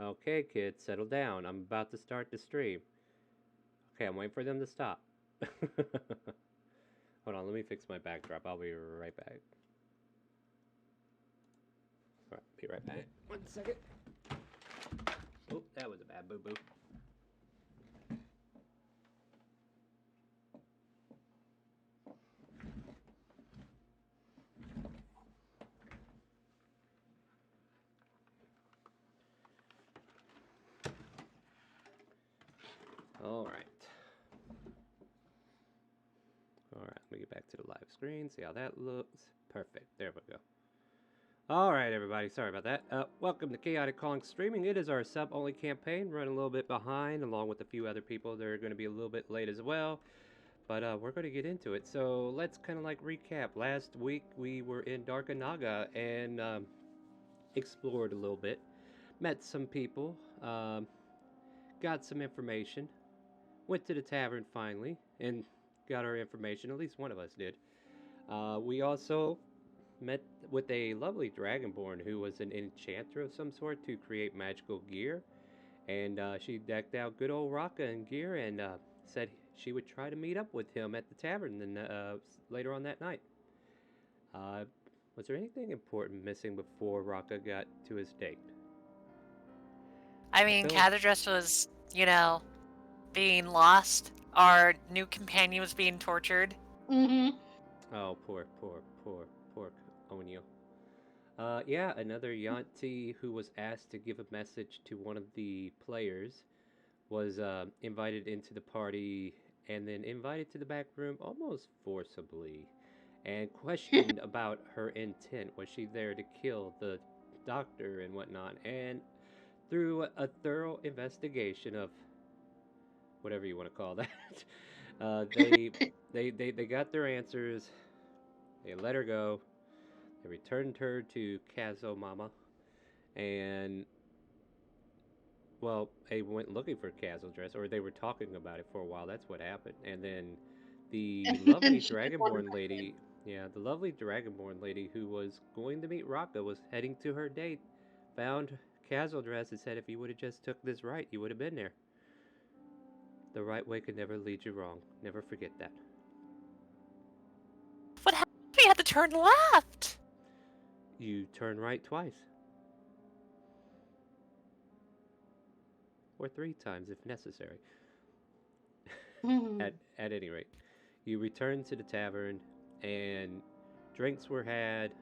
Okay, kids, settle down. I'm about to start the stream. Okay, I'm waiting for them to stop. Hold on, let me fix my backdrop. I'll be right back. All right, be right back. 1 second. Oh, that was a bad boo boo. All right. All right, let me get back to the live screen, see how that looks. Perfect. There we go. All right, everybody. Sorry about that. Welcome to Chaotic Calling Streaming. It is our sub-only campaign, running a little bit behind, along with a few other people. They're going to be a little bit late as well, but we're going to get into it. So let's kind of like recap. Last week we were in Darkanaga and explored a little bit, met some people, got some information, went to the tavern finally, and got our information. At least one of us did. We also met with a lovely dragonborn who was an enchanter of some sort to create magical gear. And she decked out good old Raka in gear and said she would try to meet up with him at the tavern later on that night. Uh, was there anything important missing before Raka got to his date? I I mean, feel like. Cathedras was, being lost. Our new companion was being tortured. Mm-hmm. Oh, poor O'Neill. Yeah, another Yanti who was asked to give a message to one of the players was invited into the party and then invited to the back room almost forcibly and questioned about her intent. Was she there to kill the doctor and whatnot? And through a thorough investigation of whatever you want to call that, uh, they, they got their answers. They let her go. They returned her to Kazo Mama, and well, they went looking for Castle Dress, or they were talking about it for a while. That's what happened. And then the And then lovely she just wanted Dragonborn lady, yeah, the lovely Dragonborn lady who was going to meet Raka was heading to her date, found Castle Dress and said if you would have just took this right, you would have been there. The right way could never lead you wrong. Never forget that. What happened? We had to turn left. You turn right twice, or 3 times if necessary. mm-hmm. At any rate, you return to the tavern, and drinks were had.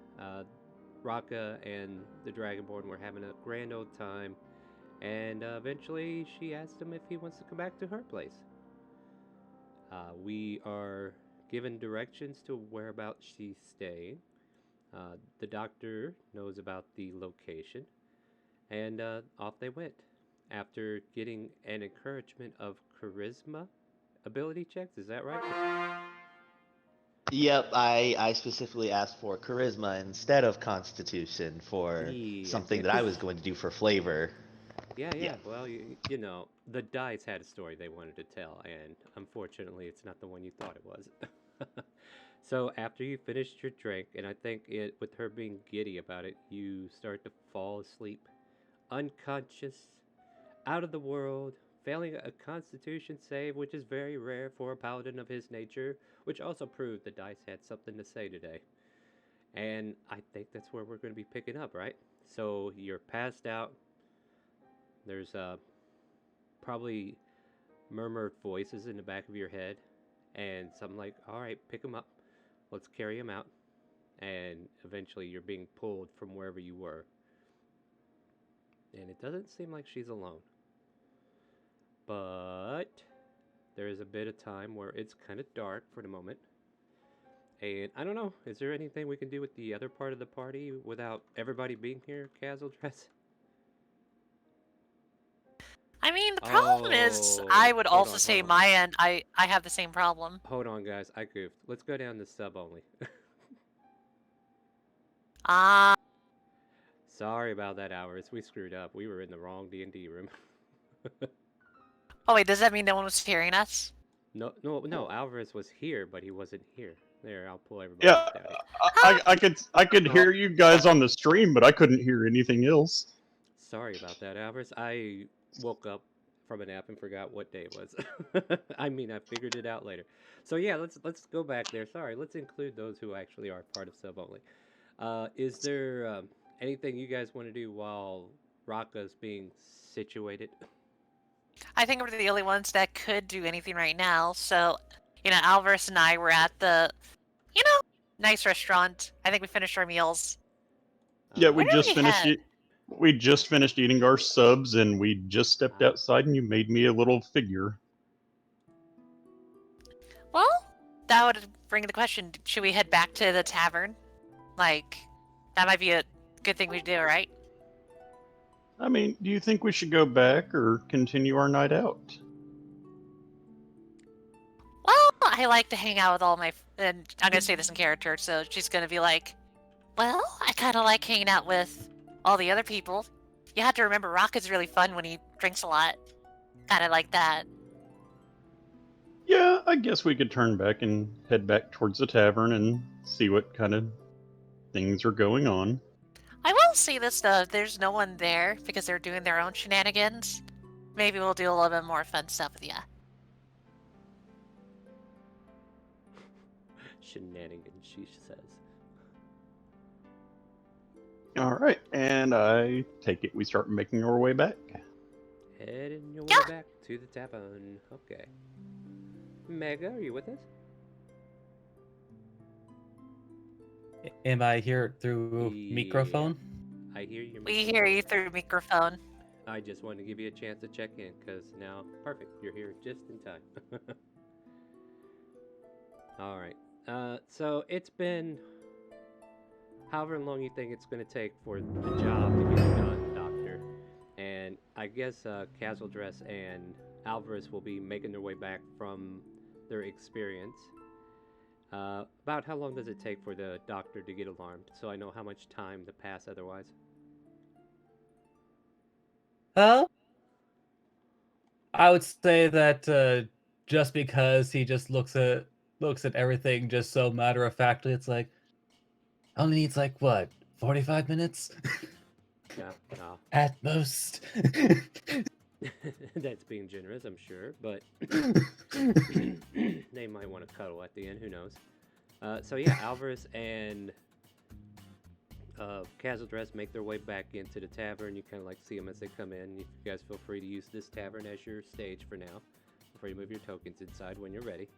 Raka and the Dragonborn were having a grand old time, and eventually she asked him if he wants to come back to her place. We are given directions to whereabouts she's staying. The doctor knows about the location, and off they went. After getting an encouragement of charisma ability checks, is that right? Yep, I specifically asked for charisma instead of constitution for Yes, yeah, something that I was cause going to do for flavor. yeah. Yeah. Well, you know, the dice had a story they wanted to tell, and unfortunately, it's not the one you thought it was. So after you finished your drink, and I think it with her being giddy about it, you start to fall asleep, unconscious, out of the world, failing a Constitution save, which is very rare for a paladin of his nature, which also proved the dice had something to say today. And I think that's where we're going to be picking up, right? So you're passed out. There's probably murmured voices in the back of your head, and something like, "All right, pick him up. Let's carry him out." And eventually, you're being pulled from wherever you were, and it doesn't seem like she's alone. But there is a bit of time where it's kind of dark for the moment. And I don't know, is there anything we can do with the other part of the party without everybody being here, Casual Dress? I mean, the problem is, I Oh, would hold also on, hold say on. my end, I have the same problem. Hold on, guys. I goofed. Let's go down to sub only. Ah, Sorry about that, Hours. We screwed up. We were in the wrong D&D room. oh wait, does that mean no one was hearing us? No. Alvarez was here, but he wasn't here. There, I'll pull everybody Yeah, up down here. I could hear you guys on the stream, but I couldn't hear anything else. sorry about that, Alvarez. I woke up from a nap and forgot what day it was. I mean, I figured it out later. So yeah, let's go back there. Sorry, let's include those who actually are part of sub only. Is there anything you guys want to do while Raka's being situated? I think we're the only ones that could do anything right now. So, Alvarez and I were at the, you know, nice restaurant. I think we finished our meals. Yeah, Where did we head? we just finished eating our subs, and we just stepped Ah. outside, and you made me a little figure. Well, that would bring the question: should we head back to the tavern? Like, that might be a good thing we do, right? I mean, do you think we should go back or continue our night out? Well, I like to hang out with all my. And I'm gonna say this in character, so she's gonna be like, "Well, I kind of like hanging out with all the other people. You have to remember, Rock is really fun when he drinks a lot. Kind of like that." Yeah, I guess we could turn back and head back towards the tavern and see what kind of things are going on. I will say this though: if there's no one there because they're doing their own shenanigans, maybe we'll do a little bit more fun stuff with ya. Shenanigans, she says. All right, and I take it we start making our way back. Heading your way Yeah. back to the tavern. Okay. Mega, are you with us? Am I here through Yeah. microphone? I hear you. We hear you through microphone. I just wanted to give you a chance to check in, because now, perfect, you're here just in time. Alright, so it's been however long you think it's going to take for the job to get done, Doctor. And I guess Casual Dress and Alvarez will be making their way back from their experience. About how long does it take for the Doctor to get alarmed, so I know how much time to pass otherwise? I would say that just because he just looks at everything just so matter of factly, it's like only needs like what 45 minutes Yeah, no. at most. That's being generous, I'm sure, but they might want to cuddle at the end, who knows. So yeah, Alvarez and Casual Dress make their way back into the tavern. You kind of like see them as they come in. You guys feel free to use this tavern as your stage for now, before you move your tokens inside when you're ready.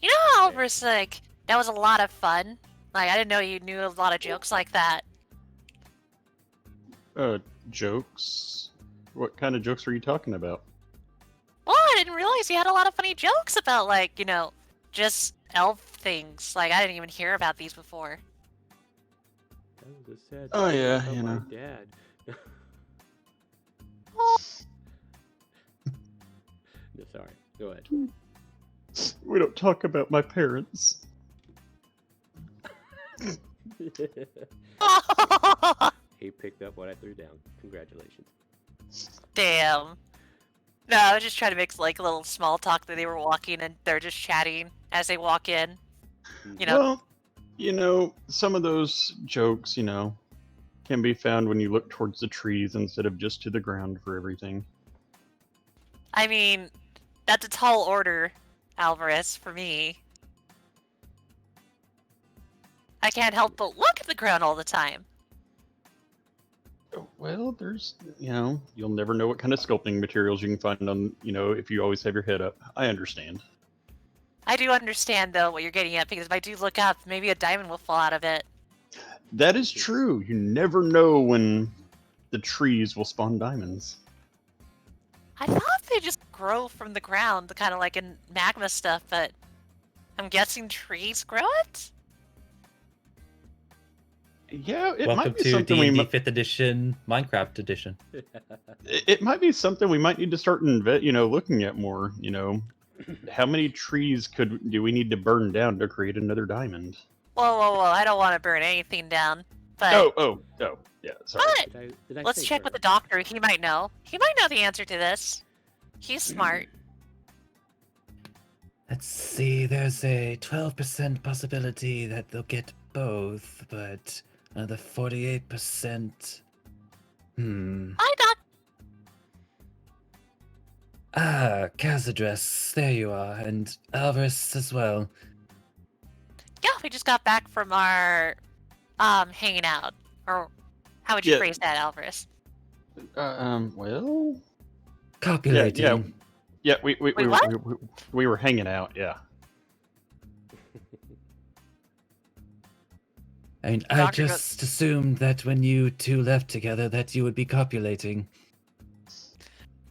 You know how Alvarez, like, that was a lot of fun? Like, I didn't know you knew a lot of jokes like that. Jokes? What kind of jokes are you talking about? Well, I didn't realize you had a lot of funny jokes about, like, just elf things. Like, I didn't even hear about these before. That was a sad Oh, story yeah, about you my know. dad. No, sorry, go ahead. We don't talk about my parents. He picked up what I threw down. Congratulations. Damn. No, I was just trying to make, like, a little small talk that they were walking and they're just chatting as they walk in. You know, Well, some of those jokes, can be found when you look towards the trees instead of just to the ground for everything. I mean, that's a tall order, Alvarez, for me. I can't help but look at the ground all the time. Well, there's, you'll never know what kind of sculpting materials you can find on, if you always have your head up. I understand. I do understand, though, what you're getting at, because if I do look up, maybe a diamond will fall out of it. That is true. You never know when the trees will spawn diamonds. I thought they just grow from the ground, kind of like in magma stuff, but I'm guessing trees grow it? Yeah, it Welcome might be to something D&D 5th edition, Minecraft edition. It might be something we might need to start looking at more. How many trees do we need to burn down to create another diamond? Whoa, I don't want to burn anything down. But, Oh, yeah, sorry. but Did I let's say check with the burn? doctor. He might know. He might know the answer to this. He's smart. Let's see, there's a 12% possibility that they'll get both, but another 48%. Hi, Doc. Cazadress, there you are, and Alvarez as well. Yeah, we just got back from our hanging out. Or how would you Yeah. phrase that, Alvarez? Well, Copulating. yeah. Wait, what? We were hanging out. Yeah. I mean, I Doctor just assumed that when you two left together that you would be copulating.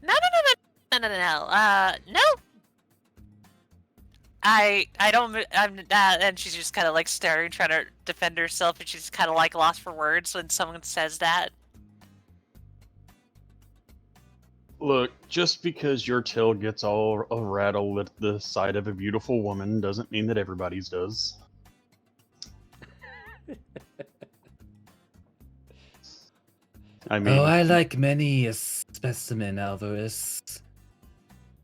No. No. I don't. I'm not. And she's just kind of like staring, trying to defend herself, and she's kind of like lost for words when someone says that. Look, just because your tail gets all a rattle at the sight of a beautiful woman doesn't mean that everybody's does. I mean, Oh, I like many a specimen, Alvarez.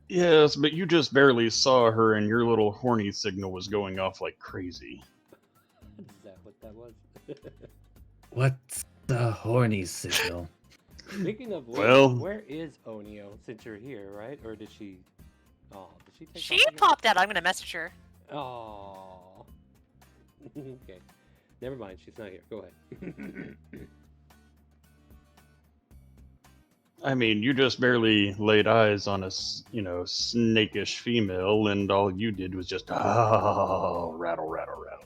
yes, but you just barely saw her and your little horny signal was going off like crazy. Is that what that was? What's the horny signal? Speaking of which, Well- where is Onio since you're here, right? Or did she? Oh, did she take She off again? popped out. I'm gonna message her. Oh. Okay. Never mind. She's not here. Go ahead. I mean, you just barely laid eyes on a, snakish female, and all you did was just, rattle, rattle, rattle.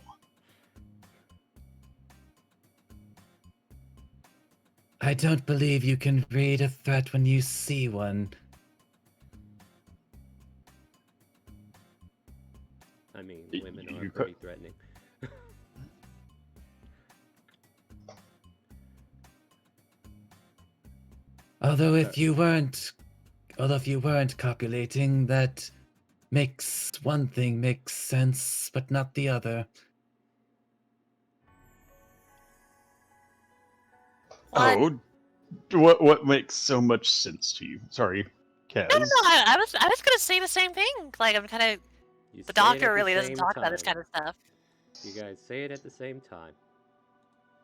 I don't believe you can read a threat when you see one. I mean, Y- women you are could- pretty threatening. Although if you weren't copulating, that makes one thing makes sense, but not the other. What? Oh, what makes so much sense to you? Sorry, Kaz. No. I was gonna say the same thing. Like I'm kind of. You The say it at doctor really doesn't same talk about this time. kind of stuff. You guys say it at the same time.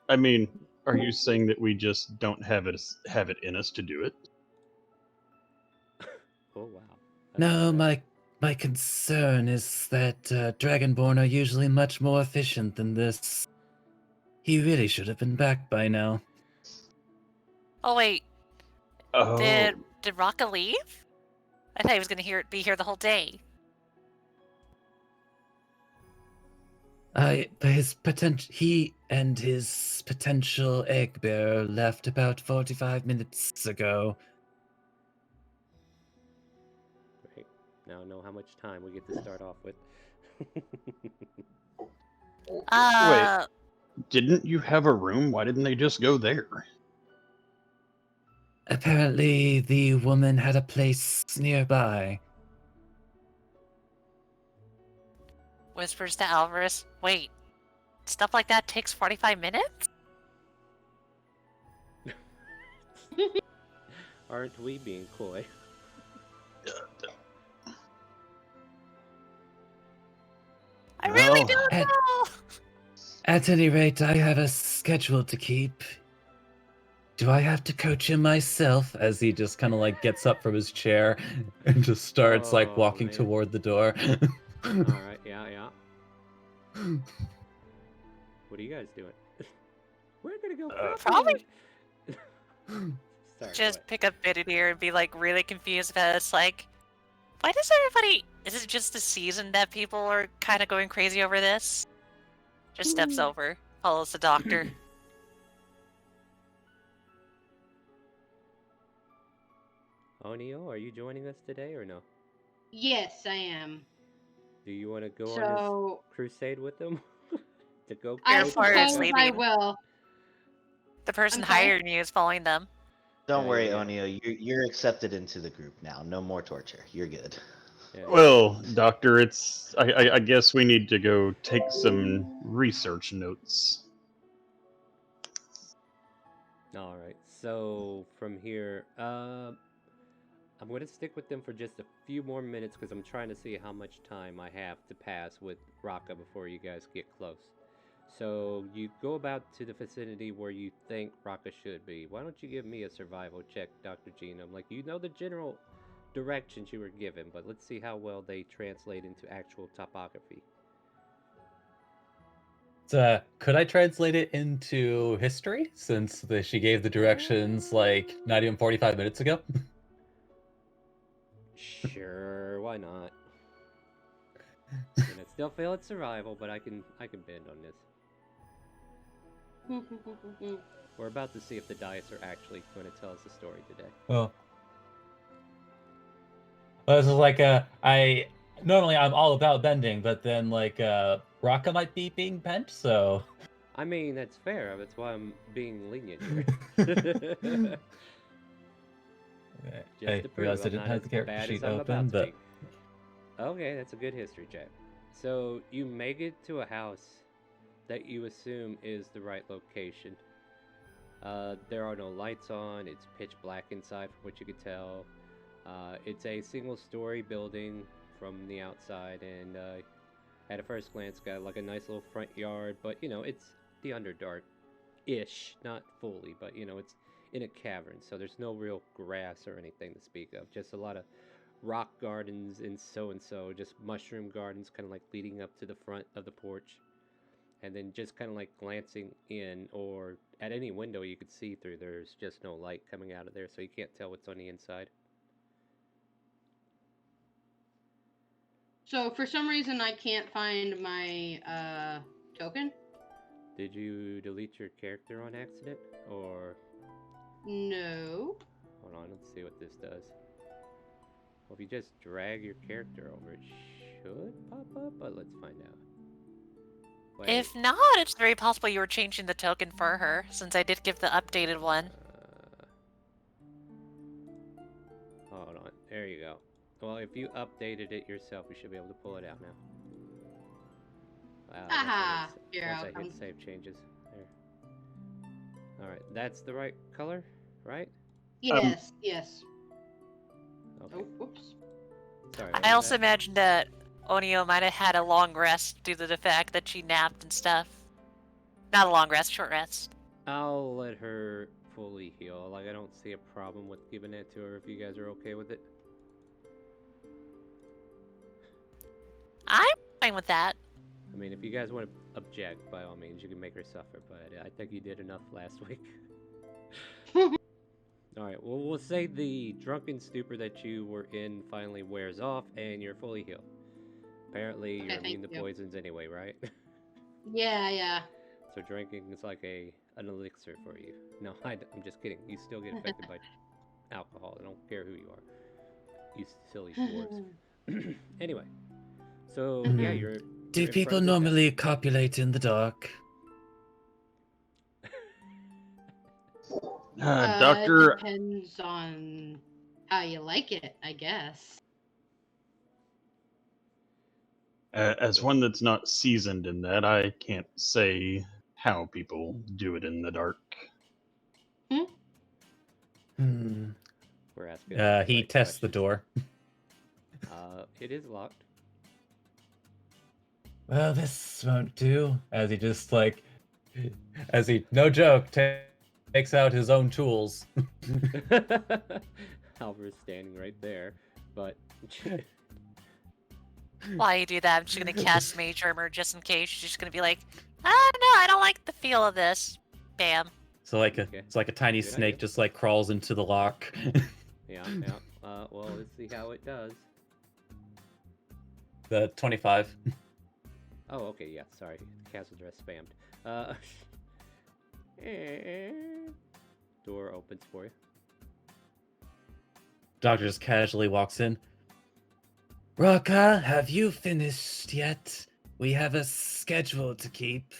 I mean, are you saying that we just don't have it in us to do it? Oh wow. That's No, correct. my concern is that Dragonborn are usually much more efficient than this. He really should have been back by now. Oh wait, Oh, did Rocka leave? I thought he was gonna be here the whole day. He and his potential egg bearer left about 45 minutes ago. Great. Now I know how much time we get to start off with. Uh, didn't you have a room? Why didn't they just go there? Apparently, the woman had a place nearby. whispers to Alvarez. Wait, stuff like that takes 45 minutes? Aren't we being coy? I really Well, don't at- know. At any rate, I have a schedule to keep. Do I have to coach him myself? As he just kind of like gets up from his chair and just starts like Oh, walking man. toward the door. Alright, yeah. What are you guys doing? We're gonna go Probably- Sorry, Just what? pick up Biddy here and be like really confused about it. It's like, why does everybody? Is it just the season that people are kind of going crazy over this? Just steps over, follows the doctor. Onio, are you joining us today or no? Yes, I am. Do you want to go on So this crusade with them? To go I Your part is suppose I leaving. will. The person I'm sorry? hiring you is following them. Don't Yeah, worry, yeah. Onio. You're accepted into the group now. No more torture. You're good. Yeah. Well, Doctor, I guess we need to go take some research notes. All right. So from here, I'm going to stick with them for just a few more minutes because I'm trying to see how much time I have to pass with Raka before you guys get close. So you go about to the vicinity where you think Raka should be. Why don't you give me a survival check, Dr. Genome? Like, you know the general directions you were given, but let's see how well they translate into actual topography. So, could I translate it into history since she gave the directions like not even 45 minutes ago? Sure, why not? And I still fail at survival, but I can bend on this. We're about to see if the dice are actually going to tell us a story today. Well, this is like I normally I'm all about bending, but then like Raka might be being bent, so I mean, that's fair. That's why I'm being lenient here. Just I to prove realized I I'm didn't not have as the character bad sheet as I'm open, about to but be. Okay, that's a good history check. So you make it to a house that you assume is the right location. There are no lights on. It's pitch black inside, from what you could tell. It's a single-story building from the outside, and at a first glance, got like a nice little front yard. But you know, it's the Underdark-ish, not fully, but you know, it's in a cavern, so there's no real grass or anything to speak of. Just a lot of rock gardens and so, just mushroom gardens, kind of like leading up to the front of the porch. And then just kind of like glancing in, or at any window you could see through, there's just no light coming out of there, so you can't tell what's on the inside. So for some reason I can't find my token. Did you delete your character on accident, or... No. Hold on, let's see what this does. Well, if you just drag your character over, it should pop up, but let's find out. Wait. If not, it's very possible you were changing the token for her, since I did give the updated one. Hold on, there you go. Well, if you updated it yourself, you should be able to pull it out now. Wow, Aha! once I hit save changes. There. Alright, that's the right color, right? Yes, yes. Okay. Oh, whoops. Sorry. I also imagined that Onio might have had a long rest due to the fact that she napped and stuff. Not a long rest, short rest. I'll let her fully heal. Like, I don't see a problem with giving it to her if you guys are okay with it. I'm fine with that. I mean, if you guys want to object, by all means, you can make her suffer, but I think you did enough last week. Alright, well, we'll say the drunken stupor that you were in finally wears off, and you're fully healed. Apparently, you're immune to poisons anyway, right? Yeah. So drinking is like an elixir for you. No, I'm just kidding. You still get affected by alcohol. I don't care who you are. You silly dwarves. Anyway, so yeah, you're... Do people normally copulate in the dark? Doctor... Depends on how you like it, I guess. As one that's not seasoned in that, I can't say how people do it in the dark. We're asking. He tests the door. It is locked. Well, this won't do. As he just like, no joke, takes out his own tools. Alvar's standing right there, but... While you do that, I'm just gonna cast Mage Armor just in case. She's just gonna be like, oh no, I don't like the feel of this. Bam. So like it's like a tiny Good snake idea. just like crawls into the lock. Yeah. Well, let's see how it does. The 25. Oh, okay, yeah, sorry. Castle dress spammed. Door opens for you. Doctor just casually walks in. Raka, have you finished yet? We have a schedule to keep.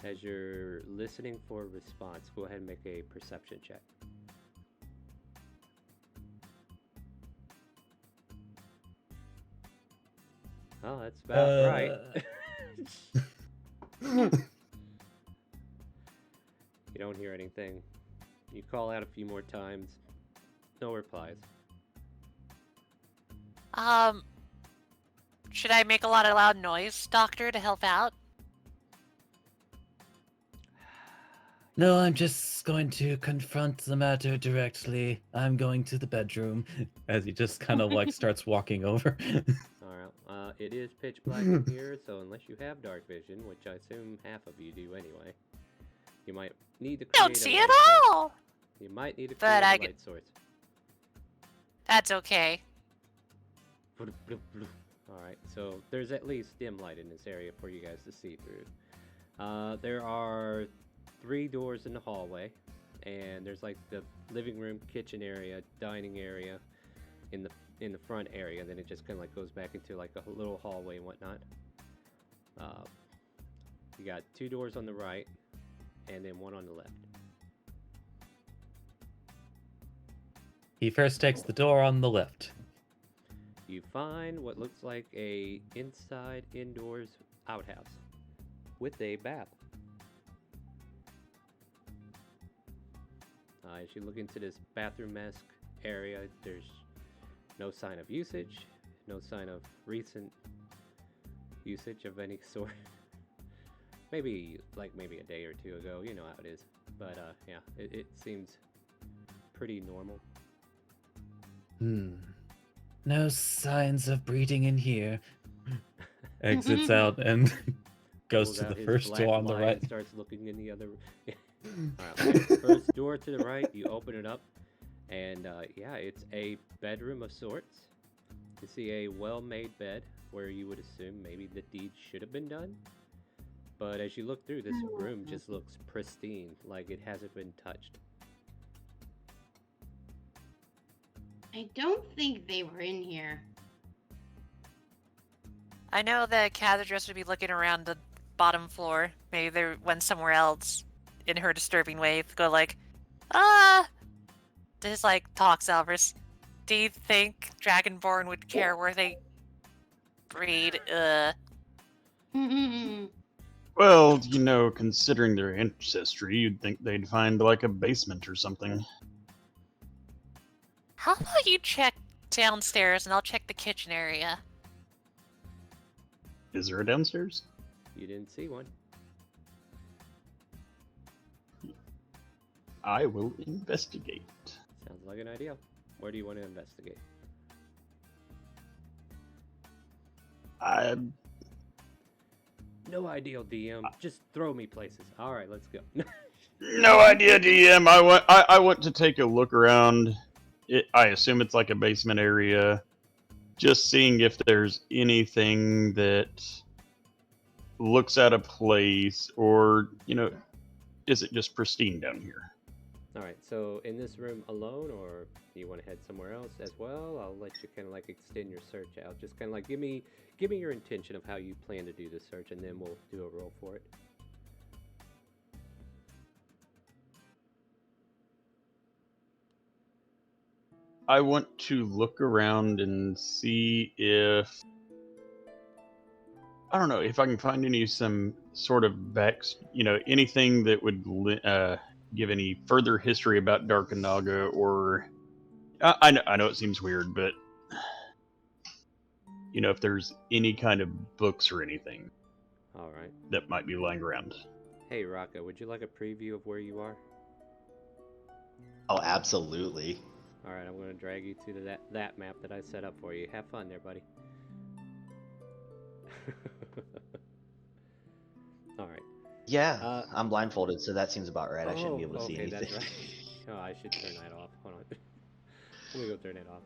As you're listening for a response, go ahead and make a perception check. Oh, that's about right. You don't hear anything. You call out a few more times. no replies. Should I make a lot of loud noise, Doctor, to help out? No, I'm just going to confront the matter directly. I'm going to the bedroom. As he just kind of like starts walking over. Alright, it is pitch black in here, so unless you have dark vision, which I assume half of you do anyway, you might need to create Don't a see light it source. all! You might need to But create I a could- light source. That's okay. Alright, so there's at least dim light in this area for you guys to see through. There are 3 doors in the hallway, and there's like the living room, kitchen area, dining area in the front area. Then it just kind of like goes back into like a little hallway and whatnot. You got 2 doors on the right, and then 1 on the left. He first takes the door on the left. You find what looks like a indoors outhouse with a bath. As you look into this bathroom-esque area, there's no sign of usage, no sign of recent usage of any sort. maybe a day or 2 ago, you know how it is. But yeah, it seems pretty normal. No signs of breeding in here. Exits out and goes Pulls to out the his first black door on the light right. and starts looking in the other. Alright, first door to the right, you open it up, and yeah, it's a bedroom of sorts. You see a well-made bed where you would assume maybe the deed should have been done. But as you look through, this room just looks pristine, like it hasn't been touched. I don't think they were in here. I know that Cathedral would be looking around the bottom floor. Maybe they went somewhere else in her disturbing way. Go like, This like talks, Alvarez. Do you think Dragonborn would care where they breed? Well, you know, considering their ancestry, you'd think they'd find like a basement or something. How about you check downstairs and I'll check the kitchen area? Is there a downstairs? You didn't see one. I will investigate. Sounds like an idea. Where do you want to investigate? No ideal, DM. Just throw me places. Alright, let's go. No idea, DM. I want to take a look around. I assume it's like a basement area. Just seeing if there's anything that looks out of place, or, you know, is it just pristine down here? Alright, so in this room alone, or you want to head somewhere else as well? I'll let you kind of like extend your search out. Just kind of like give me your intention of how you plan to do this search, and then we'll do a roll for it. I want to look around and see if, I don't know, if I can find some sort of anything that would give any further history about Darkanaga, or I know it seems weird, but you know, if there's any kind of books or anything Alright. that might be lying around. Hey, Rocco, would you like a preview of where you are? Oh, absolutely. Alright, I'm going to drag you to that map that I set up for you. Have fun there, buddy. Alright. Yeah, I'm blindfolded, so that seems about right. I shouldn't be able to see anything. That's right. Oh, I should turn that off. Hold on. Let me go turn it off.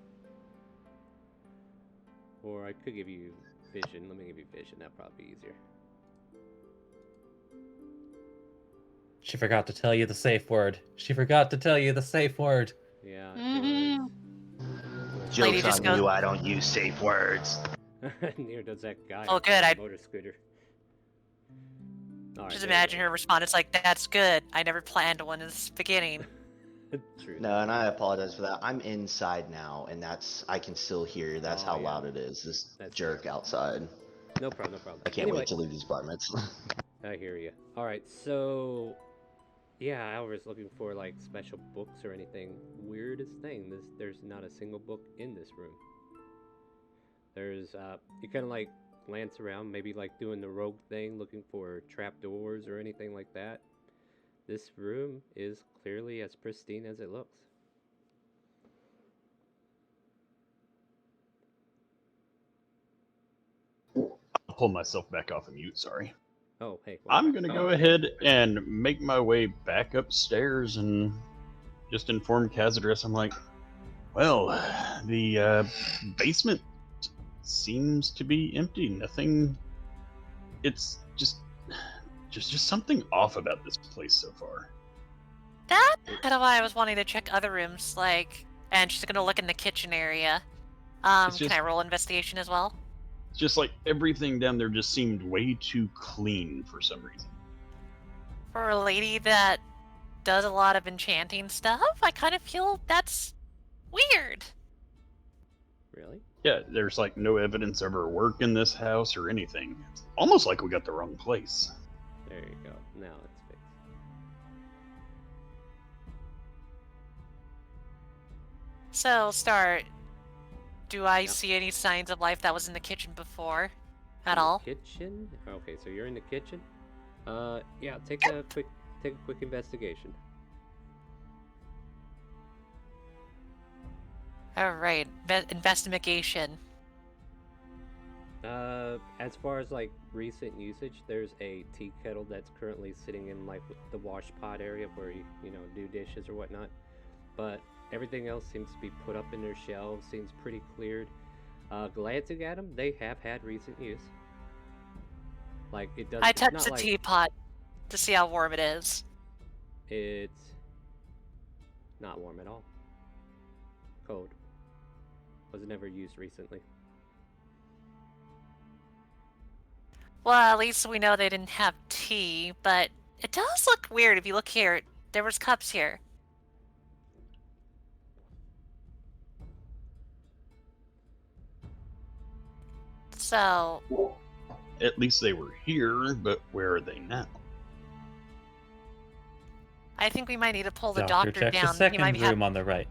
Or I could give you vision. Let me give you vision. That'd probably be easier. She forgot to tell you the safe word. She forgot to tell you the safe word. Yeah. Lady Joke's just on goes- you, I don't use safe words. Near does that guy. Oh, on good, the I- motor scooter. Alright, Just there you imagine go. her response. It's like, that's good. I never planned one in the beginning. True. No, and I apologize for that. I'm inside now, and I can still hear. That's Oh, how yeah. loud it is. This That's jerk fair. outside. No problem, no problem. I can't Anyway, wait to leave these apartments. I hear you. Alright, so Yeah, I was looking for like special books or anything. Weirdest thing, there's not a single book in this room. There's you kind of like glance around, maybe like doing the rogue thing, looking for trapdoors or anything like that. This room is clearly as pristine as it looks. I'll pull myself back off of mute. Sorry. Oh, hey, I'm welcome gonna back. go ahead and make my way back upstairs and just inform Cazadris. I'm like, well, the basement seems to be empty. Nothing. It's just something off about this place so far. That's kind of why I was wanting to check other rooms, like, and she's gonna look in the kitchen area. It's Can just- I roll investigation as well? It's just like everything down there just seemed way too clean for some reason. For a lady that does a lot of enchanting stuff, I kind of feel that's weird. Really? Yeah, there's like no evidence of her work in this house or anything. It's almost like we got the wrong place. There you go. Now it's fixed. So, Star, do I Yep. see any signs of life that was in the kitchen before? At In the all? kitchen? Okay, so you're in the kitchen? Yeah, take a quick investigation. Alright, investigation. As far as like recent usage, there's a tea kettle that's currently sitting in like the wash pot area where you know do dishes or whatnot. But everything else seems to be put up in their shelves, seems pretty cleared. Glancing at them, they have had recent use. Like it does. I It's touch not the like teapot to see how warm it is. it's not warm at all. Cold. Was never used recently. Well, at least we know they didn't have tea, but it does look weird if you look here. There was cups here. So, At least they were here, but where are they now? I think we might need to pull the Doctor, doctor check down. the He second might room have... on the right.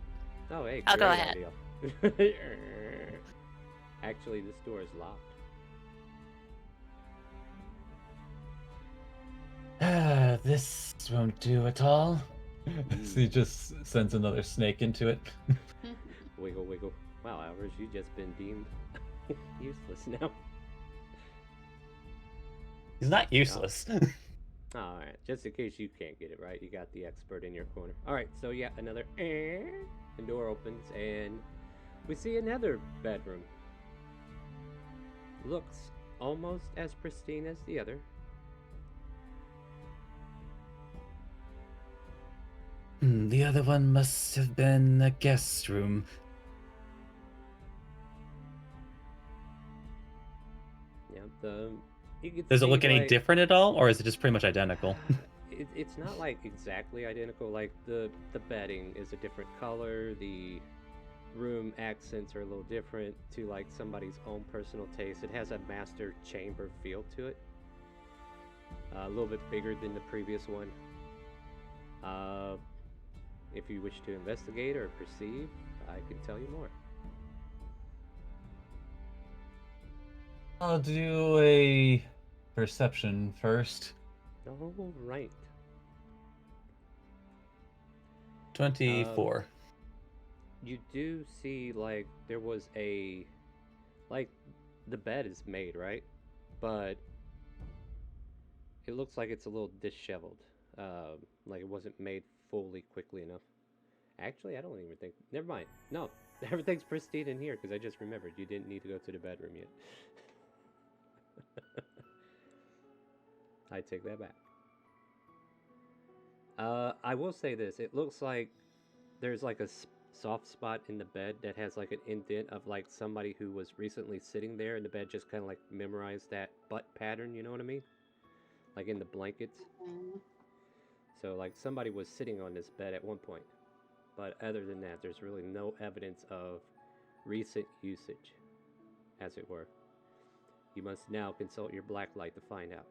Oh, hey, I'll go great ahead. idea. Actually, this door is locked. This won't do at all. So he just sends another snake into it. Wiggle, wiggle. Wow, Alvarez, you just been deemed useless now. He's not useless. Alright, just in case you can't get it right, you got the expert in your corner. Alright, so yeah, another the door opens and we see another bedroom. Looks almost as pristine as the other. The other one must have been a guest room. Yeah, you can Does it see, look any like, different at all, or is it just pretty much identical? It's not like exactly identical. Like the bedding is a different color. The room accents are a little different to like somebody's own personal taste. It has a master chamber feel to it. A little bit bigger than the previous one. If you wish to investigate or perceive, I can tell you more. I'll do a perception first. All right. 24. You do see like there was a like the bed is made, right? But it looks like it's a little disheveled. Like it wasn't made fully quickly enough. Actually, I don't even think. Never mind. No, everything's pristine in here because I just remembered you didn't need to go to the bedroom yet. I take that back. I will say this. It looks like there's like a soft spot in the bed that has like an indent of like somebody who was recently sitting there and the bed just kind of like memorized that butt pattern, you know what I mean? Like in the blankets. So like somebody was sitting on this bed at one point. But other than that, there's really no evidence of recent usage, as it were. You must now consult your black light to find out.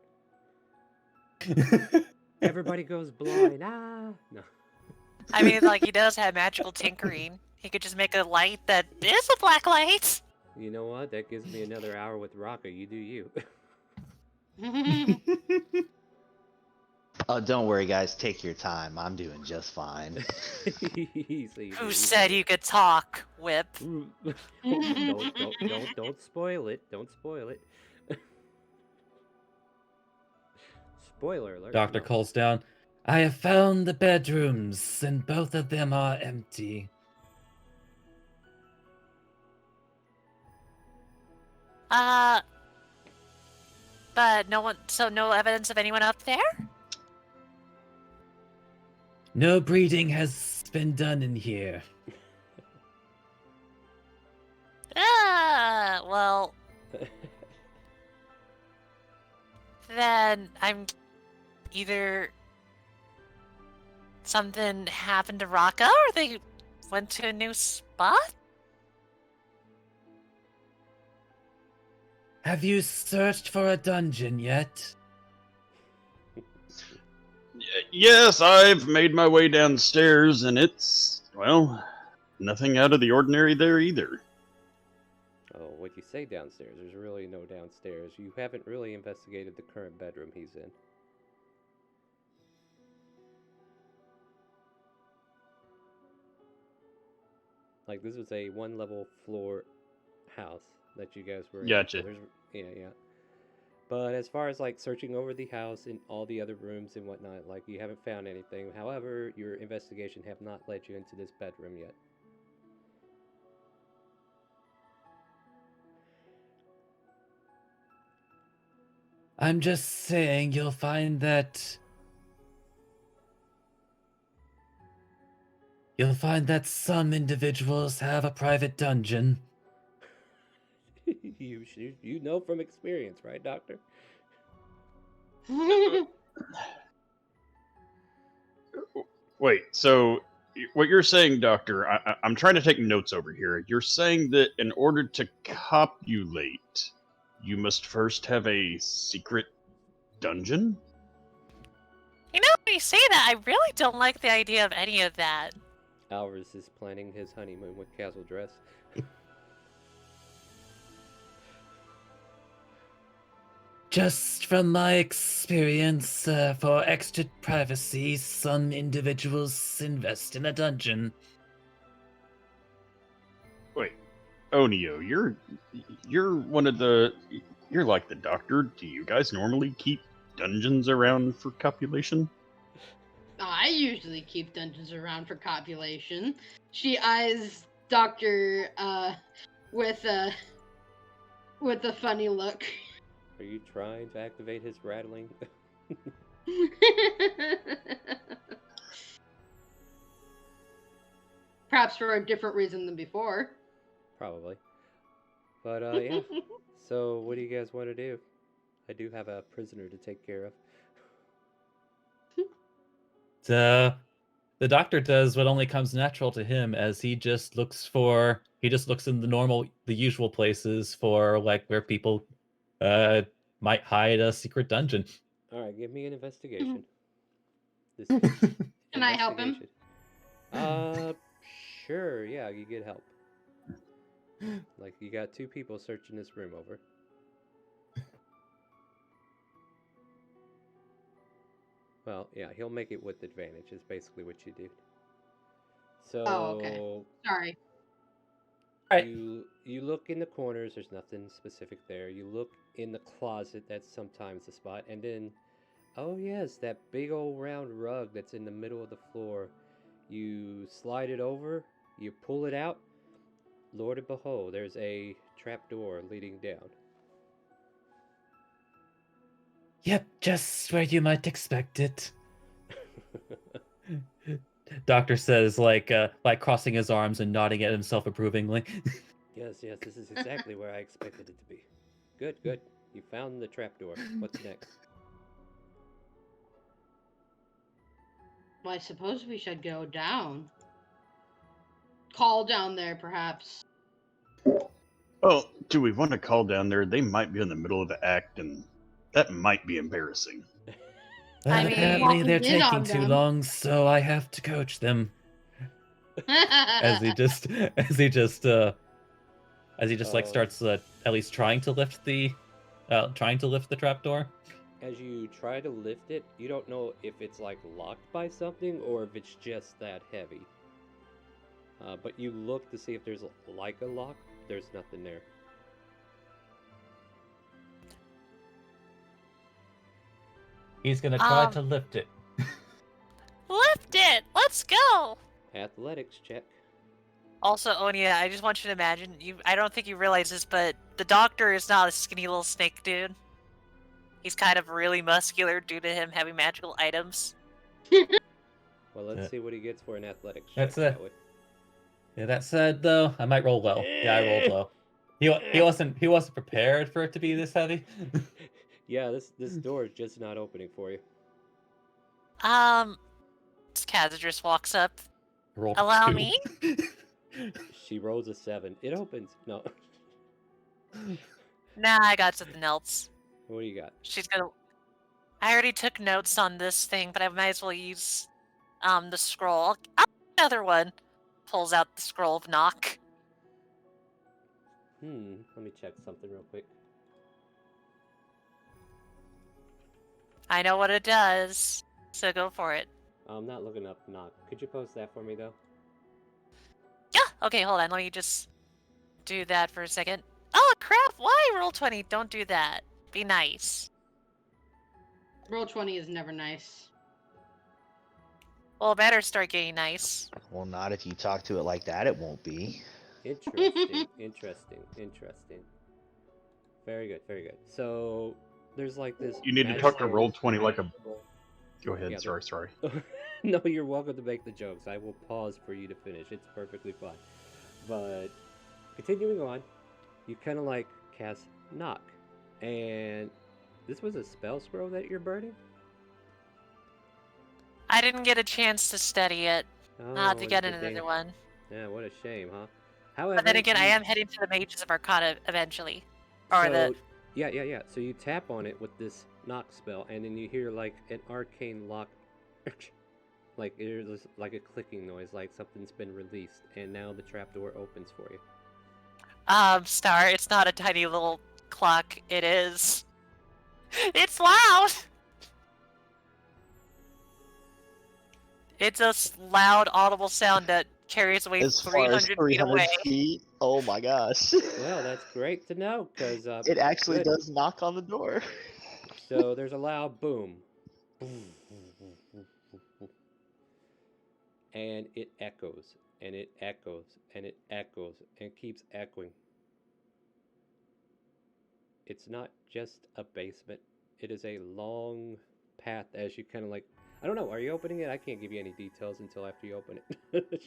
Everybody goes blind. Ah, no. I mean, like, he does have magical tinkering. He could just make a light that is a black light. You know what? That gives me another hour with Rocka. You do you. Oh, don't worry, guys. Take your time. I'm doing just fine. Easy, Who easy. said you could talk, Whip? Don't spoil it. Don't spoil it. Spoiler alert. Doctor no. calls down. I have found the bedrooms, and both of them are empty. But no one, so no evidence of anyone up there? No breeding has been done in here. Well, then I'm either something happened to Rocca or they went to a new spot? Have you searched for a dungeon yet? Yes, I've made my way downstairs, and it's, well, nothing out of the ordinary there either. Oh, what you say downstairs? There's really no downstairs. You haven't really investigated the current bedroom he's in. Like, this was a one-level floor house that you guys were in. Gotcha. So yeah. But as far as, like, searching over the house and all the other rooms and whatnot, like, you haven't found anything. However, your investigation have not led you into this bedroom yet. I'm just saying you'll find that some individuals have a private dungeon. You know from experience, right, Doctor? Wait, so what you're saying, Doctor, I'm trying to take notes over here. You're saying that in order to copulate, you must first have a secret dungeon? You know, when you say that, I really don't like the idea of any of that. Alvarez is planning his honeymoon with Castle Dress. Just from my experience, for extra privacy, some individuals invest in a dungeon. Wait, Onio, you're one of the... You're like the Doctor. Do you guys normally keep dungeons around for copulation? I usually keep dungeons around for copulation. She eyes Doctor with a funny look. Are you trying to activate his rattling? Perhaps for a different reason than before. Probably. But, yeah. So, what do you guys want to do? I do have a prisoner to take care of. The doctor does what only comes natural to him, as he just looks in the usual places for, like, where people might hide a secret dungeon. Alright, give me an investigation. This Can I help him? Sure, yeah, you get help. Like, you got 2 people searching this room over. Well, yeah, he'll make it with advantage, is basically what you do. So, okay. Sorry. Right. You look in the corners, there's nothing specific there. You look in the closet, that's sometimes the spot. And then, oh yes, that big old round rug that's in the middle of the floor. You slide it over, you pull it out. Lord and behold, there's a trapdoor leading down. Yep, just where you might expect it. Doctor says, like crossing his arms and nodding at himself approvingly. Yes, this is exactly where I expected it to be. Good. You found the trapdoor. What's next? Well, I suppose we should go down. Call down there, perhaps. Well, do we want to call down there? They might be in the middle of the act, and that might be embarrassing. I mean- apparently they're Walking in taking on too them. long, so I have to coach them. As he just like starts at least trying to lift the trapdoor. As you try to lift it, you don't know if it's like locked by something or if it's just that heavy. But you look to see if there's like a lock. There's nothing there. He's gonna try Um, to lift it. Lift it! Let's go! Athletics check. Also, Onya, I just want you to imagine, I don't think you realize this, but the doctor is not a skinny little snake dude. He's kind of really muscular due to him having magical items. Well, let's Yeah. see what he gets for an athletics check. That's it. Shall we? Yeah, that said, though, I might roll low. Yeah, I rolled low. He wasn't prepared for it to be this heavy. Yeah, this door is just not opening for you. Kazadris walks up. Rolled Allow 2. me? She rolls a 7. It opens. No. Nah, I got something else. What do you got? She's gonna. I already took notes on this thing, but I might as well use the scroll. Another one. Pulls out the scroll of knock. Let me check something real quick. I know what it does, so go for it. I'm not looking up knock. Could you post that for me though? Yeah. Okay, hold on. Let me just do that for a second. Oh crap! Why roll 20? Don't do that. Be nice. Roll 20 is never nice. Well, it better start getting nice. Well, not if you talk to it like that. It won't be. Interesting, interesting. Very good, very good. So there's like this. You need to talk to Roll20 like a. Go ahead. Yeah, Sorry. No, you're welcome to make the jokes. I will pause for you to finish. It's perfectly fine. But continuing on, you kind of like cast knock, and this was a spell scroll that you're burning. I didn't get a chance to study it. I'll have to get it's a another damn- one. Yeah, what a shame, huh? However, But then again, I you- am heading to the Mages of Arcana eventually. Or So, yeah. So you tap on it with this knock spell, and then you hear like an arcane lock, like there's like a clicking noise, like something's been released, and now the trapdoor opens for you. Star, it's not a tiny little clock. It is. It's loud! It's a loud, audible sound that carries away As far as 300 feet 300 away. feet, oh my gosh. Well, that's great to know, because It actually good. does knock on the door. So there's a loud boom. And it echoes, and it echoes, and it echoes, and keeps echoing. It's not just a basement. It is a long path as you kind of like... I don't know, are you opening it? I can't give you any details until after you open it.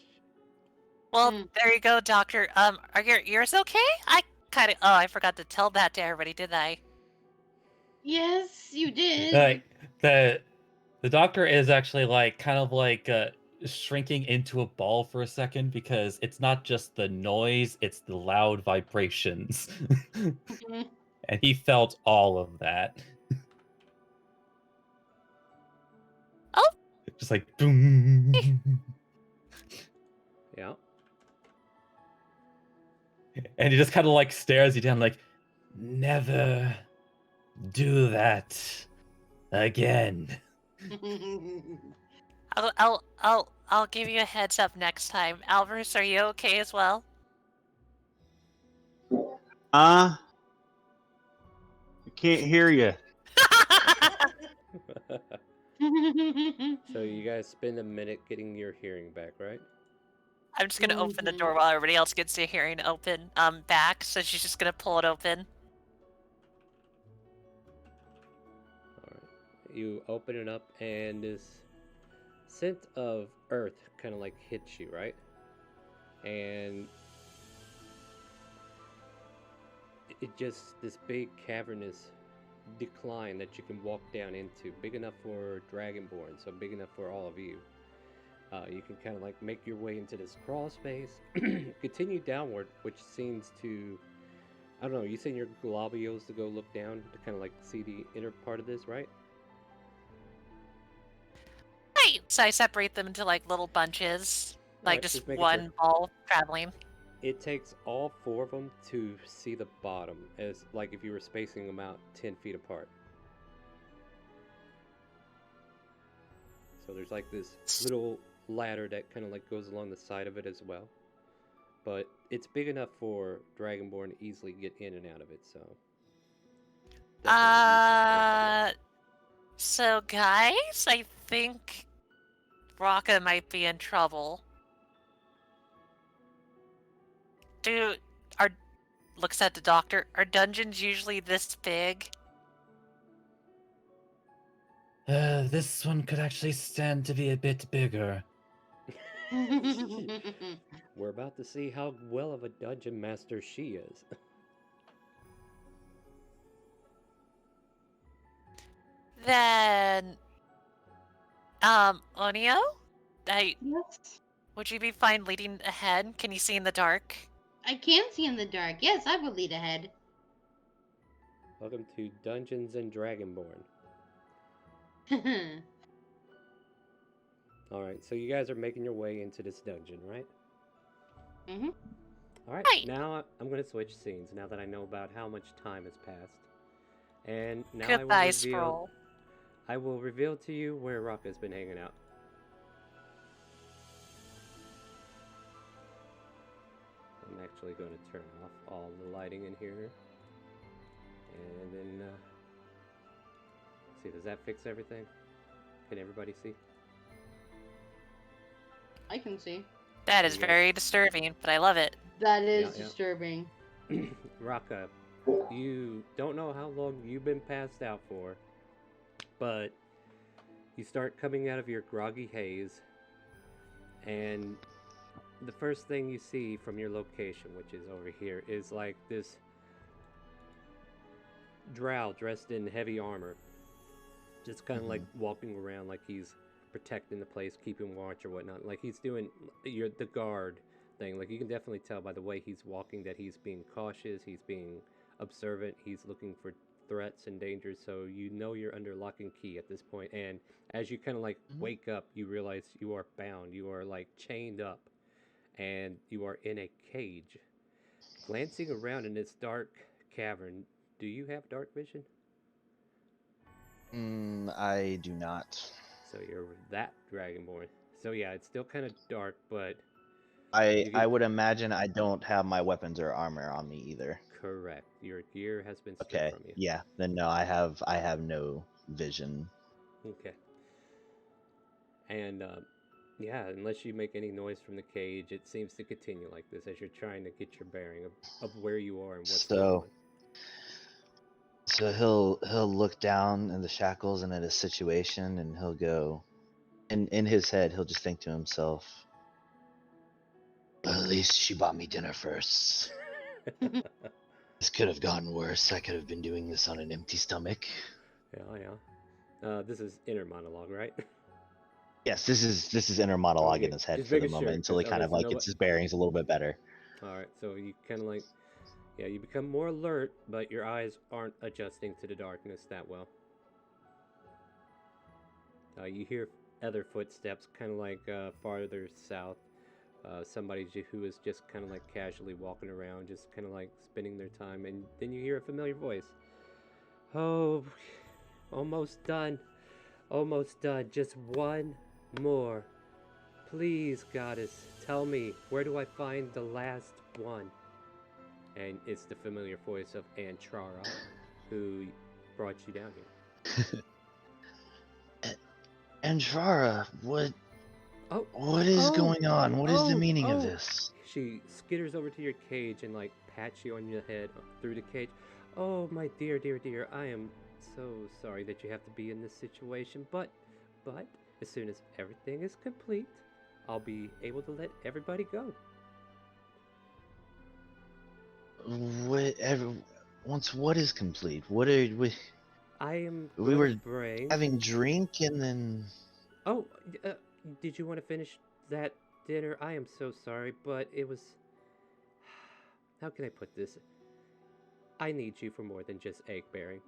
Well, Mm. there you go, Doctor. Are your ears okay? I kind of... Oh, I forgot to tell that to everybody, did I? Yes, you did. Like the doctor is actually like kind of like shrinking into a ball for a second because it's not just the noise, it's the loud vibrations. Mhm. And he felt all of that. Oh. Just like boom. Yeah. And he just kind of like stares you down like, never do that again. I'll give you a heads up next time. Alvarez, are you okay as well? I can't hear you. So you guys spend a minute getting your hearing back, right? I'm just gonna open the Mhm. door while everybody else gets their hearing open. Back. So she's just gonna pull it open. Alright. You open it up, and this scent of earth kind of like hits you, right? And it just, this big cavernous decline that you can walk down into, big enough for Dragonborn, so big enough for all of you. You can kind of like make your way into this crawl space, continue downward, which seems to, I don't know, you send your globules to go look down to kind of like see the inner part of this, right? So I separate them into like little bunches, like Alright, just making sure. one ball traveling. It takes all 4 of them to see the bottom, as like if you were spacing them out 10 feet apart. So there's like this little ladder that kind of like goes along the side of it as well. But it's big enough for Dragonborn to easily get in and out of it, so. So guys, I think Raka might be in trouble. Looks at the doctor. Are dungeons usually this big? This one could actually stand to be a bit bigger. We're about to see how well of a dungeon master she is. Then, Onio? Yes. Would you be fine leading ahead? Can you see in the dark? I can see in the dark. Yes, I will lead ahead. Welcome to Dungeons and Dragonborn. Alright, so you guys are making your way into this dungeon, right? Mhm. Alright, Right. now I'm going to switch scenes now that I know about how much time has passed. And now Goodbye, Scroll. I will reveal to you where Raka's been hanging out. I'm actually going to turn off all the lighting in here. And then, see, does that fix everything? Can everybody see? I can see. That is Yes. very disturbing, but I love it. That is Yeah. disturbing. Raka, you don't know how long you've been passed out for, but you start coming out of your groggy haze, and the first thing you see from your location, which is over here, is like this drow dressed in heavy armor, just kind of like walking around like he's protecting the place, keeping watch or whatnot. Like he's doing the guard thing. Like you can definitely tell by the way he's walking that he's being cautious, he's being observant, he's looking for threats and dangers. So you know you're under lock and key at this point. And as you kind of like wake up, you realize you are bound. You are like chained up, and you are in a cage. Glancing around in this dark cavern, do you have dark vision? I do not. So you're that Dragonborn. So yeah, it's still kind of dark, but I would imagine I don't have my weapons or armor on me either. correct. Your gear has been stripped Okay. from you. Yeah. Then no, I have no vision. Okay. And yeah, unless you make any noise from the cage, it seems to continue like this as you're trying to get your bearing of where you are and what's going on. So he'll look down in the shackles and at his situation, and he'll go, in his head, he'll just think to himself, "At least she bought me dinner first. This could have gone worse. I could have been doing this on an empty stomach." Yeah. This is inner monologue, right? Yes, this is inner monologue Okay, in his head just for the making sure, moment until he 'cause- kind okay, of so like no- gets his bearings a little bit better. All right, so you kind of like, yeah, you become more alert, but your eyes aren't adjusting to the darkness that well. You hear other footsteps, kind of like farther south. Somebody who is just kind of like casually walking around, just kind of like spending their time, and then you hear a familiar voice. Oh, almost done. Almost done. Just one more. Please, goddess, tell me, where do I find the last one? And it's the familiar voice of Antrara, who brought you down here. Andrara, what Oh, is oh, going on? What is the meaning of oh. this? She skitters over to your cage and like pats you on your head through the cage. Oh, my dear, dear, dear, I am so sorry that you have to be in this situation, but as soon as everything is complete, I'll be able to let everybody go. Once what is complete? What are we? I am We gonna were bring. having drink and then. Oh, did you want to finish that dinner? I am so sorry, but it was. How can I put this? I need you for more than just egg bearing.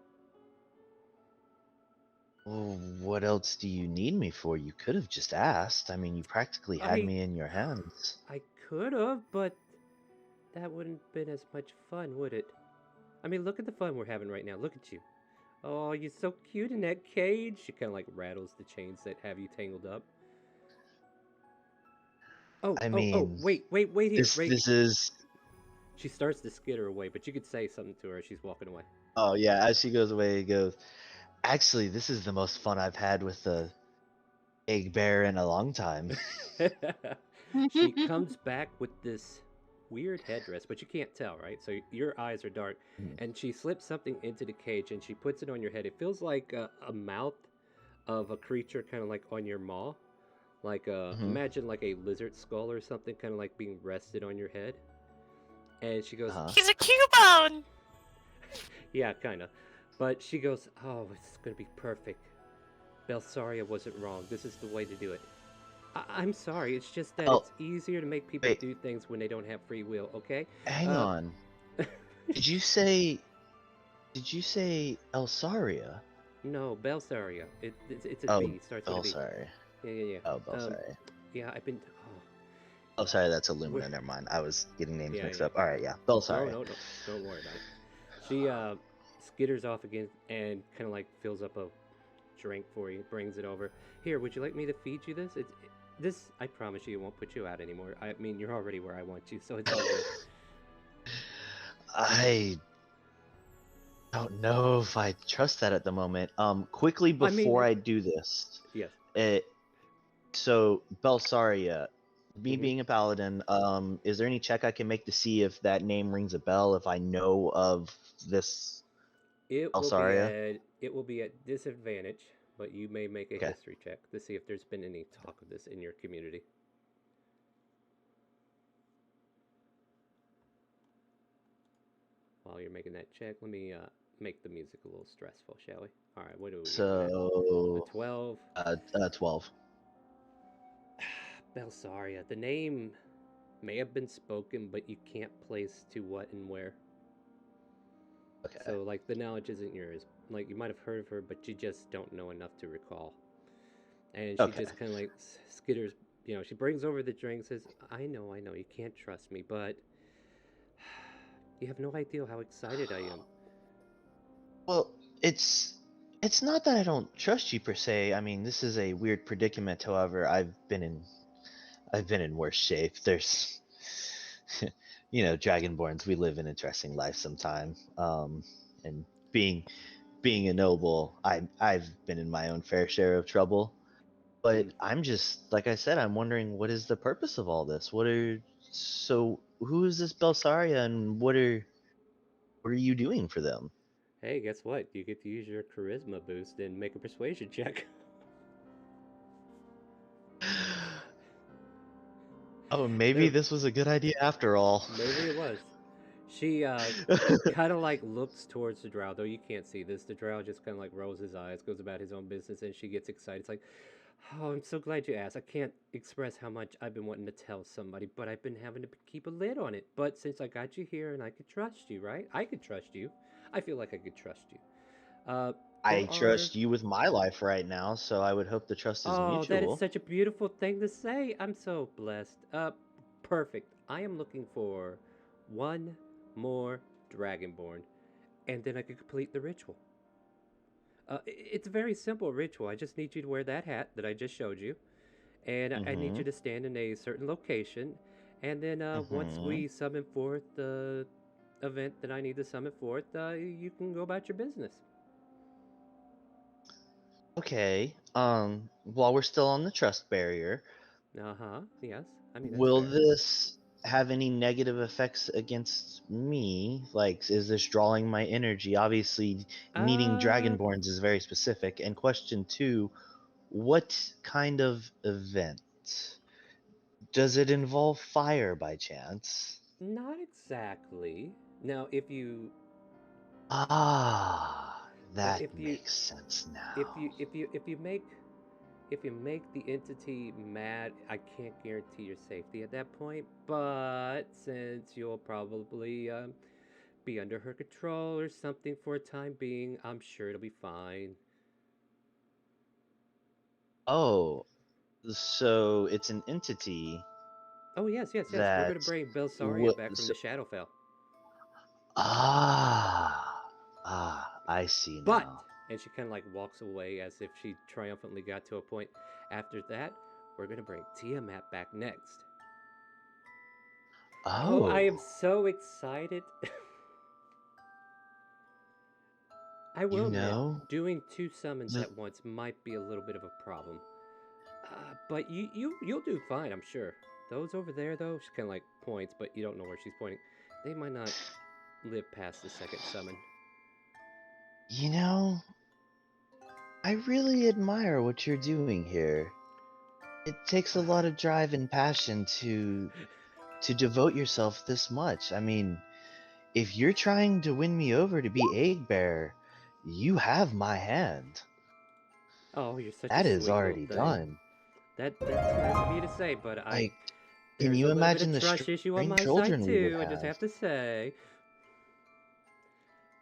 Well, what else do you need me for? You could have just asked. I mean, you practically had I me in your hands. I could have, but that wouldn't have been as much fun, would it? I mean, look at the fun we're having right now. Look at you. Oh, you're so cute in that cage. She kind of like rattles the chains that have you tangled up. I Oh, mean, wait here, wait. this is. She starts to skitter away, but you could say something to her as she's walking away. Oh yeah, as she goes away, it goes. Actually, this is the most fun I've had with the egg bear in a long time. She comes back with this weird headdress, but you can't tell, right? So your eyes are dark, Mhm. and she slips something into the cage and she puts it on your head. It feels like a mouth of a creature, kind of like on your maw, like Mhm. imagine like a lizard skull or something, kind of like being rested on your head. And she goes, Uh-huh. He's a Cubone! yeah, kind of. But she goes, oh, it's gonna be perfect. Belsaria wasn't wrong. This is the way to do it. I'm sorry. It's just that Oh, it's easier to make people wait. do things when they don't have free will. Okay. Hang Uh, on. Did you say? Did you say Elsaria? no, Belsaria. It's a Oh, B. Starts with a B. Belsaria. Yeah. Oh, Um, Belsaria. yeah. I've been. Oh, Oh, sorry, that's we're, Illumina. Never mind. I was getting names yeah. mixed up. All right, yeah, Belsaria. No. Don't worry about it. She skitters off again and kind of like fills up a drink for you. Brings it over. Here, would you like me to feed you this? This. I promise you, it won't put you out anymore. I mean, you're already where I want you, so it's all good. I don't know if I trust that at the moment. Quickly I mean, before I do this, yes. it. So Belsaria, me Mhm. being a paladin, is there any check I can make to see if that name rings a bell? If I know of this Belsaria? It will be at disadvantage, but you may make a Okay. history check to see if there's been any talk of this in your community. While you're making that check, let me make the music a little stressful, shall we? All right, what are we looking at? A So, 12. 12. Belsaria. The name may have been spoken, but you can't place to what and where. Okay. So, like, the knowledge isn't yours. Like, you might have heard of her, but you just don't know enough to recall. And she Okay. just kind of like skitters, she brings over the drink, says, I know, you can't trust me, but you have no idea how excited I am. Well, it's not that I don't trust you per se. I mean, this is a weird predicament. However, I've been in worse shape. There's, Dragonborns. We live an interesting life sometime. And being a noble, I've been in my own fair share of trouble. But Hmm. I'm just like I said. I'm wondering what is the purpose of all this. So who is this Belsaria, and what are you doing for them? Hey, guess what? You get to use your charisma boost and make a persuasion check. Oh, maybe There, this was a good idea after all. maybe it was. She kind of like looks towards the drow, though you can't see this. The drow just kind of like rolls his eyes, goes about his own business, and she gets excited. It's like, oh, I'm so glad you asked. I can't express how much I've been wanting to tell somebody, but I've been having to keep a lid on it. But since I got you here and I could trust you, right? I could trust you. I feel like I could trust you. Uh, I there are. trust you with my life right now, so I would hope the trust is Oh, that is mutual. such a beautiful thing to say. I'm so blessed. Perfect. I am looking for one more Dragonborn, and then I could complete the ritual. It's a very simple ritual. I just need you to wear that hat that I just showed you, and I need Mm-hmm. you to stand in a certain location. And then once Mm-hmm. we summon forth the event that I need to summon forth, you can go about your business. Okay. While we're still on the trust barrier, Uh huh. Yes. I mean, that's will fair. this have any negative effects against me? Like, is this drawing my energy? Obviously, needing Uh, Dragonborns is very specific. And question two, what kind of event? Does it involve fire by chance? Not exactly. Now, Ah, now that makes sense now. if you make the entity mad, I can't guarantee your safety at that point. But since you'll probably be under her control or something for a time being, I'm sure it'll be fine. Oh, so it's an entity Oh, yes. We're going that to bring Belsaria back from was. the Shadowfell. I see But, now. and she kind of like walks away as if she triumphantly got to a point. After that, we're going to bring Tiamat back next. Oh, I am Oh, so excited. I will you admit, know, doing 2 summons the, at once might be a little bit of a problem. But you'll do fine, I'm sure. Those over there, though, she kind of like points, but you don't know where she's pointing. They might not live past the second summon. you know, I really admire what you're doing here. It takes a lot of drive and passion to devote yourself this much. I mean, if you're trying to win me over to be egg bearer, you have my hand. Oh, you're such a That is sweet little already thing. done. That's nice of you to say, but Like, can there's a you little bit imagine of the trust issue on strange my side children we would too. I just have? have to say,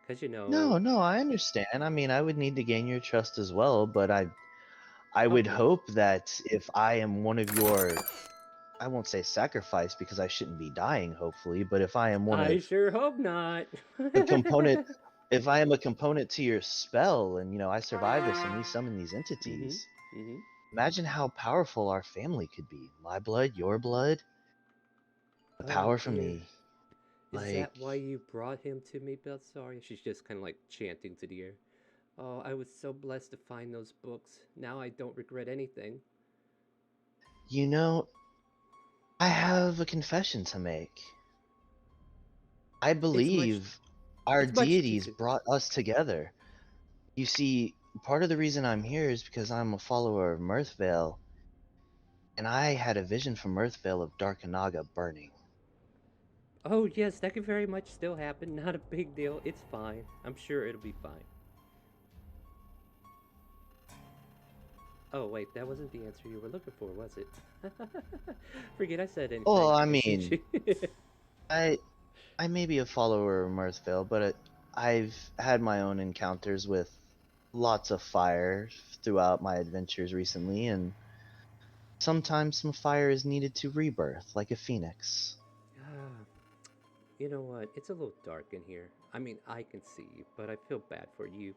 because No, I understand. I mean, I would need to gain your trust as well, but I oh would yes, hope that if I am one of your, I won't say sacrifice because I shouldn't be dying, hopefully, but if I am one I of sure hope not. a component, if I am a component to your spell and, I survive this and we summon these Mhm. entities, Mhm. imagine how powerful our family could be. My blood, your blood, the Oh power from dear. the, Is like, that why you brought him to me, Belsaria? She's just kind of like chanting to the air. Oh, I was so blessed to find those books. Now I don't regret anything. you know, I have a confession to make. I It's much. believe our It's much too deities soon. brought us together. You see, part of the reason I'm here is because I'm a follower of Mirthvale, and I had a vision from Mirthvale of Darkanaga burning. Oh yes, that could very much still happen. Not a big deal. It's fine. I'm sure it'll be fine. Oh wait, that wasn't the answer you were looking for, was it? Forget I said Well, anything. I mean, I I may be a follower of Mirthvale, but I've had my own encounters with lots of fire throughout my adventures recently, and sometimes some fire is needed to rebirth, like a phoenix. Ah, you know what? It's a little dark in here. I mean, I can see you, but I feel bad for you.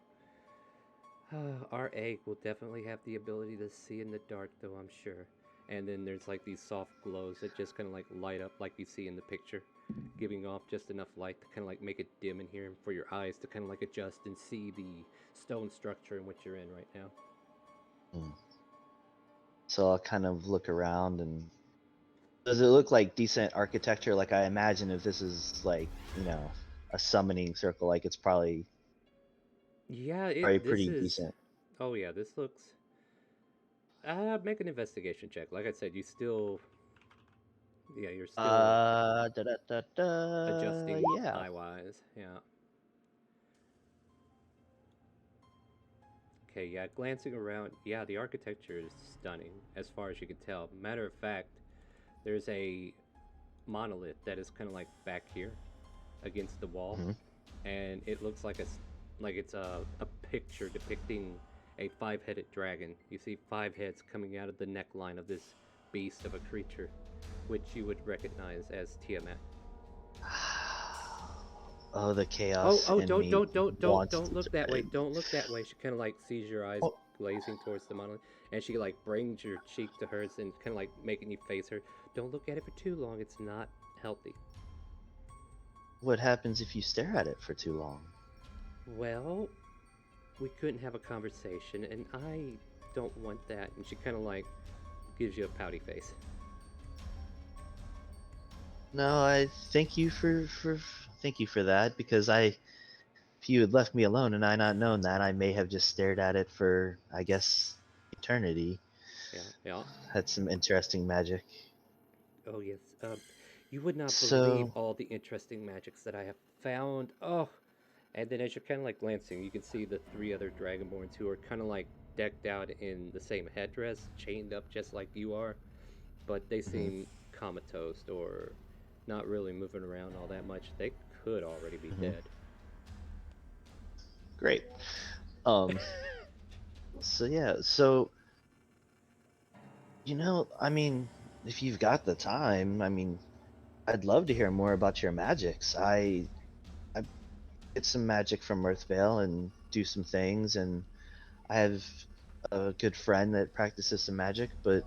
Our egg will definitely have the ability to see in the dark, though, I'm sure. And then there's like these soft glows that just kind of like light up like you see in the picture, giving off just enough light to kind of like make it dim in here and for your eyes to kind of like adjust and see the stone structure in which you're in right now. Hmm. So I'll kind of look around and does it look like decent architecture? Like I imagine if this is like, a summoning circle, like it's probably Yeah, this pretty is. decent. Oh yeah, this looks. Make an investigation check. Like I said, you still. Yeah, you're still adjusting Yeah. eye wise. Yeah. Okay, yeah, glancing around, yeah, the architecture is stunning as far as you can tell. Matter of fact, there's a monolith that is kind of like back here against the wall, Mhm. and it looks like it's a picture depicting a 5-headed dragon. You see 5 heads coming out of the neckline of this beast of a creature, which you would recognize as Tiamat. Oh, the Oh, chaos oh, in me wants don't to look that way. join. Don't look that way. She kind of like sees your eyes Oh, glazing towards the monolith, and she like brings your cheek to hers and kind of like making you face her. Don't look at it for too long. It's not healthy. what happens if you stare at it for too long? Well, we couldn't have a conversation, and I don't want that. And she kind of like gives you a pouty face. No, I thank you for that because if you had left me alone and I not known that, I may have just stared at it for, I guess, eternity. Yeah, yeah. Had some interesting magic. Oh yes. You would not believe So, all the interesting magics that I have found. Oh, and then as you're kind of like glancing, you can see the 3 other Dragonborns who are kind of like decked out in the same headdress, chained up just like you are, but they mhm. seem comatose or not really moving around all that much. They could already be Mhm. dead. Great. Um, so yeah, so You know, I mean, if you've got the time, I mean, I'd love to hear more about your magics. I get some magic from Earthvale and do some things, and I have a good friend that practices some magic, but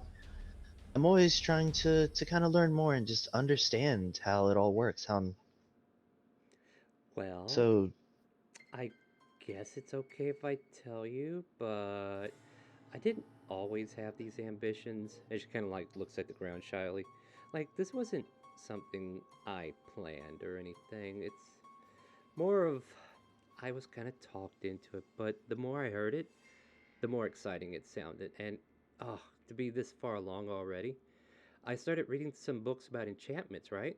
I'm always trying to kind of learn more and just understand how it all works. Well, So, I guess it's okay if I tell you, but I didn't always have these ambitions. And she kind of like looks at the ground shyly. Like, this wasn't something I planned or anything. It's more of I was kind of talked into it, but the more I heard it, the more exciting it sounded. And oh, to be this far along already, I started reading some books about enchantments, right?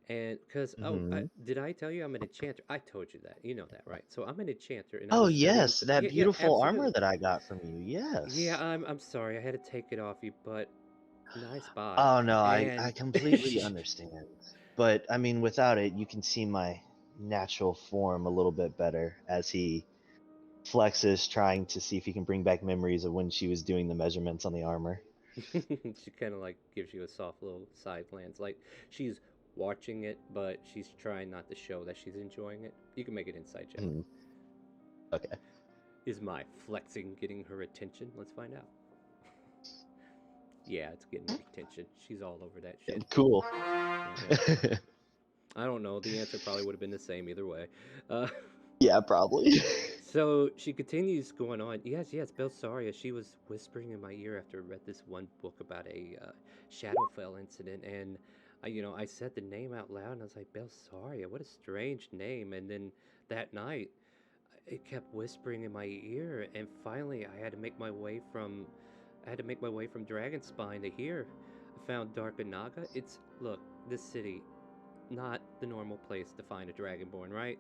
And because mhm. did I tell you I'm an enchanter? I told you that. You know that, right? So I'm an enchanter, and I Oh was studying yes, some. that Yeah, yeah, beautiful armor absolutely. that I got from you. Yeah, Yes. I'm sorry. I had to take it off you, but nice buy. Oh no, I And completely understand. But I mean, without it, you can see my natural form a little bit better as he flexes, trying to see if he can bring back memories of when she was doing the measurements on the armor. she kind of like gives you a soft little side glance, like she's watching it, but she's trying not to show that she's enjoying it. You can make an insight check. Hmm. Okay. Is my flexing getting her attention? Let's find out. Yeah, it's getting her attention. She's all over that shit. Cool. Okay. I don't know. The answer probably would have been the same either way. Uh, Yeah, probably. so she continues going on. Yes, yes, Belsaria. She was whispering in my ear after I read this one book about a Shadowfell incident, and I said the name out loud, and I was like, Belsaria. What a strange name. And then that night, it kept whispering in my ear, and finally, I had to make my way from Dragonspine to here. I found Darkanaga. Look, this city, not the normal place to find a Dragonborn, right?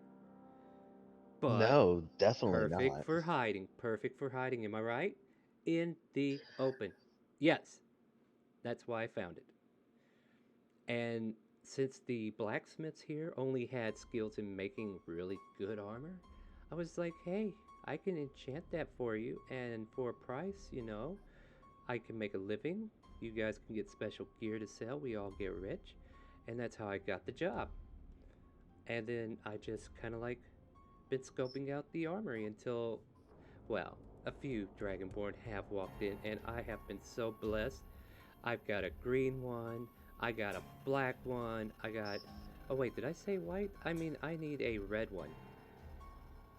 But No, definitely perfect not. for hiding. Perfect for hiding, am I right? In the open. Yes, that's why I found it. And since the blacksmiths here only had skills in making really good armor, I was like, hey, I can enchant that for you, and for a price, I can make a living. You guys can get special gear to sell. We all get rich. And that's how I got the job. And then I just kind of like been scoping out the armory until, well, a few Dragonborn have walked in, and I have been so blessed. I've got a green one, I got a black one, I got. Oh, wait, did I say white? I mean, I need a red one.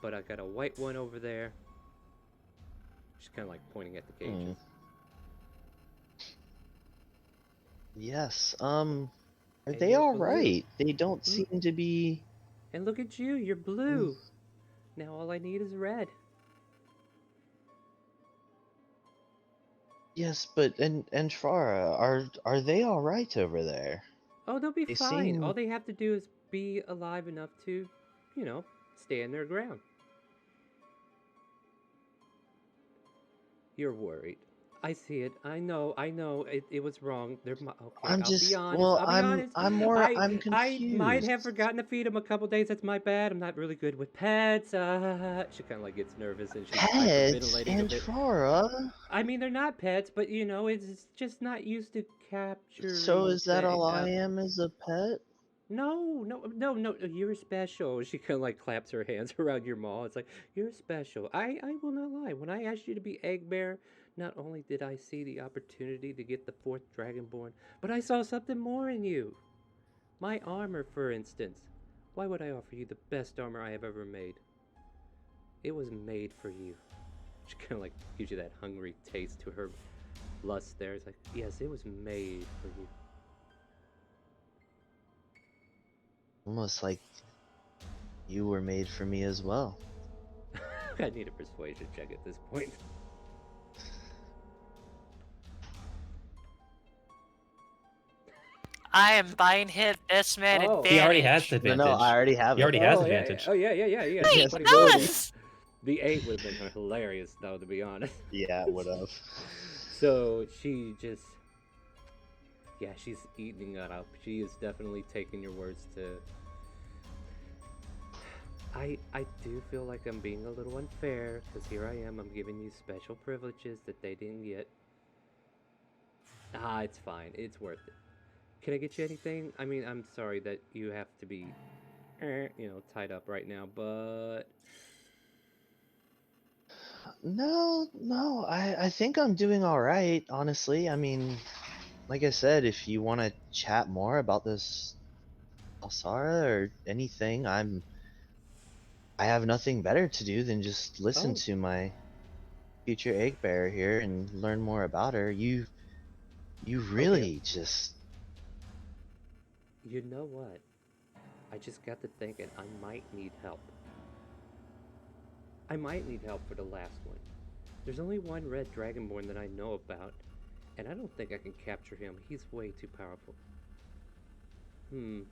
But I got a white one over there. She's kind of like pointing at the Hmm. cages. Yes. Are And they you're all blue. right? They don't Mm, seem to be. and look at you, you're Mm. blue. Now all I need is red. Yes, but and Shvara, are they all right over there? Oh, they'll be They fine. All seem. they have to do is be alive enough to, you know, stand their ground. You're worried. I see it. I know. It was wrong. Okay, I'm I'll be just. honest. Well, I'll be I'm. honest. I'm more. I'm I might have confused. forgotten to feed him a couple days. That's my bad. I'm not really good with pets. She kind of like gets nervous and she's Pets hyperventilating a and bit. Shvara. I mean, they're not pets, but it's just not used to So capturing is that things. all I am as a pet? No, no, no, no. You're special. She kind of like claps her hands around your maw. It's like you're special. I will not lie. When I asked you to be egg bearer, not only did I see the opportunity to get the fourth dragonborn, but I saw something more in you. My armor, for instance. Why would I offer you the best armor I have ever made? It was made for you. She kind of like gives you that hungry taste to her lust there. It's like, yes, it was made for you. Almost like you were made for me as well. I need a persuasion check at this point. I am buying him best man Oh. He already has advantage. the No, advantage. no, I already have He it. already has Oh, yeah, yeah. advantage. Oh, yeah, yeah, yeah. You got Wait, Yes, 20 ability. us! The 8 would have been hilarious, though, to be honest. Yeah, it would have. So she just. Yeah, she's eating that up. She is definitely taking your words to. I do feel like I'm being a little unfair, because here I am, I'm giving you special privileges that they didn't get. Ah, it's fine. It's worth it. Can I get you anything? I mean, I'm sorry that you have to be, tied up right now, but No, I think I'm doing all right, honestly. I mean, like I said, if you want to chat more about this Alsara or anything, I have nothing better to do than just listen oh, to my future egg bearer here and learn more about her. You okay. really just You know what? I just got to thinking I might need help. I might need help for the last one. There's only one red dragonborn that I know about, and I don't think I can capture him. He's way too powerful. Hmm.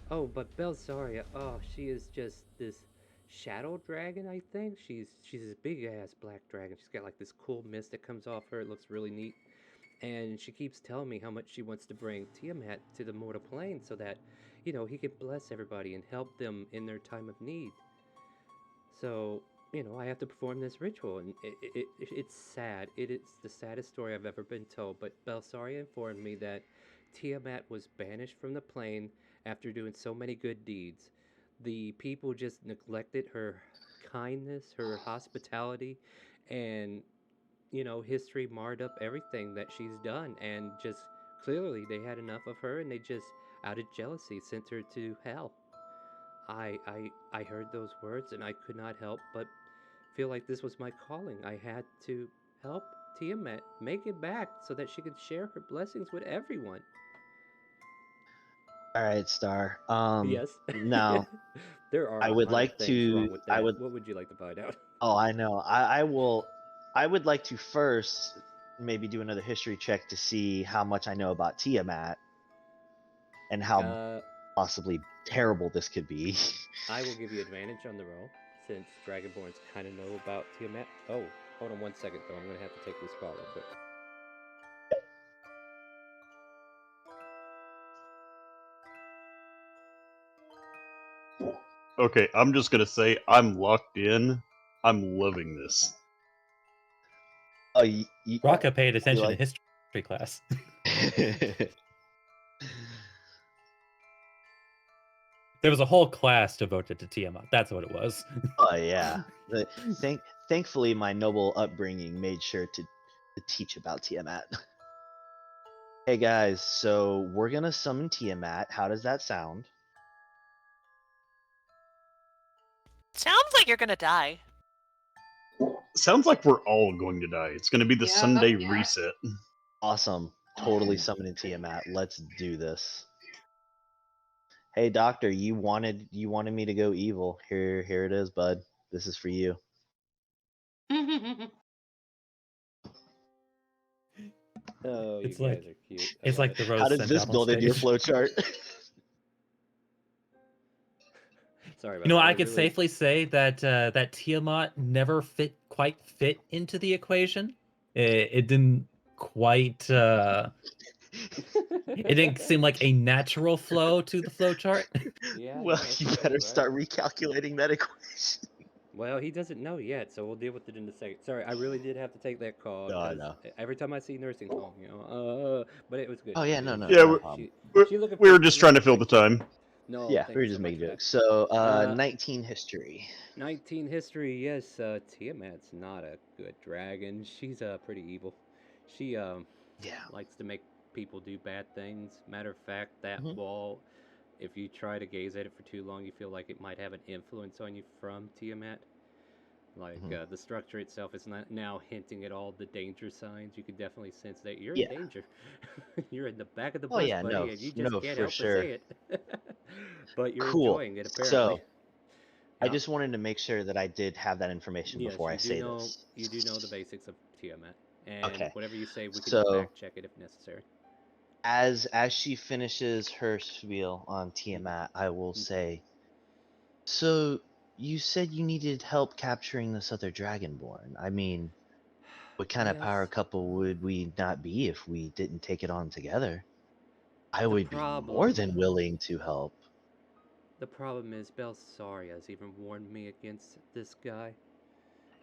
Oh, but Belsaria, oh, she is just this shadow dragon, I think. She's this big ass black dragon. She's got like this cool mist that comes off her. It looks really neat. And she keeps telling me how much she wants to bring Tiamat to the mortal plane so that, he can bless everybody and help them in their time of need. So, I have to perform this ritual, and it's sad. It is the saddest story I've ever been told. But Belsaria informed me that Tiamat was banished from the plane after doing so many good deeds. The people just neglected her kindness, her hospitality, and history marred up everything that she's done, and just clearly they had enough of her, and they just, out of jealousy, sent her to hell. I heard those words, and I could not help but feel like this was my calling. I had to help Tiamat make it back so that she could share her blessings with everyone. all right, Star. Yes. Now There are I a would lot of like things to. wrong with I that. would. What would you like to find out? Oh, I know. I will. I would like to first maybe do another history check to see how much I know about Tiamat and how uh, possibly terrible this could be. I will give you advantage on the roll since Dragonborns kind of know about Tiamat. Oh, hold on 1 second though. I'm gonna have to take this call real quick. Okay, I'm just gonna say I'm locked in. I'm loving this. Oh, Raka paid you attention in like? history class. There was a whole class devoted to Tiamat. That's what it was. Oh yeah. Thankfully, my noble upbringing made sure to teach about Tiamat. Hey guys, so we're gonna summon Tiamat. How does that sound? Sounds like you're gonna die. Sounds like we're all going to die. It's gonna be the Yeah, Sunday yeah. reset. Awesome. Totally summoning Tiamat. Let's do this. Hey doctor, you wanted me to go evil. Here it is, bud. This is for you. Oh, you It's guys like are cute. I it's love like it. the How rose does sent this out on build in your stage. flowchart? Sorry You about know, that. I could safely say that that Tiamat never quite fit into the equation. It didn't quite. It didn't seem like a natural flow to the flow chart. Yeah, Well, no, that's you totally better right. start recalculating that equation. Well, he doesn't know yet, so we'll deal with it in a second. Sorry, I really did have to take that call No, I because know. every time I see nursing home, but it was good. Oh yeah, It no, was no, good. Yeah, no we, problem. we, She looking we for were just trying to fill the great kids. time. No, Yeah, we thank were you so just much making for that. jokes. So, Uh, 19 history. 19 history. Yes, Tiamat's not a good dragon. She's pretty evil. She Yeah. likes to make people do bad things. Matter of fact, that Mhm. wall, if you try to gaze at it for too long, you feel like it might have an influence on you from Tiamat. Like Mhm. the structure itself is not now hinting at all the danger signs. You can definitely sense that you're in Yeah. danger. You're in the back of the Oh bus, yeah, buddy, and you just no, can't for help but sure. say it. But you're Cool. enjoying it apparently. So, I Yeah. just wanted to make sure that I did have that information Yes, before I say this. you do know the basics of Tiamat, and Okay. whatever you say, we can So, fact check it if necessary. as she finishes her spiel on Tiamat, I will Mhm. say, so you said you needed help capturing this other dragonborn. I mean, what kind of power Yes. couple would we not be if we didn't take it on together? I The would be more problem, than willing to help. the problem is Belsaria has even warned me against this guy,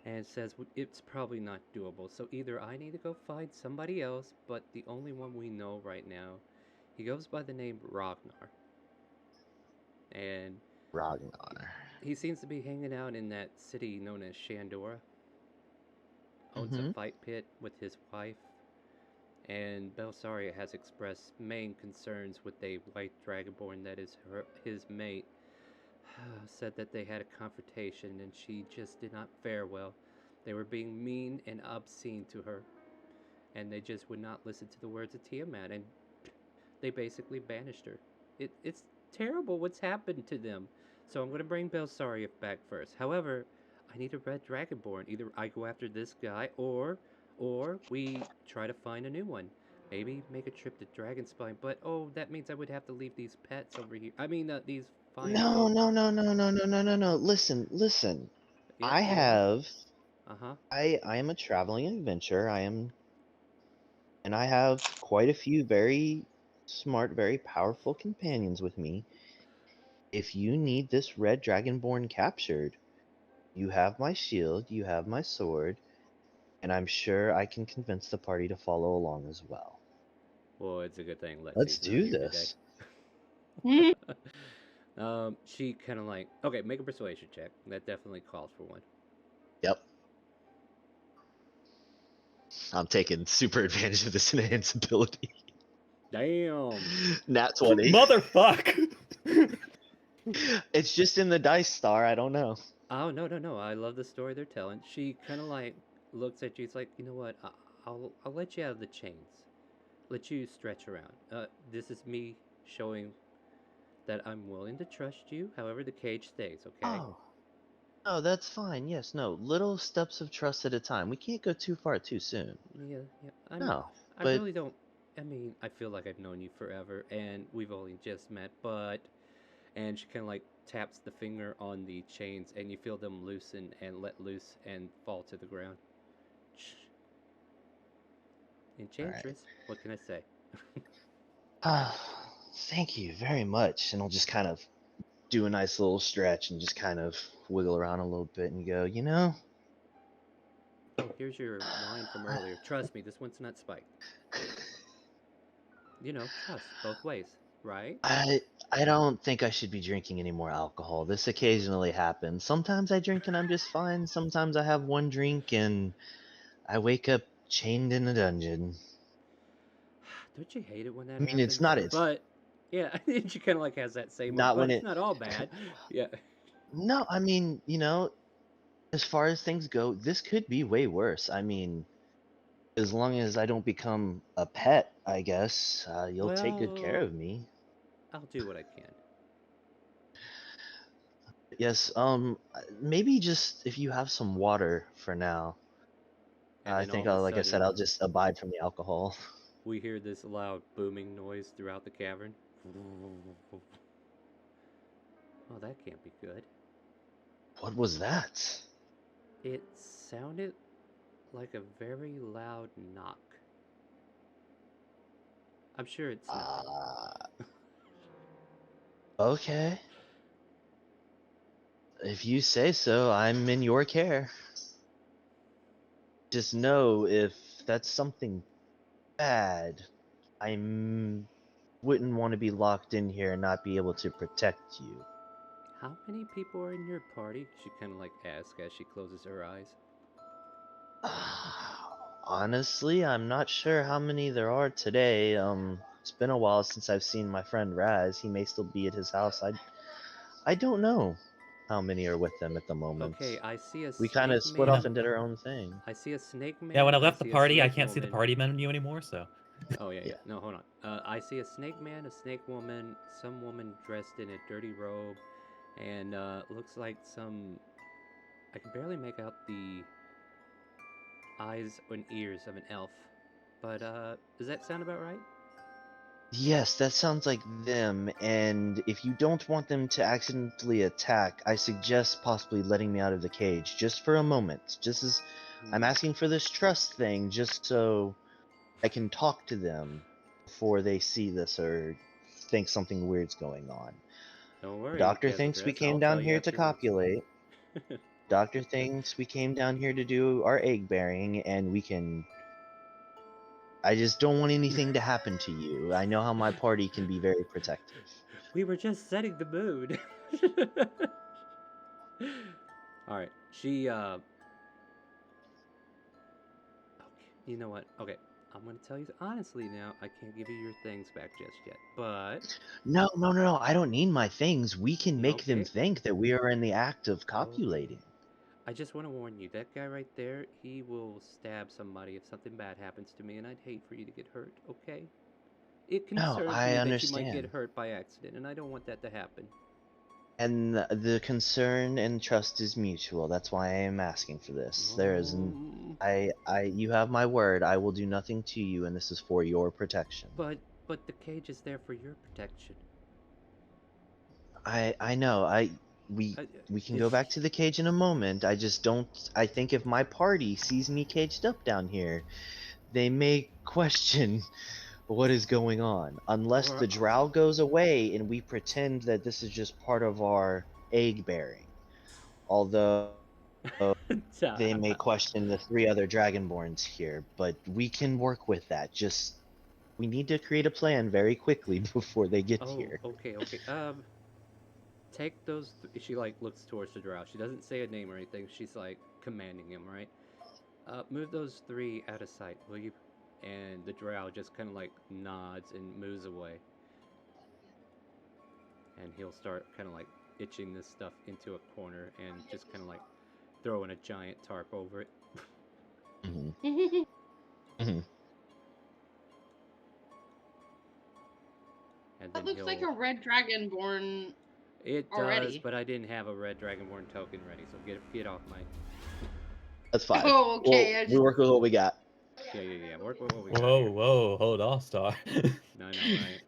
and says it's probably not doable. So either I need to go find somebody else, but the only one we know right now, he goes by the name Ragnar. And Ragnar. he seems to be hanging out in that city known as Shandora. Owns a Mm-hmm. fight pit with his wife. And Belsaria has expressed main concerns with a white dragonborn that is his mate. Said that they had a confrontation and she just did not fare well. They were being mean and obscene to her, and they just would not listen to the words of Tiamat, and they basically banished her. It's terrible what's happened to them. So I'm going to bring Belsaria back first. However, I need a red dragonborn. Either I go after this guy, or we try to find a new one. Maybe make a trip to Dragonspine, but oh, that means I would have to leave these pets over here. I mean, these fine No, folk. no, no, no, no, no, no, no, no. Listen. Yeah, I yeah. have. Uh huh. I am a traveling adventurer. And I have quite a few very smart, very powerful companions with me. If you need this red dragonborn captured, you have my shield, you have my sword, and I'm sure I can convince the party to follow along as well. Well, it's a good thing Let's Lexi's not do here today. this. She kind of like, okay, make a persuasion check. That definitely calls for one. Yep. I'm taking super advantage of this enhanced ability. Damn. Nat 20. Motherfuck! It's just in the dice star. I don't know. Oh, no, no, no. I love the story they're telling. She kind of like looks at you. It's like, you know what? I'll let you out of the chains. Let you stretch around. This is me showing that I'm willing to trust you. However, the cage stays, okay? Oh. No, that's fine. Yes, no. Little steps of trust at a time. We can't go too far too soon. Yeah, yeah. No. I But really don't. I mean, I feel like I've known you forever, and we've only just met. But and she kind of like taps the finger on the chains, and you feel them loosen and let loose and fall to the ground. alright. Enchantress, what can I say? Thank you very much. And I'll just kind of do a nice little stretch and just kind of wiggle around a little bit and go, Oh, here's your wine from earlier. Trust me, this one's not spiked. You know, trust both ways, right? I I don't think I should be drinking any more alcohol. This occasionally happens. Sometimes I drink and I'm just fine. Sometimes I have one drink and I wake up chained in a dungeon. Don't you hate it when I that mean, happens? But yeah, she kind of like has that same moment. not But when it's it not all bad. Yeah. No, I mean, as far as things go, this could be way worse. I mean, as long as I don't become a pet, I guess, you'll take good care Well, of me. I'll do what I can. Yes, maybe just if you have some water for now. And I then all think of a like I said, sudden, I'll just abide from the alcohol. we hear this loud booming noise throughout the cavern. Oh, that can't be good. What was that? It sounded like a very loud knock. I'm sure it's nothing. Uh, okay. If you say so, I'm in your care. Just know if that's something bad, I wouldn't want to be locked in here and not be able to protect you. How many people are in your party? She kind of like asks as she closes her eyes. Honestly, I'm not sure how many there are today. It's been a while since I've seen my friend Raz. He may still be at his house. I don't know how many are with them at the moment. Okay, I see a We kind of snake split off man. and did our own thing. I see a snake Yeah, when man. I I left the see a party, I snake can't see the woman. party menu anymore, so. Oh yeah, yeah. Yeah. No, hold on. I see a snake man, a snake woman, some woman dressed in a dirty robe, and looks like some. I can barely make out the eyes and ears of an elf. But does that sound about right? Yes, that sounds like them, and if you don't want them to accidentally attack, I suggest possibly letting me out of the cage, just for a moment. Just as I'm asking for this trust thing, just so I can talk to them before they see this or think something weird's going on. Don't The worry, doctor thinks we Castletress. I'll came tell down you here to afterwards. copulate. Doctor thinks we came down here to do our egg bearing, and we can. I just don't want anything to happen to you. I know how my party can be very protective. We were just setting the mood. Alright, she, okay, you know what? Okay, I'm gonna tell you honestly now, I can't give you your things back just yet, but... No, no, no, no. I don't need my things. We can make them Okay, think that we are in the act of okay. copulating. I just want to warn you, that guy right there, he will stab somebody if something bad happens to me, and I'd hate for you to get hurt, okay? It No, concerns I me that you might get understand. hurt by accident, and I don't want that to happen. And the concern and trust is mutual. That's why I am asking for this. There isn't. Um, You have my word. I will do nothing to you, and this is for your protection. but the cage is there for your protection. I know. Uh, We can if go back to the cage in a moment. I just don't. I think if my party sees me caged up down here, they may question what is going on. Unless or the drow goes away and we pretend that this is just part of our egg bearing. Although they may question the 3 other dragonborns here, but we can work with that. Just we need to create a plan very quickly before they get Oh, here. okay, okay. Take those. She like looks towards the drow. She doesn't say a name or anything. She's like commanding him, right? Move those 3 out of sight, will you? And the drow just kind of like nods and moves away. And he'll start kind of like itching this stuff into a corner and just kind of like throwing a giant tarp over it. hmm That hmm And then looks like he'll. a red dragonborn It does, already. but I didn't have a red dragonborn token ready, so get off my. That's fine. Oh, okay. Well, we work with what we got. Yeah. Work with what we got Whoa, here. whoa, hold on, Star. I know, right?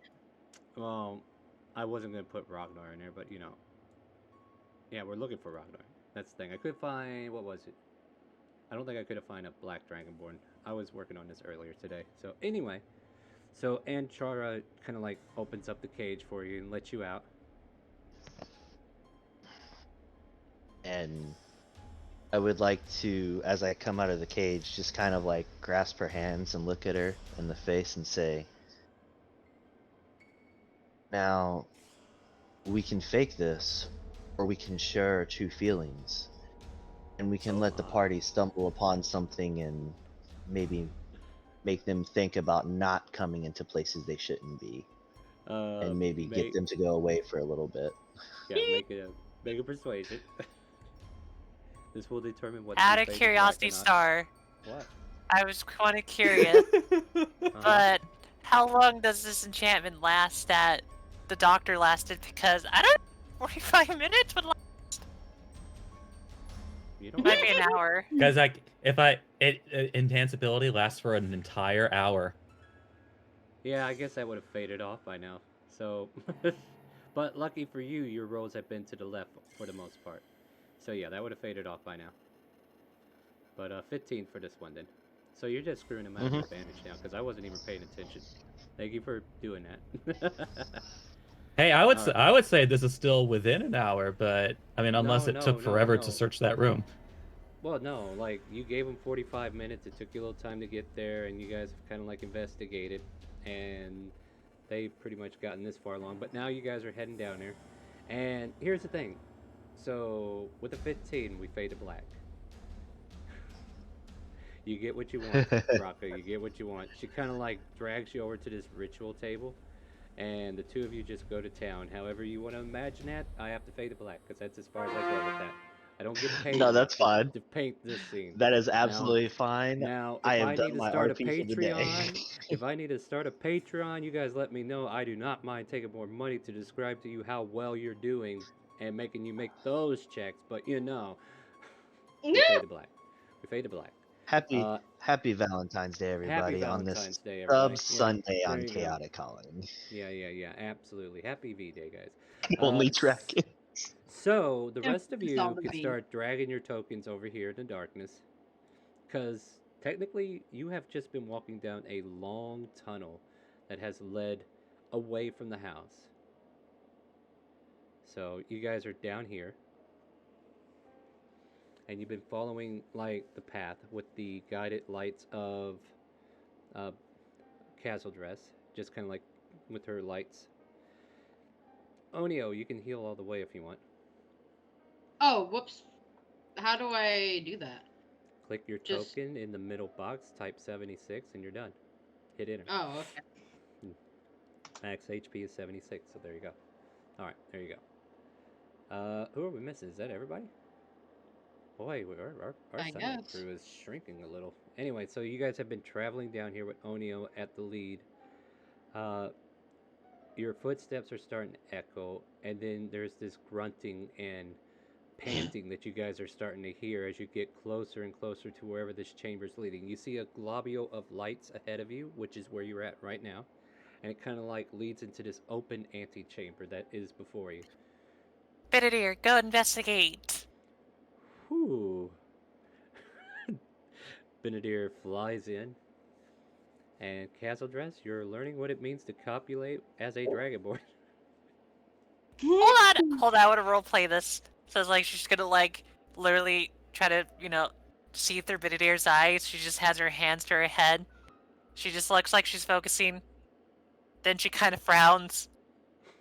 Well, I wasn't gonna put Ragnar in there, but you know. Yeah, we're looking for Ragnar. That's the thing. I could find, what was it? I don't think I could have found a black dragonborn. I was working on this earlier today. So anyway, so Anchara kind of like opens up the cage for you and lets you out. And I would like to, as I come out of the cage, just kind of like grasp her hands and look at her in the face and say, now, we can fake this, or we can share our true feelings. And we can Oh let the my. party stumble upon something and maybe make them think about not coming into places they shouldn't be. And maybe get Make them to go away for a little bit. yeah, make a persuasion. This will determine whether Out we of fade to black or curiosity, not. Star, What? I was kind of curious, Uh-huh. but how long does this enchantment last that the doctor lasted? Because I don't 45 minutes would last. You don't Might know. be an hour. Because like, if enhance ability lasts for an entire hour. Yeah, I guess that would have faded off by now. So, but lucky for you, your rolls have been to the left for the most part. So yeah, that would have faded off by now. But 15 for this one then. So you're just screwing him out of advantage now because I wasn't even paying attention. Thank you for doing that. Hey, All right. I would say this is still within an hour, but I mean, unless it took forever to no. search that room. Well, no, like you gave him 45 minutes. It took you a little time to get there, and you guys have kind of like investigated, and they've pretty much gotten this far along. But now you guys are heading down there, and here's the thing. So with the 15, we fade to black. You get what you want, Rocco. You get what you want. She kind of like drags you over to this ritual table, and the 2 of you just go to town. However you want to imagine that, I have to fade to black because that's as far as I go with that. I don't get paid No, that's fine. to paint this scene. That is Now, absolutely fine. now, I if have I need done to my start a RP for the day. Patreon, if I need to start a Patreon, you guys let me know. I do not mind taking more money to describe to you how well you're doing and making you make those checks. But you know, we fade to black. We fade to black. Happy Valentine's Day, Happy everybody, on Valentine's this Day, everybody. sub Yeah, Sunday there on you go. Chaotic Calling. Yeah, absolutely. Happy V Day, guys. Only dragon. So the Yeah, rest of it's you all the can bean. start dragging your tokens over here in the darkness, because technically you have just been walking down a long tunnel that has led away from the house. So you guys are down here. and you've been following like the path with the guided lights of uh, Castle Dress, just kind of like with her lights. Onio, you can heal all the way if you want. Oh, whoops. How do I do that? Click your Just- token in the middle box, type 76, and you're done. Hit enter. Oh, okay. Max HP is 76, so there you go. Alright, there you go. Who are we missing? Is that everybody? Boy, our I Sunlight guess. crew is shrinking a little. Anyway, so you guys have been traveling down here with Onio at the lead. Your footsteps are starting to echo, and then there's this grunting and panting that you guys are starting to hear as you get closer and closer to wherever this chamber is leading. You see a globule of lights ahead of you, which is where you're at right now, and it kind of like leads into this open antechamber that is before you. Benedict, go investigate. Whew. Benadir flies in, and Castle Dress, you're learning what it means to copulate as a dragonborn. Hold on, I want to roleplay this. So it's like she's gonna like literally try to, see through Benedict's eyes. She just has her hands to her head. She just looks like she's focusing. Then she kind of frowns.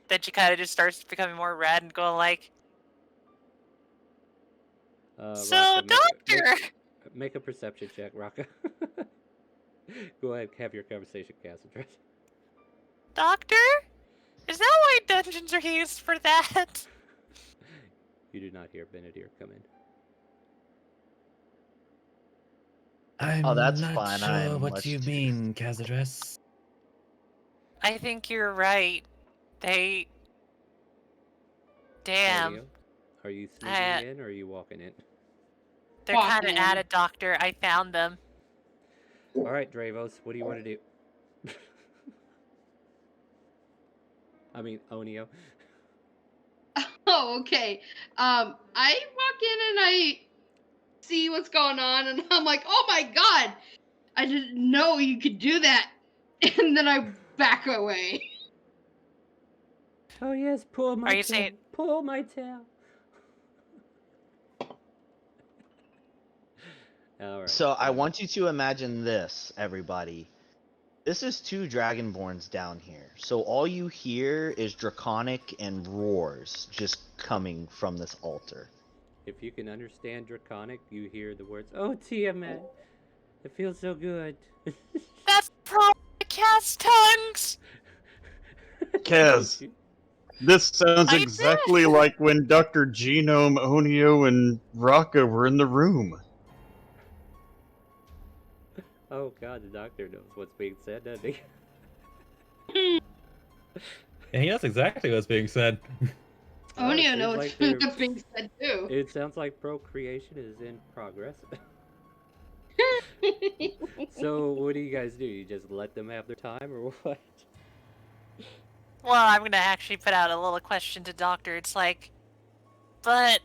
Then she kind of just starts becoming more red and going like, "So, Raka, doctor." make a perception check, Raka. Go ahead, have your conversation, Castle Dress. Doctor? Is that why dungeons are used for that? You do not hear Benadir come in. I'm that's not fine. sure I'm what much you too- mean, Kazadress. I think you're right. They... Damn. Onio, are you sneaking in or are you walking in? They're kind of Walking. at it, doctor. I found them. Alright, Dravos, what do you want to do? I mean, Onio. Oh, okay. I walk in and I see what's going on, and I'm like, oh my god! I didn't know you could do that! And then I back away. Oh yes, pull my Are you tail. saying- Pull my tail. Alright. So I want you to imagine this, everybody. This is two dragonborns down here. So all you hear is draconic and roars just coming from this altar. If you can understand Draconic, you hear the words, "Oh, Tiamat, it feels so good." That's probably cast tongues! Kaz. This sounds I did. exactly like when Dr. Genome, Onio, and Raka were in the room. Oh god, the doctor knows what's being said, doesn't he? And he knows exactly what's being said. Well, it Onio seems knows like they're- what's being said too. It sounds like procreation is in progress. So, what do you guys do? You just let them have their time, or what? Well, I'm gonna actually put out a little question to Doctor. It's like, but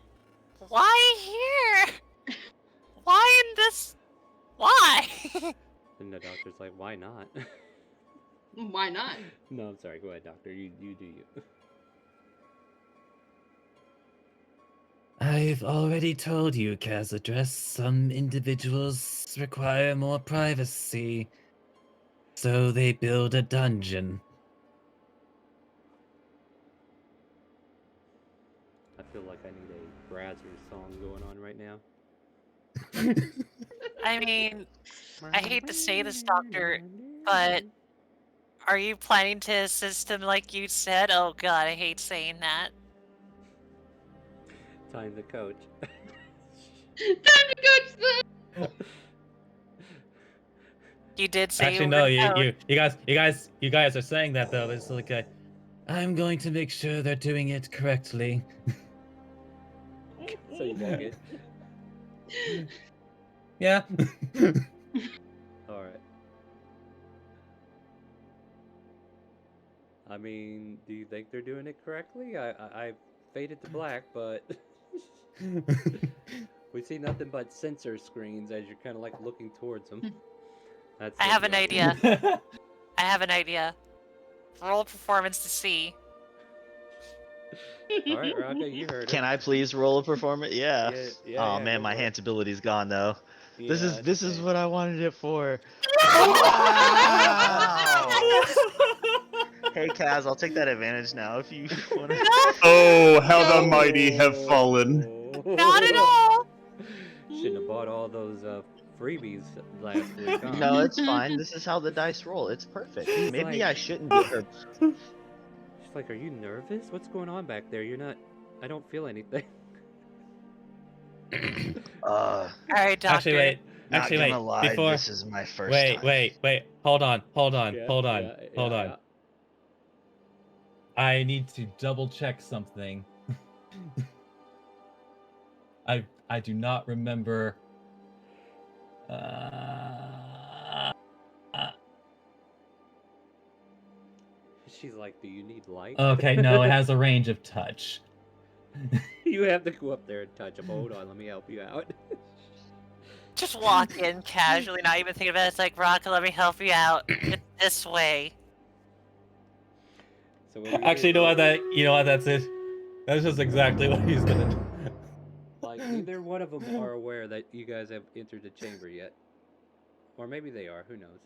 why here? Why in this? Why? And the doctor's like, "Why not?" Why not? No, I'm sorry. Go ahead, doctor. You do you. I've already told you, Kazadress, some individuals require more privacy. So they build a dungeon. I feel like I need a Brazzers song going on right now. I mean, I hate to say this, Doctor, but are you planning to assist him like you said? Oh god, I hate saying that. Time to coach. Time to coach them! You did say Actually, you no. were You guys are saying that though. It's like I'm going to make sure they're doing it correctly. So you walk in. Yeah. Alright. I mean, do you think they're doing it correctly? I faded to black, but we see nothing but sensor screens as you're kind of like looking towards them. That's I what have the an audience- idea. I have an idea. Roll performance to see. All right, Rocco, you heard her. Can I please roll a performance? Yeah. Yeah, Oh yeah, man, go my for it. hance ability's gone though. This Yeah, is okay. what I wanted it for. Hey Kaz, I'll take that advantage now if you wanna. Oh, how the No. mighty have fallen. Not at all. Shouldn't have bought all those freebies last week, huh? No, it's fine. This is how the dice roll. It's perfect. She's Maybe like- I shouldn't give her. She's like, "Are you nervous? What's going on back there? You're not. I don't feel anything." All right, doctor. Actually, wait. Not Actually, gonna wait. lie, Before. this is my first Wait, time. wait. Hold on. Yeah, Hold on. yeah, Hold yeah, on. yeah. I need to double check something. I do not remember. She's like, "Do you need light?" Okay, no, it has a range of touch. You have to go up there and touch him. Hold on, let me help you out. Just walk in casually, not even think about it. It's like, Rocco, let me help you out. It's this way. So what do you Actually, do? you know what? That's it. That's just exactly what he's gonna do. Like, neither one of them are aware that you guys have entered the chamber yet, or maybe they are. Who knows?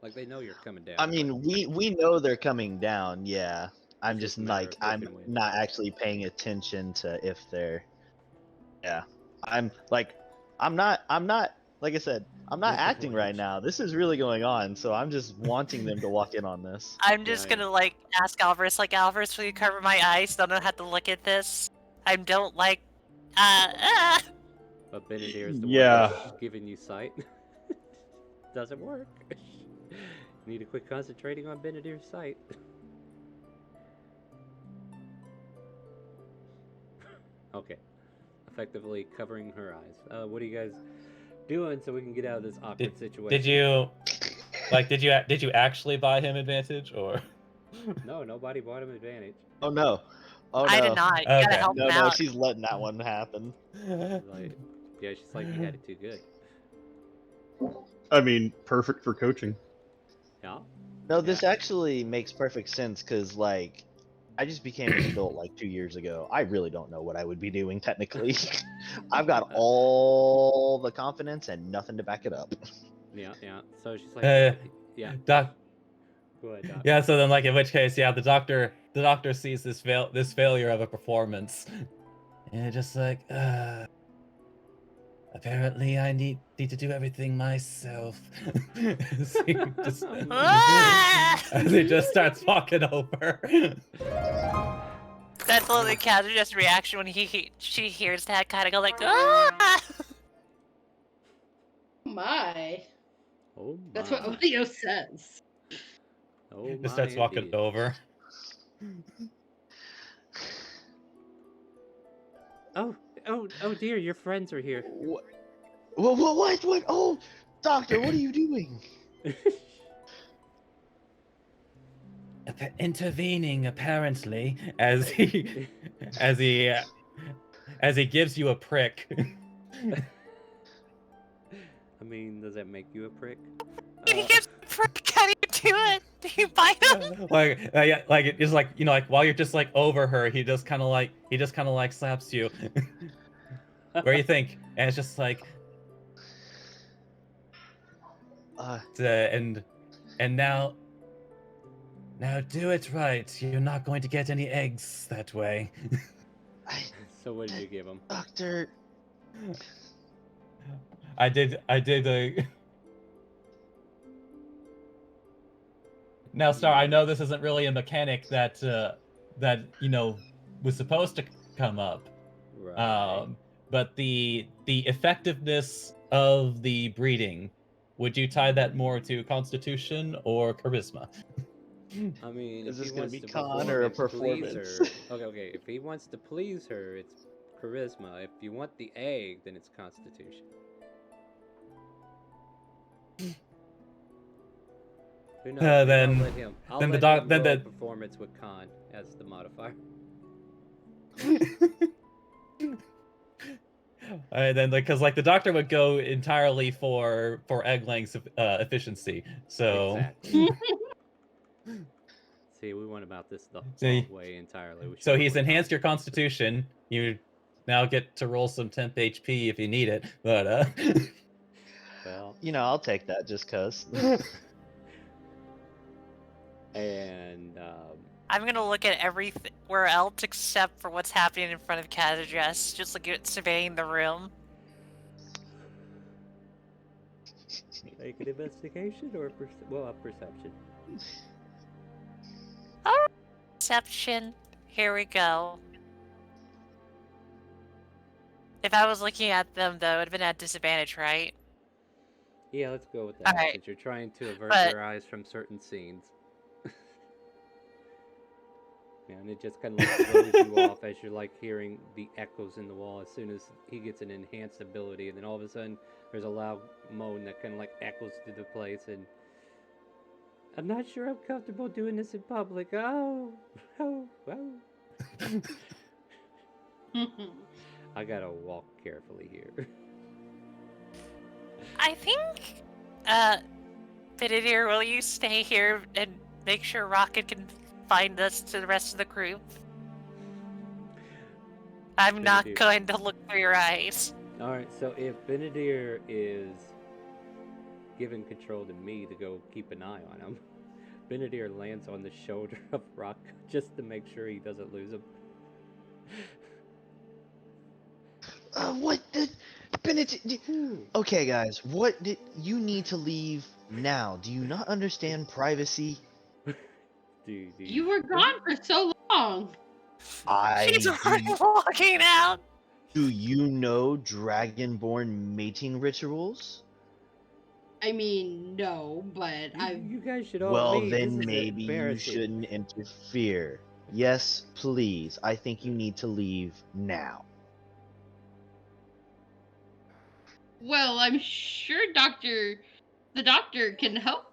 Like, they know you're coming down. I mean, we know they're coming down. Yeah. I'm It's just just a matter like of if I'm and when. not actually paying attention to if they're. Yeah. I'm like I'm not like I said, I'm not Looking acting for right edge. now. This is really going on, so I'm just wanting them to walk in on this. I'm just Yeah. gonna like ask Alvarez, like, Alvarez, will you cover my eyes so I don't have to look at this? I don't like. But Benedict is the Yeah. one that's giving you sight. Doesn't work. Need to quit concentrating on Benedict's sight. Okay. Effectively covering her eyes. What are you guys doing so we can get out of this awkward situation? Did you actually buy him advantage or? No, nobody bought him advantage. Oh no. Oh no. I did not. You gotta Okay. help No, him no, out. she's letting that one happen. She's like, yeah, she's like, you had it too good. I mean, perfect for coaching. Yeah. No, this actually makes perfect sense because, like, I just became an adult like 2 years ago. I really don't know what I would be doing technically. I've got all the confidence and nothing to back it up. Yeah, yeah. So she's like, yeah. Doc. Go ahead, Doc. Yeah. So then, like, in which case, yeah, the doctor sees this failure of a performance, and it's just like, apparently I need to do everything myself. as he just starts walking over. That's literally Kaz's reaction when she hears that, kind of go like, ah! My. Oh my. That's what audio says. Oh my. Just starts walking indeed. over. Oh dear, your friends are here. What? What? Oh, doctor, what are you doing? Intervening, apparently, as he gives you a prick. I mean, does that make you a prick? If he gives a prick, how do you do it? Do you bite him? Yeah, like it is like, you know, like while you're just like over her, he just kind of like slaps you. Where do you think? And it's just like, and now do it right. You're not going to get any eggs that way. So what did you give him? Doctor. I did a. Now, Star, I know this isn't really a mechanic that you know was supposed to come up. Right. But the effectiveness of the breeding, would you tie that more to constitution or charisma? I mean, Is if this he gonna wants be to con perform or a it to please performance? her- okay. If he wants to please her, it's charisma. If you want the egg, then it's constitution. Who knows? Maybe Then- I'll let him. I'll then the let doc- him then roll the- performance with con as the modifier. Then, because like the doctor would go entirely for egg laying efficiency. So Exactly. See, we went about this the See? wrong way entirely. We So should've he's went about enhanced your it. constitution. You now get to roll some temp HP if you need it. But Well, You know, I'll take that just cause. and I'm gonna look at everywhere else except for what's happening in front of Kaz's dress. Just look at surveying the room. make an investigation or a perception. Perception. Here we go. If I was looking at them, though, it would have been at disadvantage, right? Yeah, let's go with that. Alright, Since you're trying to avert but- your eyes from certain scenes. Yeah, and it just kind of like throws you off as you're like hearing the echoes in the wall as soon as he gets an enhanced ability, and then all of a sudden there's a loud moan that kind of like echoes through the place, and I'm not sure I'm comfortable doing this in public. Oh, oh, oh. I gotta walk carefully here. I think, Benedict, will you stay here and make sure Rocket can find us to the rest of the group? I'm not Benedict. going to look through your eyes. Alright, so if Benedict is giving control to me to go keep an eye on him, Benedict lands on the shoulder of Rock just to make sure he doesn't lose him. What the? Benedict. Okay, guys, what did you need to leave now? Do you not understand privacy? You were gone for so long. She's already walking out. Do you know dragonborn mating rituals? I mean, no, but You guys should all Well, leave. then This is maybe you embarrassing. shouldn't interfere. Yes, please. I think you need to leave now. well, I'm sure the doctor can help,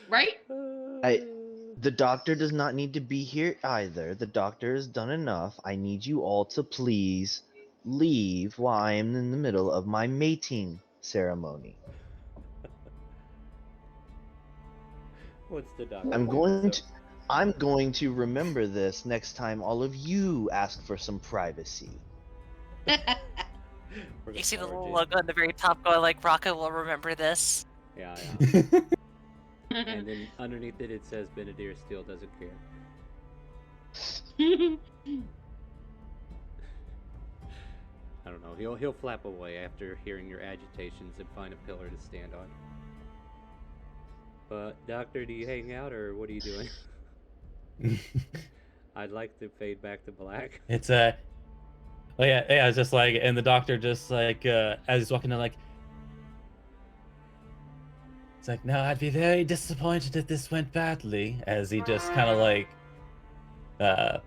right? The doctor does not need to be here either. The doctor has done enough. I need you all to please leave while I am in the middle of my mating ceremony. What's the doctor? I'm going to remember this next time all of you ask for some privacy. We're You see the gonna little charge logo on the very top going like, Rocket will remember this. it. Yeah. And then underneath it, it says Benedict still doesn't care. I don't know. He'll flap away after hearing your agitations and find a pillar to stand on. But Doctor, do you hang out or what are you doing? I'd like to fade back to black. It's oh yeah, it's just like, and the doctor just like, as he's walking in, like, it's like, no, I'd be very disappointed if this went badly. As he just kind of like, as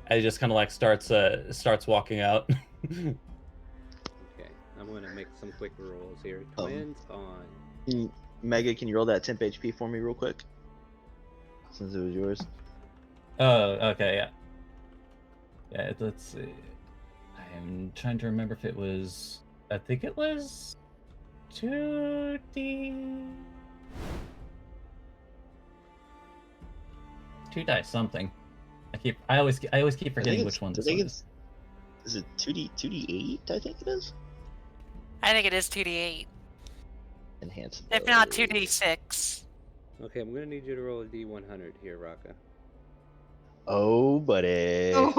he just kind of like starts walking out. Okay, I'm gonna make some quick rolls here. Twins on. Mega, can you roll that temp HP for me real quick? Since it was yours. Oh, okay, yeah. Yeah, let's see. I'm trying to remember if it was. I think it was 2D. 2 dice something. I always keep forgetting which one this one is. Is it 2D8? I think it is. I think it is 2d8. Enhanced. If not 2d6. Okay, I'm gonna need you to roll a D100 here, Raka. Oh, buddy. Oh,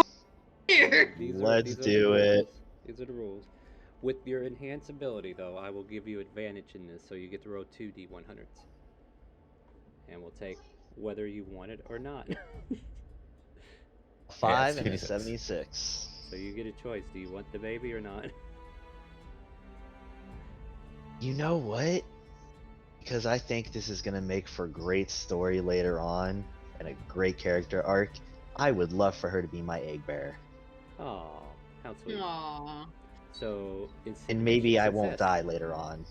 here. Let's the do it. rules. These are the rules. With your enhanced ability, though, I will give you advantage in this, so you get to roll 2 D100s. And we'll take whether you want it or not. 5 Yeah, and a it's 76. So you get a choice. Do you want the baby or not? You know what? Because I think this is gonna make for great story later on and a great character arc. I would love for her to be my egg bearer. Oh, how sweet. Aww. So, And maybe I won't success. die later on.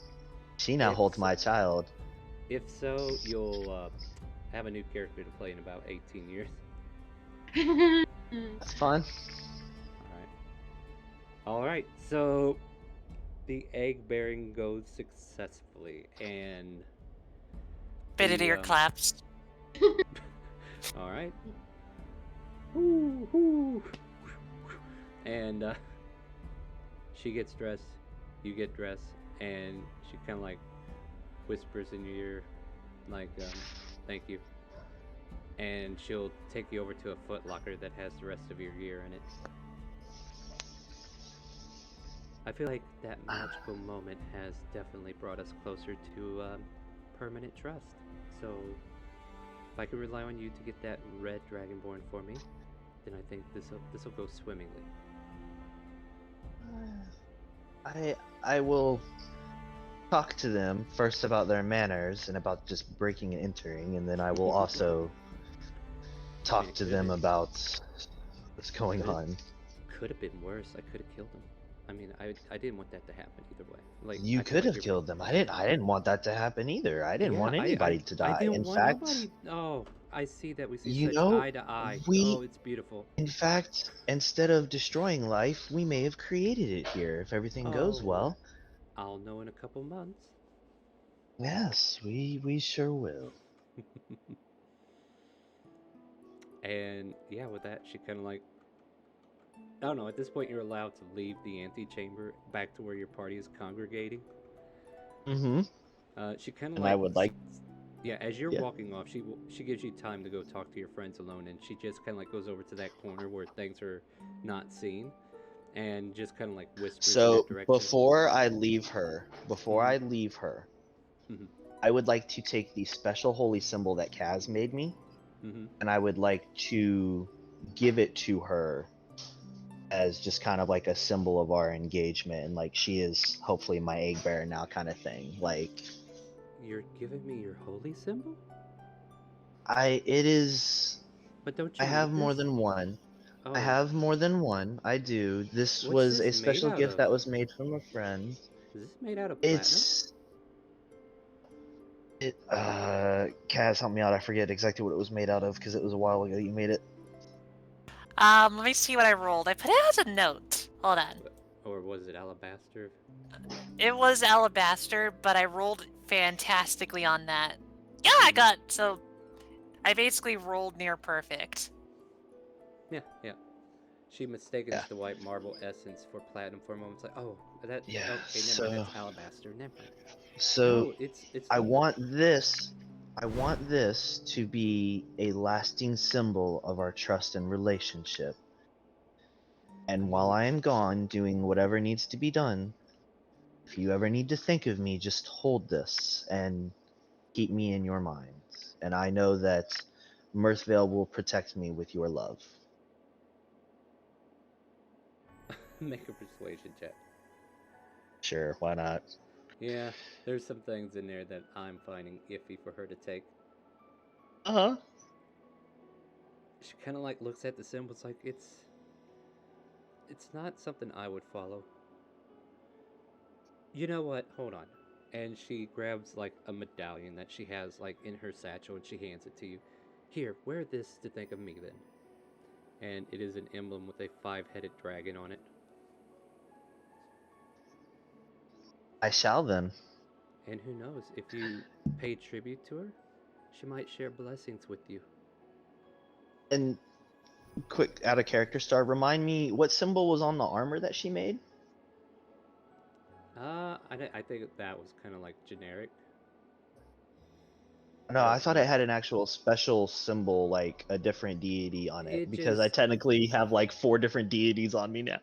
She now If holds so- my child. If so, you'll have a new character to play in about 18 years. That's fun. Alright, so the egg bearing goes successfully, and Benedict um, claps. All right. Woo, woo. And she gets dressed, you get dressed, and she kind of like whispers in your ear, like, thank you. And she'll take you over to a foot locker that has the rest of your gear in it. I feel like that magical moment has definitely brought us closer to permanent trust. So, if I could rely on you to get that red dragonborn for me, then I think this'll go swimmingly. I will talk to them first about their manners and about just breaking and entering, and then I will also talk to them about what's going on. Could have been worse. I could have killed him. I mean, I didn't want that to happen either way. Like, You I feel could like have killed them. I didn't want that to happen either. I didn't want anybody to die. I didn't In want fact, nobody. Oh, I see that we see you such know, eye to eye. we Oh, it's beautiful. in fact, instead of destroying life, we may have created it here if everything goes Oh, well. I'll know in a couple months. Yes, we sure will. And yeah, with that, she kind of like, I don't know. At this point, you're allowed to leave the antechamber back to where your party is congregating. Mm-hmm. She kind of And like, I would like, yeah. As you're yeah. walking off, she gives you time to go talk to your friends alone, and she just kind of like goes over to that corner where things are not seen, and just kind of like whispers in So that direction. before I leave her, Mhm. I would like to take the special holy symbol that Kaz made me, and I would like to give it to her as just kind of like a symbol of our engagement, and like she is hopefully my egg bearer now, kind of thing. Like, You're giving me your holy symbol? it is. But don't I you have need more this? than one. Oh, I have more than one. I do. This what's was a this made special out gift of? that was made from a friend. Is this made out of platinum? Kaz, help me out. I forget exactly what it was made out of because it was a while ago you made it. Let me see what I rolled. I put it as a note. Hold on. Or was it alabaster? It was alabaster, but I rolled fantastically on that. Yeah, I basically rolled near perfect. Yeah, yeah. She mistakes the white marble essence for platinum for a moment. It's like, oh, that. Yeah, Okay, never mind. That's alabaster. Never mind. So No, it's. I want this. I want this to be a lasting symbol of our trust and relationship. And while I am gone doing whatever needs to be done, if you ever need to think of me, just hold this and keep me in your minds. And I know that Mirthvale will protect me with your love. Make a persuasion check. Sure, why not? Yeah, there's some things in there that I'm finding iffy for her to take. Uh-huh. She kind of like looks at the symbol. It's like it's not something I would follow. You know what? Hold on. And she grabs like a medallion that she has like in her satchel and she hands it to you. Here, wear this to think of me then. And it is an emblem with a 5-headed dragon on it. I shall then. And who knows, if you pay tribute to her, she might share blessings with you. And quick, out of character star, remind me what symbol was on the armor that she made? I think that was kind of like generic. No, I thought it had an actual special symbol, like a different deity on it, It because I just technically have like 4 different deities on me now.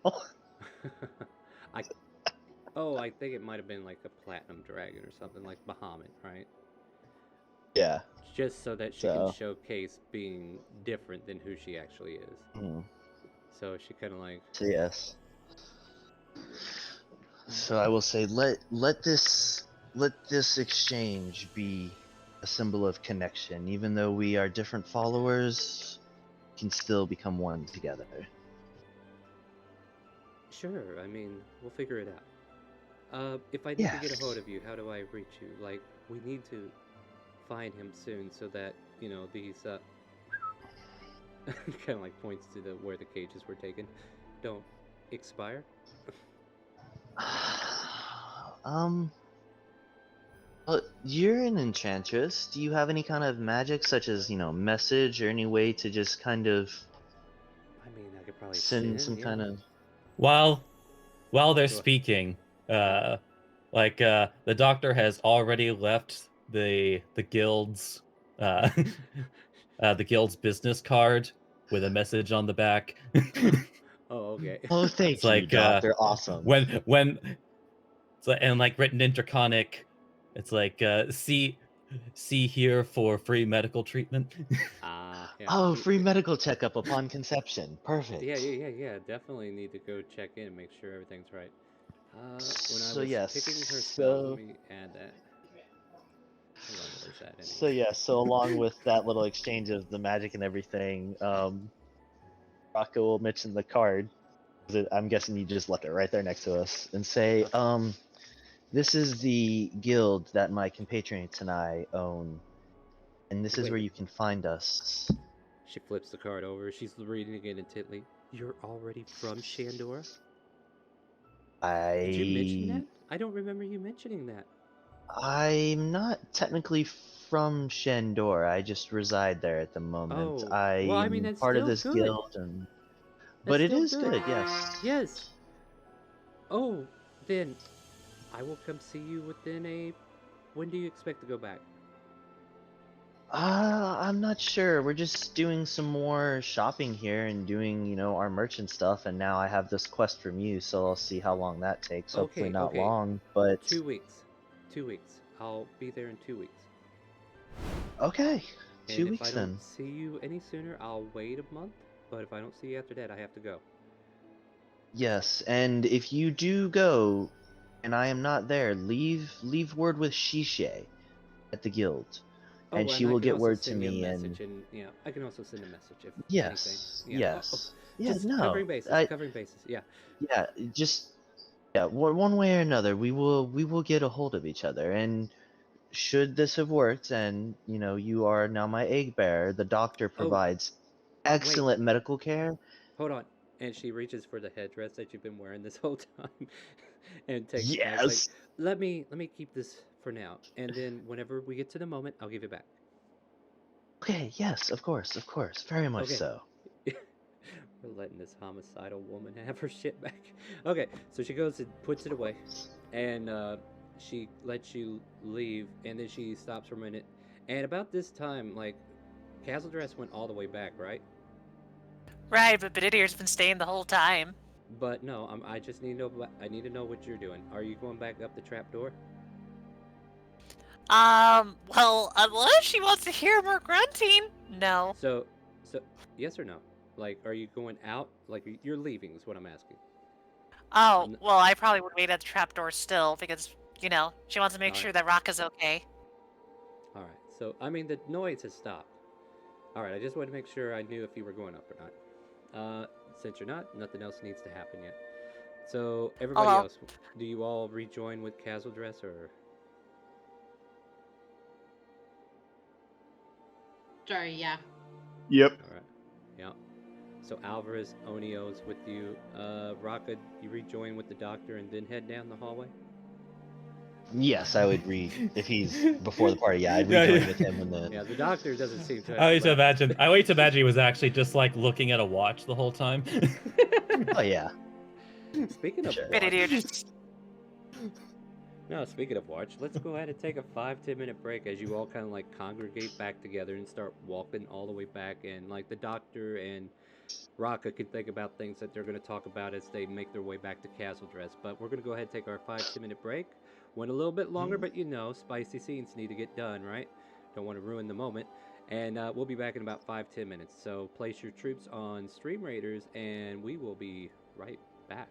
I think it might have been like a platinum dragon or something like Bahamut, right? Yeah. Just so that she can showcase being different than who she actually is. Mm. So she kind of like. So yes. So I will say, let this exchange be a symbol of connection. Even though we are different followers, can still become one together. Sure, I mean, we'll figure it out. If I need to get a hold of you, how do I reach you? Like, we need to find him soon so that, you know, these, kind of like points to where the cages were taken, don't expire. Well, you're an enchantress. Do you have any kind of magic, such as, message or any way to just kind of I mean, I could probably send send, some yeah. kind of... While they're Go ahead. speaking, the doctor has already left the guild's uh, the guild's business card with a message on the back. Oh, okay. Oh, thank It's you, like Doctor. Awesome. when it's like, and like written in Draconic, it's like see here for free medical treatment. Yeah. Oh, free medical checkup upon conception. Perfect. Yeah. Definitely need to go check in and make sure everything's right. When I So was yes, picking her spells, let so me add that. Hold on, where's that so anyway? yeah, so along with that little exchange of the magic and everything, Rocco will mention the card. 'Cause I'm guessing you just left it right there next to us, and say, Okay. this is the guild that my compatriots and I own, and this is where Wait. you can find us. She flips the card over. She's reading it intently. You're already from Shandor? Did you mention that? I don't remember you mentioning that. I'm not technically from Shandor. I just reside there at the moment. Oh, well, I mean, I'm that's part of still this good. guild, That's but it still is good. good, yes. Yes. Oh, then I will come see you within a. When do you expect to go back? I'm not sure. We're just doing some more shopping here and doing, our merchant stuff, and now I have this quest from you, so I'll see how long that takes. Hopefully not Okay. long, but 2 weeks. 2 weeks. I'll be there in 2 weeks. okay. And 2 if weeks I don't then. see you any sooner, I'll wait a month. But if I don't see you after that, I have to go. Yes, and if you do go and I am not there, leave word with Shishe at the guild, and Oh, she and I will can get also word to send you a me. And message, and I can also send a message if anything. yes, Yeah. yes, yeah, Just no, covering bases. I Covering bases. Yeah. yeah, just yeah, one way or another, we will get a hold of each other, and should this have worked, and you are now my egg bearer, the doctor Oh, provides wait. excellent medical care. Hold on. And she reaches for the headdress that you've been wearing this whole time, and takes it back. It's like, Yes. let me keep this for now, and then whenever we get to the moment, I'll give it back. Okay. Yes. Of course. Very much Okay. so. We're letting this homicidal woman have her shit back. Okay, so she goes and puts it away, and she lets you leave, and then she stops for a minute. And about this time, like, Castle Dress went all the way back, right? Right, but Benedier's been staying the whole time. But no, I just need to know. I need to know what you're doing. Are you going back up the trap door? Well, unless she wants to hear more grunting. No. So, yes or no? Like, are you going out? Like, you're leaving is what I'm asking. Oh, I'm, well, I probably would wait at the trapdoor still because, she wants to make all right, sure that Rock is okay. all right. So, I mean, the noise has stopped. All right, I just wanted to make sure I knew if you were going up or not. Since you're not, nothing else needs to happen yet. So, everybody well. else, do you all rejoin with Castle Dress or? Sorry, yeah. Yep. All right, yeah. So Alvarez, Onio's with you. Raka, you rejoin with the doctor and then head down the hallway. Yes, I would if he's before the party. Yeah, I'd Yeah, rejoin yeah. with him, and then Yeah, the doctor doesn't seem to have I wait to left. imagine. I wait to imagine he was actually just like looking at a watch the whole time. oh yeah, Speaking of sure. watch, Benedier just. no, speaking of watch, let's go ahead and take a 5-10 minute break as you all kind of like congregate back together and start walking all the way back. And like the doctor and Raka can think about things that they're going to talk about as they make their way back to Castle Dress. But we're going to go ahead and take our 5-10 minute break. Went a little bit longer, but spicy scenes need to get done, right? Don't want to ruin the moment. And we'll be back in about 5-10 minutes. So place your troops on StreamRaiders, and we will be right back.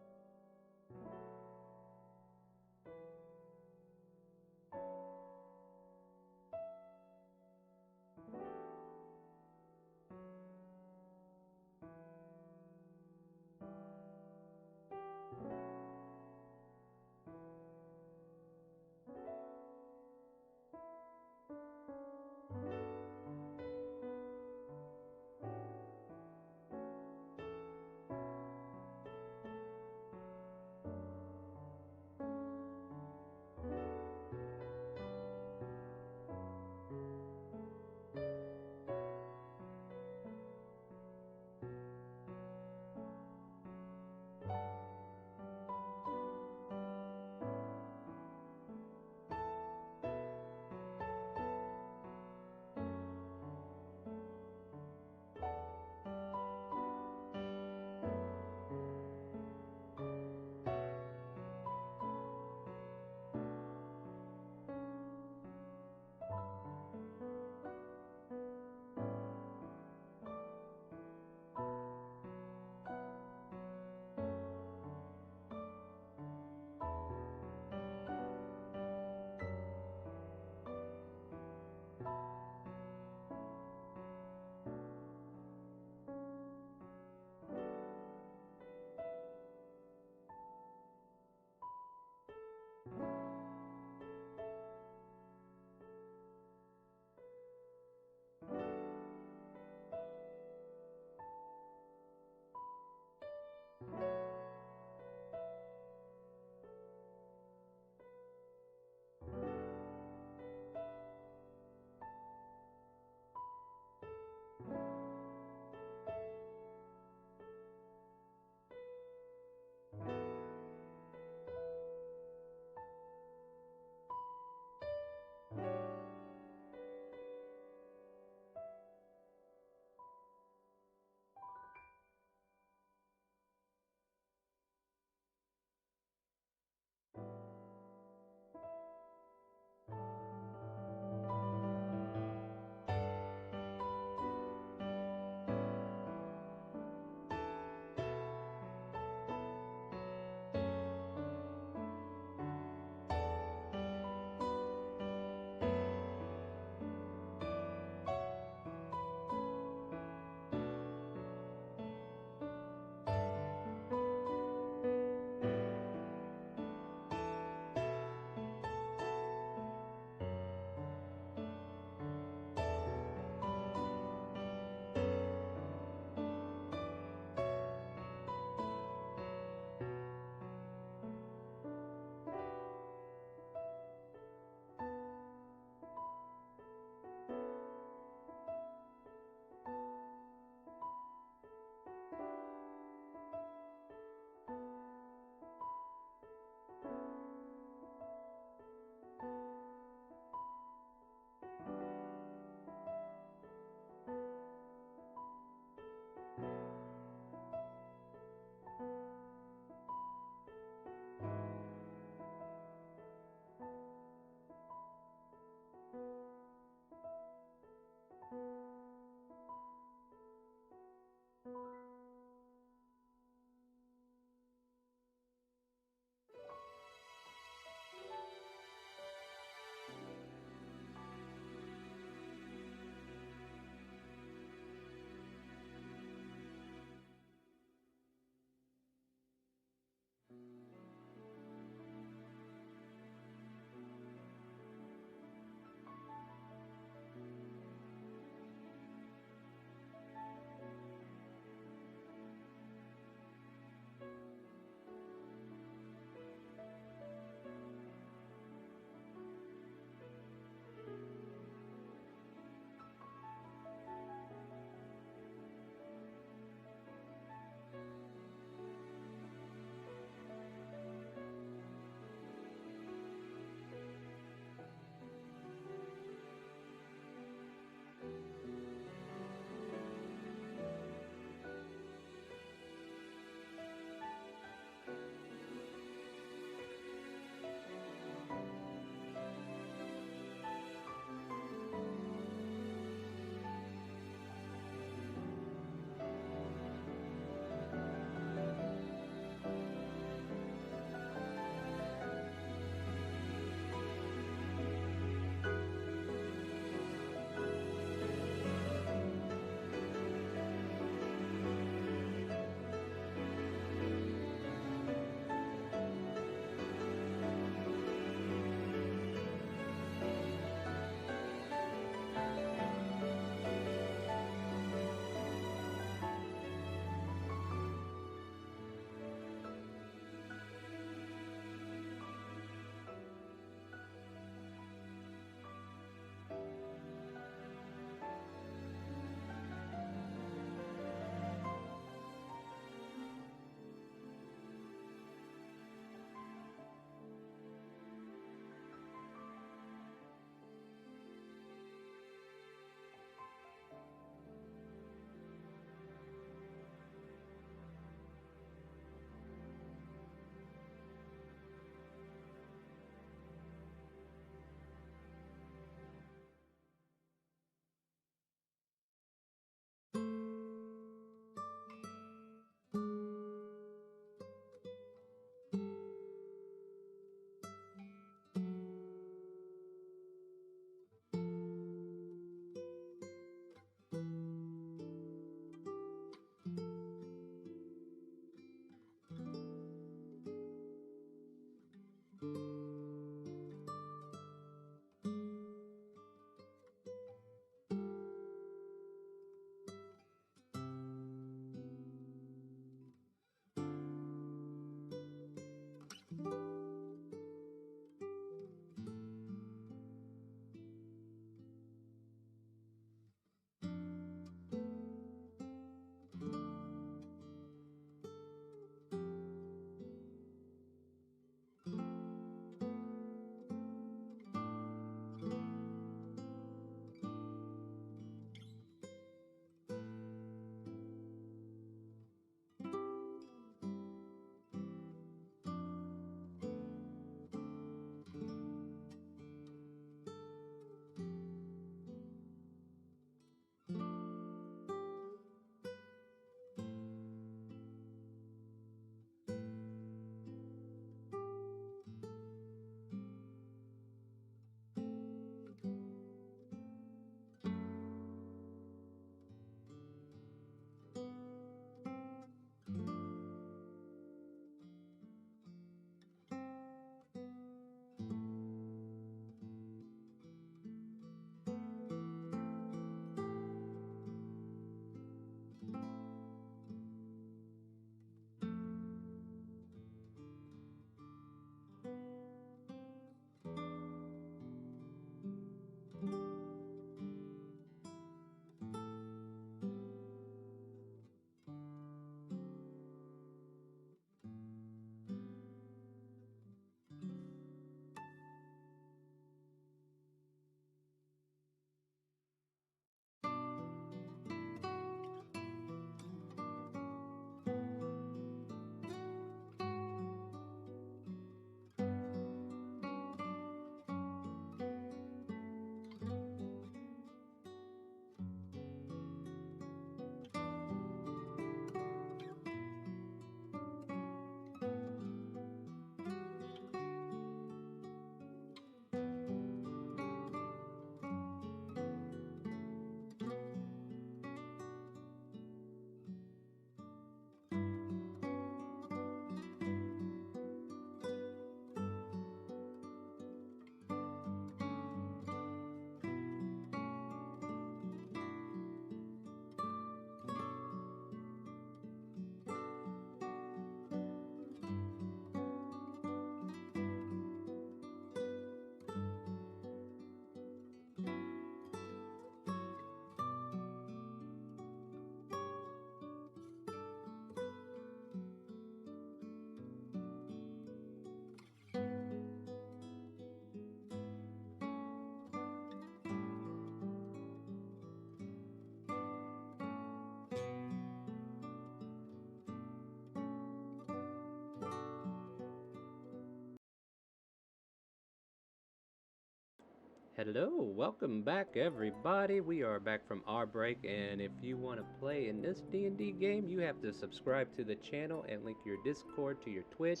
Hello, welcome back everybody. We are back from our break, and if you want to play in this D&D game, you have to subscribe to the channel and link your Discord to your Twitch.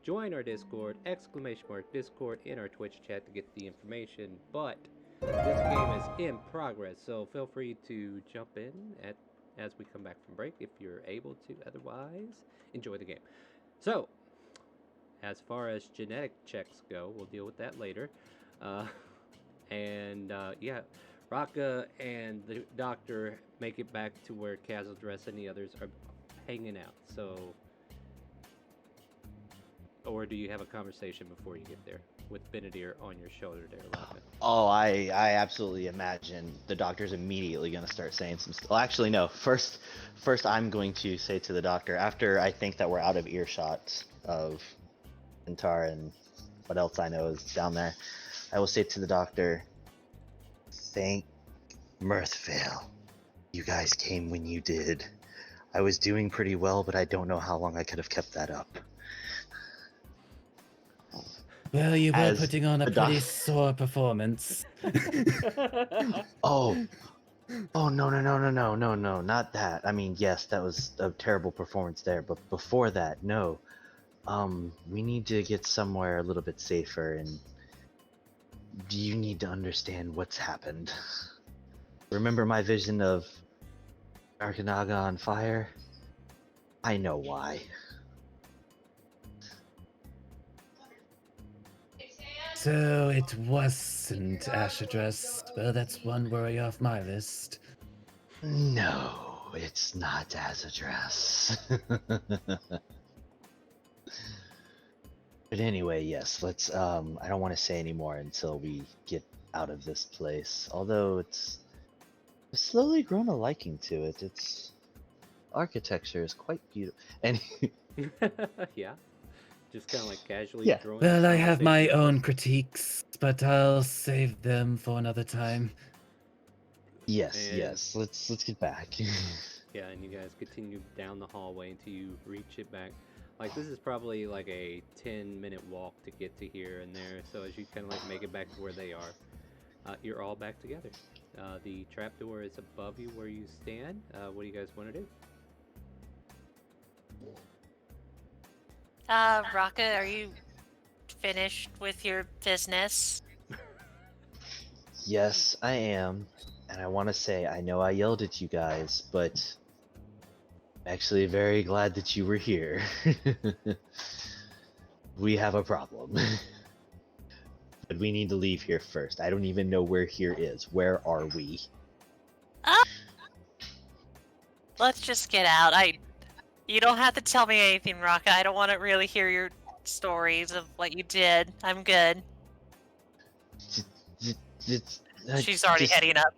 Join our Discord, !Discord in our Twitch chat to get the information. But this game is in progress, so feel free to jump in as we come back from break if you're able to. Otherwise, enjoy the game. So, as far as genetic checks go, we'll deal with that later. Yeah, Raka and the doctor make it back to where Dress and the others are hanging out. So, or do you have a conversation before you get there with Benedier on your shoulder there, Raka? Oh, I absolutely imagine the doctor's immediately going to start saying some stuff. Well, actually, no. First, I'm going to say to the doctor, after I think that we're out of earshot of Antara and what else I know is down there, I will say to the doctor, thank Mirthvale. You guys came when you did. I was doing pretty well, but I don't know how long I could have kept that up. Well, you were As putting on a the pretty sore performance. Oh, no, not that. I mean, yes, that was a terrible performance there, but before that, no. We need to get somewhere a little bit safer, and you need to understand what's happened. Remember my vision of Arkanaga on fire? I know why. So it wasn't Ashadress. Well, that's one worry off my list. No, it's not Azadress. But anyway, yes, let's I don't want to say any more until we get out of this place. Although I've slowly grown a liking to it. Its architecture is quite beautiful. And Yeah, just kind of like casually Yeah. throwing. Well, I have my conversation. own critiques, but I'll save them for another time. yes, And- yes, let's get back. Yeah, and you guys continue down the hallway until you reach it back. Like, this is probably like a 10-minute walk to get to here and there. So as you kind of like make it back to where they are, you're all back together. The trapdoor is above you where you stand. What do you guys want to do? Raka, are you finished with your business? Yes, I am. And I want to say, I know I yelled at you guys, but I'm actually very glad that you were here. We have a problem. But we need to leave here first. I don't even know where here is. Where are we? Let's just get out. You don't have to tell me anything, Raka. I don't want to really hear your stories of what you did. I'm good. She's already just- heading up.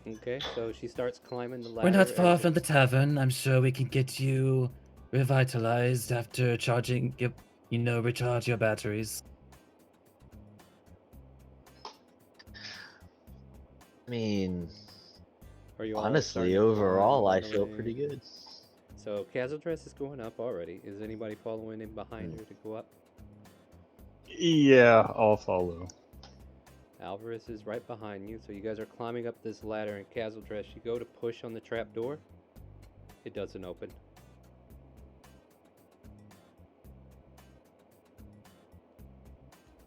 Okay, so she starts climbing the ladder. We're not far and- from the tavern. I'm sure we can get you revitalized after recharge your batteries. I mean, Are you all honestly, starting to climb overall, I the feel way? pretty good. So Dress is going up already. Is anybody following in behind her to go up? Yeah, I'll follow. Alvarez is right behind you, so you guys are climbing up this ladder, and Dress, you go to push on the trap door. It doesn't open.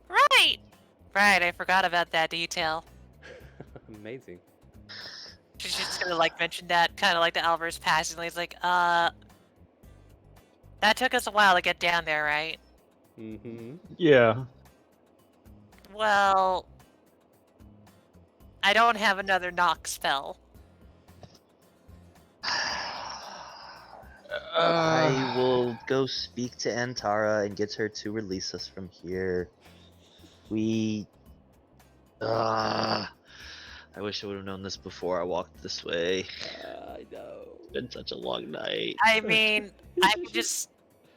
Right! Right, I forgot about that detail. Amazing. She's just gonna like mention that kind of like to Alvarez passingly. It's like, that took us a while to get down there, right? Mm-hmm. Yeah. Well, I don't have another knock spell. I will go speak to Antara and get her to release us from here. I wish I would have known this before I walked this way. I know. It's been such a long night. I mean, I could just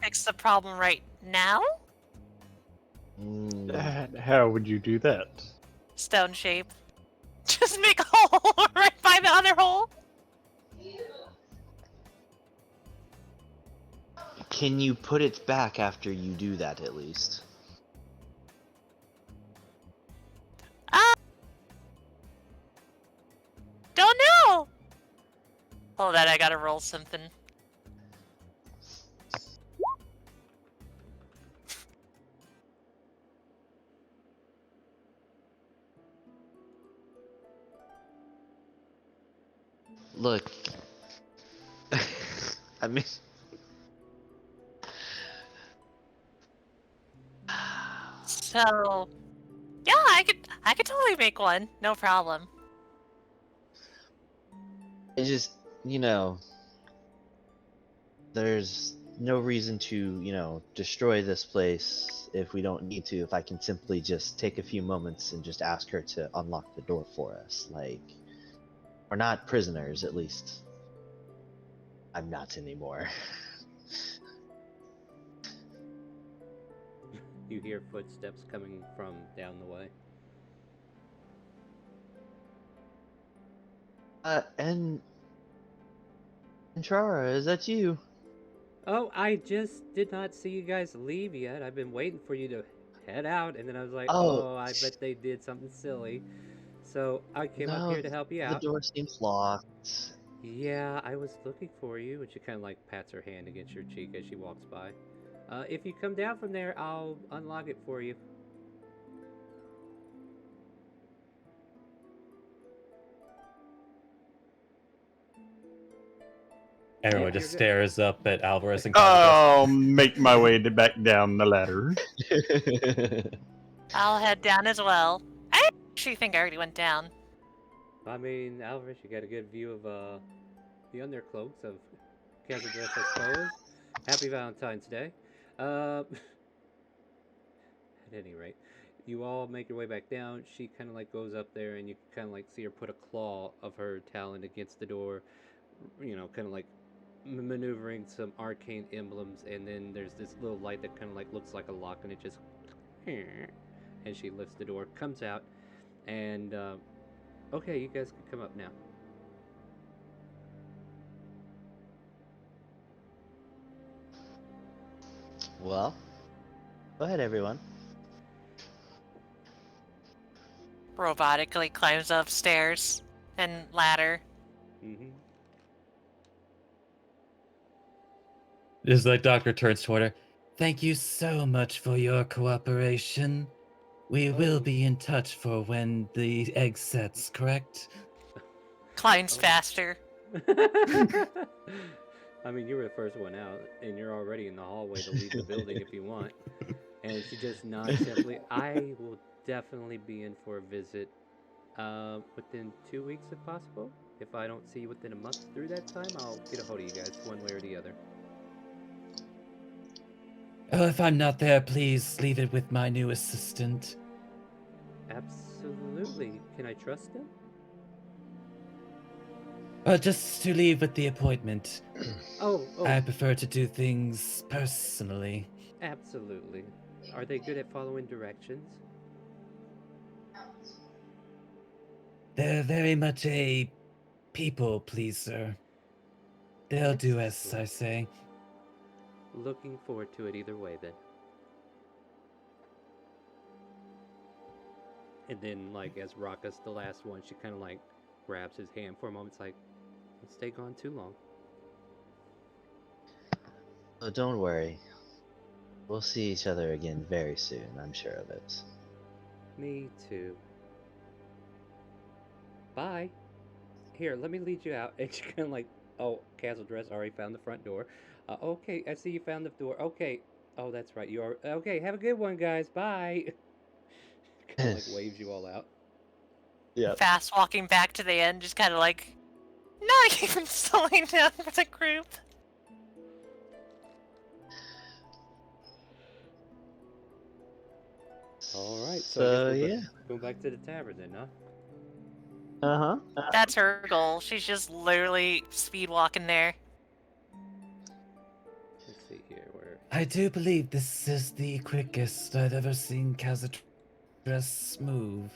fix the problem right now? How would you do that? Stone shape. Just make a hole right by the other hole. Can you put it back after you do that, at least? Hold on, I gotta roll something. Look, I mean, So, yeah, I could totally make one. No problem. I just, you know, there's no reason to, destroy this place if we don't need to. If I can simply just take a few moments and just ask her to unlock the door for us. Like, we're not prisoners, at least. I'm not anymore. You hear footsteps coming from down the way. And Chara, is that you? Oh, I just did not see you guys leave yet. I've been waiting for you to head out, and then I was like, Oh, oh, I bet they did something silly. So I came up no, here to help you the out. door seems locked. Yeah, I was looking for you. And she kind of like pats her hand against your cheek as she walks by. If you come down from there, I'll unlock it for you. Everyone Yeah, just you're good. stares up at Alvarez and Calvarez. I'll make my way back down the ladder. I'll head down as well. I actually think I already went down. I mean, Alvarez, you got a good view of the undercloaks of Castle Dress, I suppose. Happy Valentine's Day. At any rate, you all make your way back down. She kind of like goes up there, and you kind of like see her put a claw of her talon against the door. You know, kind of like maneuvering some arcane emblems, and then there's this little light that kind of like looks like a lock, and it just, and she lifts the door, comes out, and okay, you guys can come up now. Well, go ahead, everyone. Robotically climbs upstairs and ladder. Mm-hmm. Just like Doctor turns toward her. Thank you so much for your cooperation. We will be in touch for when the egg sets, correct? Climbs Oh. faster. I mean, you were the first one out, and you're already in the hallway to leave the building if you want. And she just nods simply. I will definitely be in for a visit within 2 weeks if possible. If I don't see you within a month through that time, I'll get a hold of you guys one way or the other. Oh, if I'm not there, please leave it with my new assistant. Absolutely. Can I trust him? Just to leave with the appointment. Oh, I prefer to do things personally. absolutely. Are they good at following directions? They're very much a people pleaser. They'll do as I Excellent. say. Looking forward to it either way, then. And then, like, as Raka's the last one, she kind of like grabs his hand for a moment. It's like, don't stay gone too long. Oh, don't worry. We'll see each other again very soon, I'm sure of it. Me too. Bye. Here, let me lead you out. And she kind of like, oh, Castle Dress already found the front door. Okay, I see you found the door. Okay. Oh, that's right. You are. Okay, have a good one, guys. Bye. Kind of like waves you all out. Yeah. Fast walking back to the end, just kind of like not even slowing down for the group. All right. So I guess yeah. going back to the tavern then, huh? Uh-huh. That's her goal. She's just literally speed walking there. Let's see here. Where? I do believe this is the quickest I've ever seen Dress move.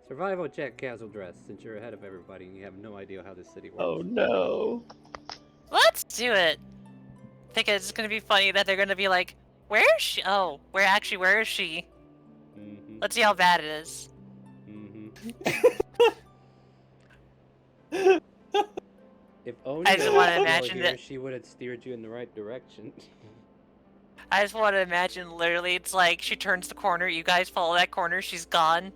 Survival check, Castle Dress, since you're ahead of everybody and you have no idea how this city works. Oh no. Let's do it. I think it's gonna be funny that they're gonna be like, "Where is she? Oh, where is she?" Mm-hmm. Let's see how bad it is. Mm-hmm. If only I just you wanna were imagine here, that- she would have steered you in the right direction. I just want to imagine literally it's like she turns the corner, you guys follow that corner, she's gone.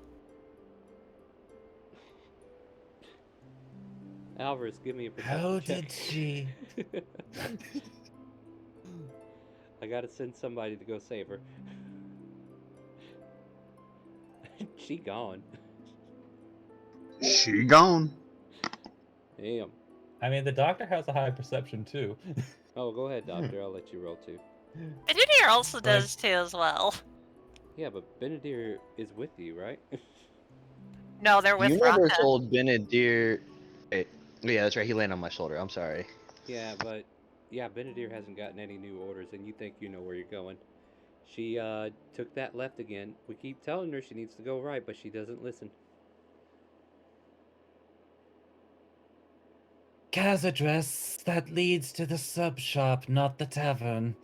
Alvarez, give me a perception How check. did she? I gotta send somebody to go save her. She gone. She gone. Damn. I mean, the doctor has a high perception too. Oh, go ahead, doctor. I'll let you roll too. Benedict also does too as well. Yeah, but Benedir is with you, right? No, they're with You never Raka. told Benedir. Wait, yeah, that's right. He landed on my shoulder. I'm sorry. Yeah, but Benedir hasn't gotten any new orders, and you think you know where you're going. She took that left again. We keep telling her she needs to go right, but she doesn't listen. Kaz address that leads to the sub shop, not the tavern.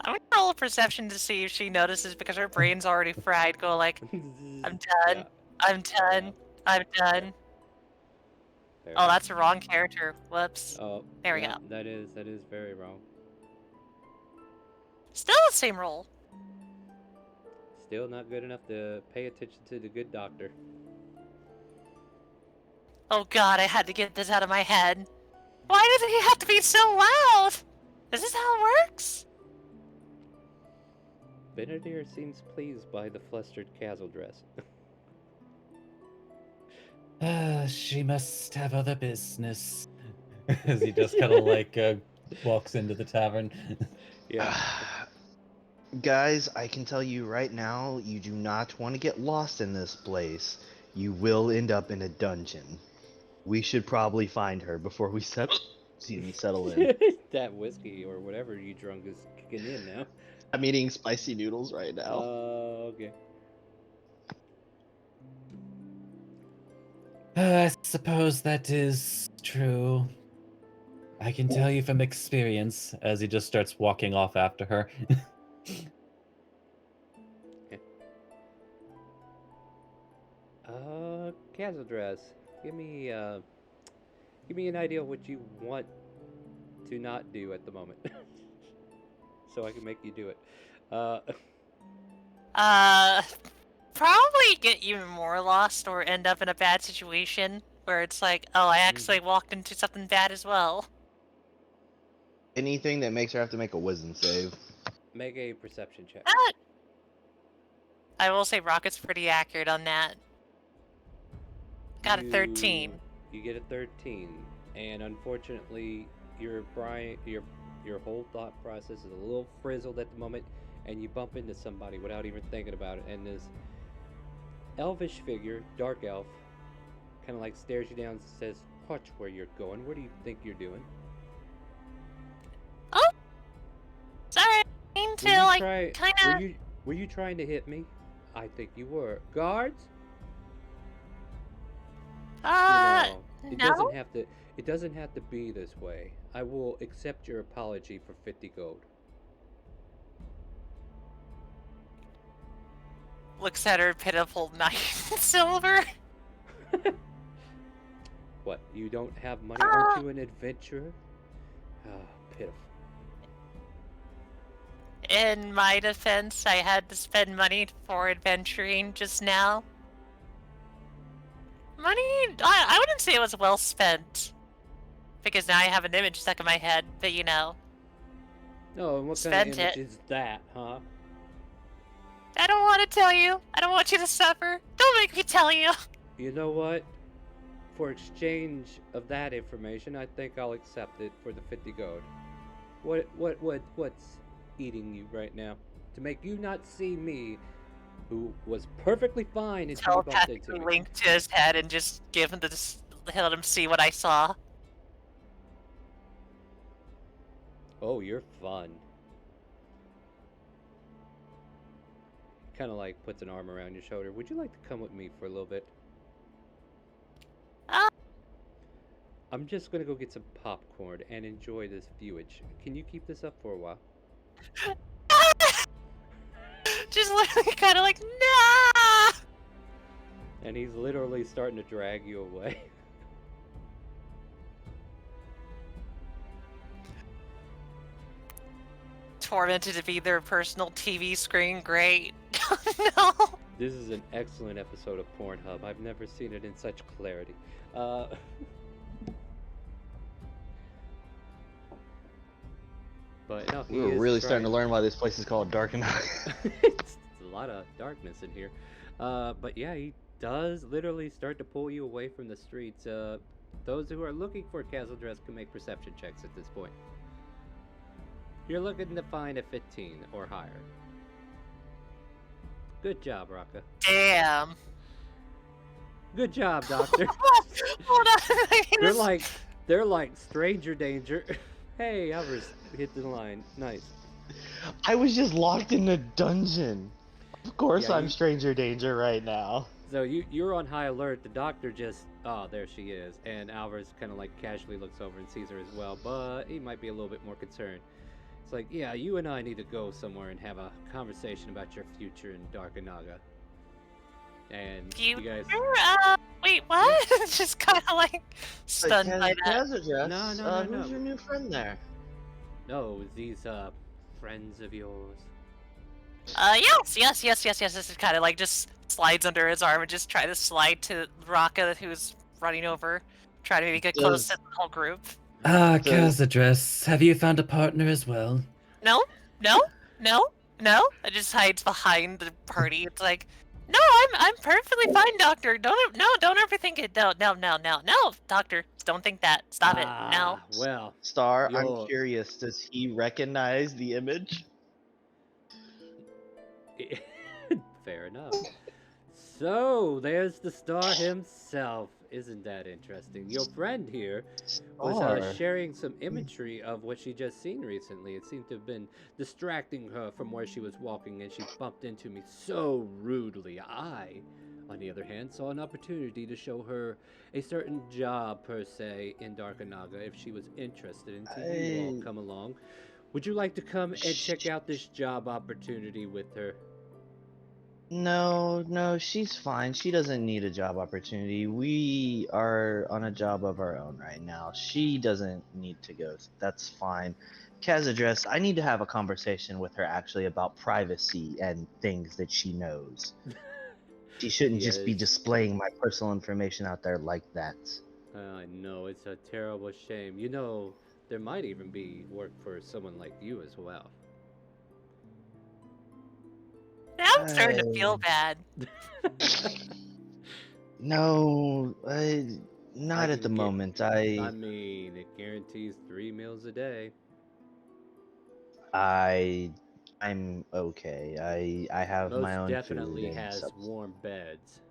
I'm gonna roll a perception to see if she notices because her brain's already fried. Go like, I'm done. Yeah, I'm done. I'm done. fair Oh, enough. that's a wrong character. Whoops. Oh, There we yeah, go. That is very wrong. Still the same roll. Still not good enough to pay attention to the good doctor. Oh god, I had to get this out of my head. Why does he have to be so loud? Is this how it works? Benedir seems pleased by the flustered castle dress. She must have other business. As he just kind of like walks into the tavern. Yeah. Guys, I can tell you right now, you do not want to get lost in this place. You will end up in a dungeon. We should probably find her before we settle in. That whiskey or whatever you drunk is kicking in now. I'm eating spicy noodles right now. Okay. I suppose that is true. I can tell you from experience, as he just starts walking off after her. Castle dress. Give me an idea of what you want to not do at the moment, so I can make you do it. Probably get even more lost or end up in a bad situation where it's like, oh, I actually walked into something bad as well. Anything that makes her have to make a wisdom save. Make a perception check. I will say Rocket's pretty accurate on that. Got a 13. You get a 13, and unfortunately, your whole thought process is a little frizzled at the moment, and you bump into somebody without even thinking about it, and this elvish figure, dark elf, kind of like stares you down and says, "Watch where you're going. What do you think you're doing?" Oh, sorry. Until I kind of. Were you trying to hit me? I think you were. Guards? It no. doesn't have to be this way. I will accept your apology for 50 gold. Looks at her pitiful 9 silver. What? You don't have money? Aren't you an adventurer? Oh, pitiful. In my defense, I had to spend money for adventuring just now. Money? I wouldn't say it was well spent. Because now I have an image stuck in my head, but you know. Oh, and what Spent kind of it. image is that, huh? I don't want to tell you. I don't want you to suffer. Don't make me tell you. You know what? For exchange of that information, I think I'll accept it for the 50 gold. What's eating you right now? To make you not see me, who was perfectly fine until you bumped into Telepathically me. link to his head and just give him let him see what I saw. Oh, you're fun. Kind of like puts an arm around your shoulder. Would you like to come with me for a little bit? I'm just gonna go get some popcorn and enjoy this viewage. Can you keep this up for a while? Just literally kind of like, nah! And he's literally starting to drag you away. tormented to be their personal TV screen. Great. No. This is an excellent episode of Pornhub. I've never seen it in such clarity. But no, he We're is really starting to trying- learn why this place is called Dark and It's a lot of darkness in here. But yeah, he does literally start to pull you away from the streets. Those who are looking for castle dress can make perception checks at this point. You're looking to find a 15 or higher. Good job, Raka. Damn. Good job, Doctor. Hold on. They're like stranger danger. Hey, Albers hit the line. Nice. I was just locked in a dungeon. Of course Yeah, I'm stranger danger right now. So you're on high alert. The doctor just there she is, and Alvarez kind of like casually looks over and sees her as well, but he might be a little bit more concerned. It's like, yeah, you and I need to go somewhere and have a conversation about your future in Darkanaga. And you guys. Wait, what? Just kind of like stunned by that. No. Who's your new friend there? No, these friends of yours. Yes. This is kind of like just slides under his arm and just try to slide to Raka, who's running over, try to maybe get close to the whole group. Ah, Cazadress, have you found a partner as well? No. I just hides behind the party. It's like, no, I'm perfectly fine, Doctor. Don't overthink it. No, Doctor, don't think that. Stop it. No. Well, Star, You're- I'm curious, does he recognize the image? fair enough. So there's the star himself. Isn't that interesting? Your friend here was Star. sharing some imagery of what she just seen recently. It seemed to have been distracting her from where she was walking, and she bumped into me so rudely. I, on the other hand, saw an opportunity to show her a certain job, per se, in Darkanaga if she was interested in seeing you all come along. Would you like to come and check out this job opportunity with her? No, she's fine. She doesn't need a job opportunity. We are on a job of our own right now. She doesn't need to go. That's fine. Cazadress, I need to have a conversation with her actually about privacy and things that she knows. She shouldn't just be Yes. displaying my personal information out there like that. I know, it's a terrible shame. You know, there might even be work for someone like you as well. Now I'm starting to feel bad. No, not I at the can get- moment. I mean, it guarantees 3 meals a day. I'm okay. I have Most my own definitely food and has stuff. warm beds.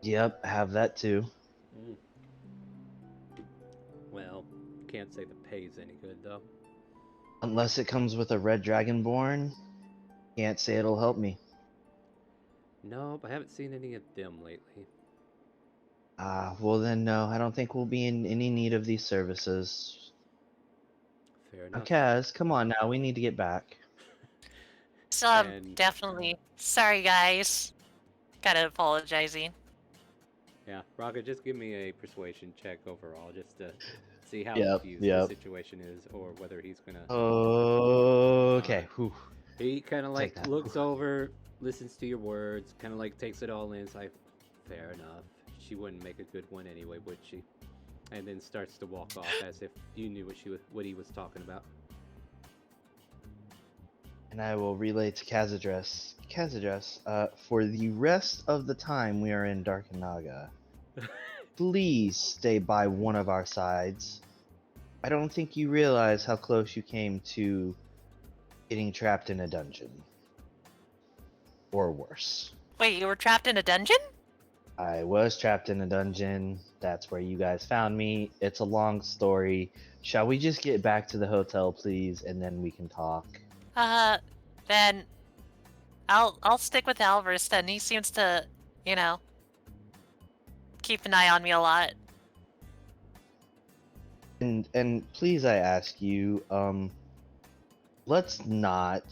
Yep, have that too. Mm. Well, can't say the pay's any good though. Unless it comes with a red dragonborn, can't say it'll help me. Nope, I haven't seen any of them lately. Well then no, I don't think we'll be in any need of these services. Fair Now, enough. Kaz, come on now, we need to get back. So And- definitely sorry, guys. Gotta apologizing. Yeah, Rocket, just give me a persuasion check overall, just to see how Yep, confused yep. the situation is, or whether he's gonna. Okay, whew. He kind of Take like that. looks over, listens to your words, kind of like takes it all in. It's like, fair enough. She wouldn't make a good one anyway, would she? And then starts to walk off as if you knew what he was talking about. And I will relay to Cazadress. Cazadress, for the rest of the time we are in Darkanaga, please stay by one of our sides. I don't think you realize how close you came to getting trapped in a dungeon. Or worse. Wait, you were trapped in a dungeon? I was trapped in a dungeon. That's where you guys found me. It's a long story. Shall we just get back to the hotel, please, and then we can talk? Then I'll stick with Alvarez then. He seems to, keep an eye on me a lot. And please, I ask you, let's not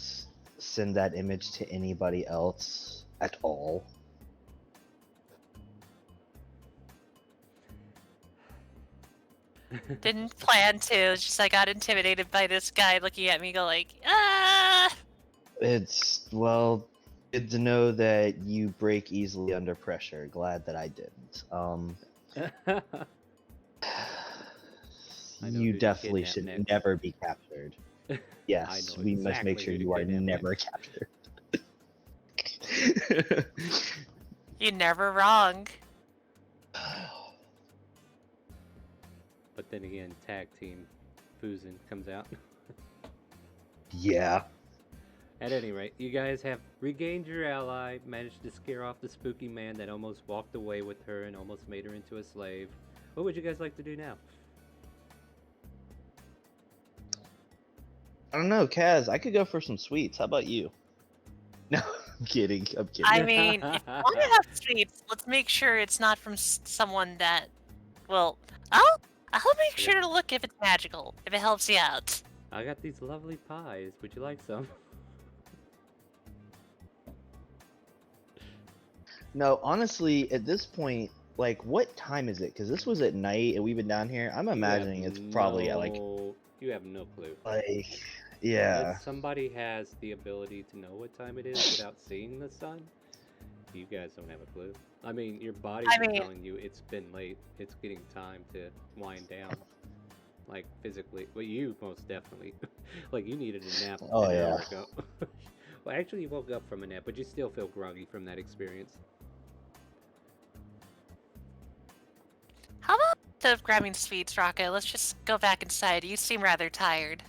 send that image to anybody else at all. Didn't plan to. It's just I got intimidated by this guy looking at me, go like, ah. It's, well, good to know that you break easily under pressure. Glad that I didn't. I know who You to definitely kidnap should next. never be captured. Yes, know we must exactly make sure who to you are kidnap never next. captured. You're never wrong. But then again, tag team Fusen comes out. Yeah. At any rate, you guys have regained your ally, managed to scare off the spooky man that almost walked away with her and almost made her into a slave. What would you guys like to do now? I don't know, Kaz. I could go for some sweets. How about you? No, I'm kidding. I'm kidding. I mean, if you want to have sweets, let's make sure it's not from someone that. Well, I'll make sure to look if it's magical, if it helps you out. I got these lovely pies. Would you like some? No, honestly, at this point, like, what time is it? Because this was at night and we've been down here. I'm imagining it's probably at, like, You have no clue. yeah. If somebody has the ability to know what time it is without seeing the sun, you guys don't have a clue. I mean, your body's telling you it's been late. It's getting time to wind down. Like, physically. Well, you most definitely. Like, you needed a nap an hour ago. Well, actually, you woke up from a nap, but you still feel groggy from that experience. How about instead of grabbing sweets, Rocco, let's just go back inside. You seem rather tired.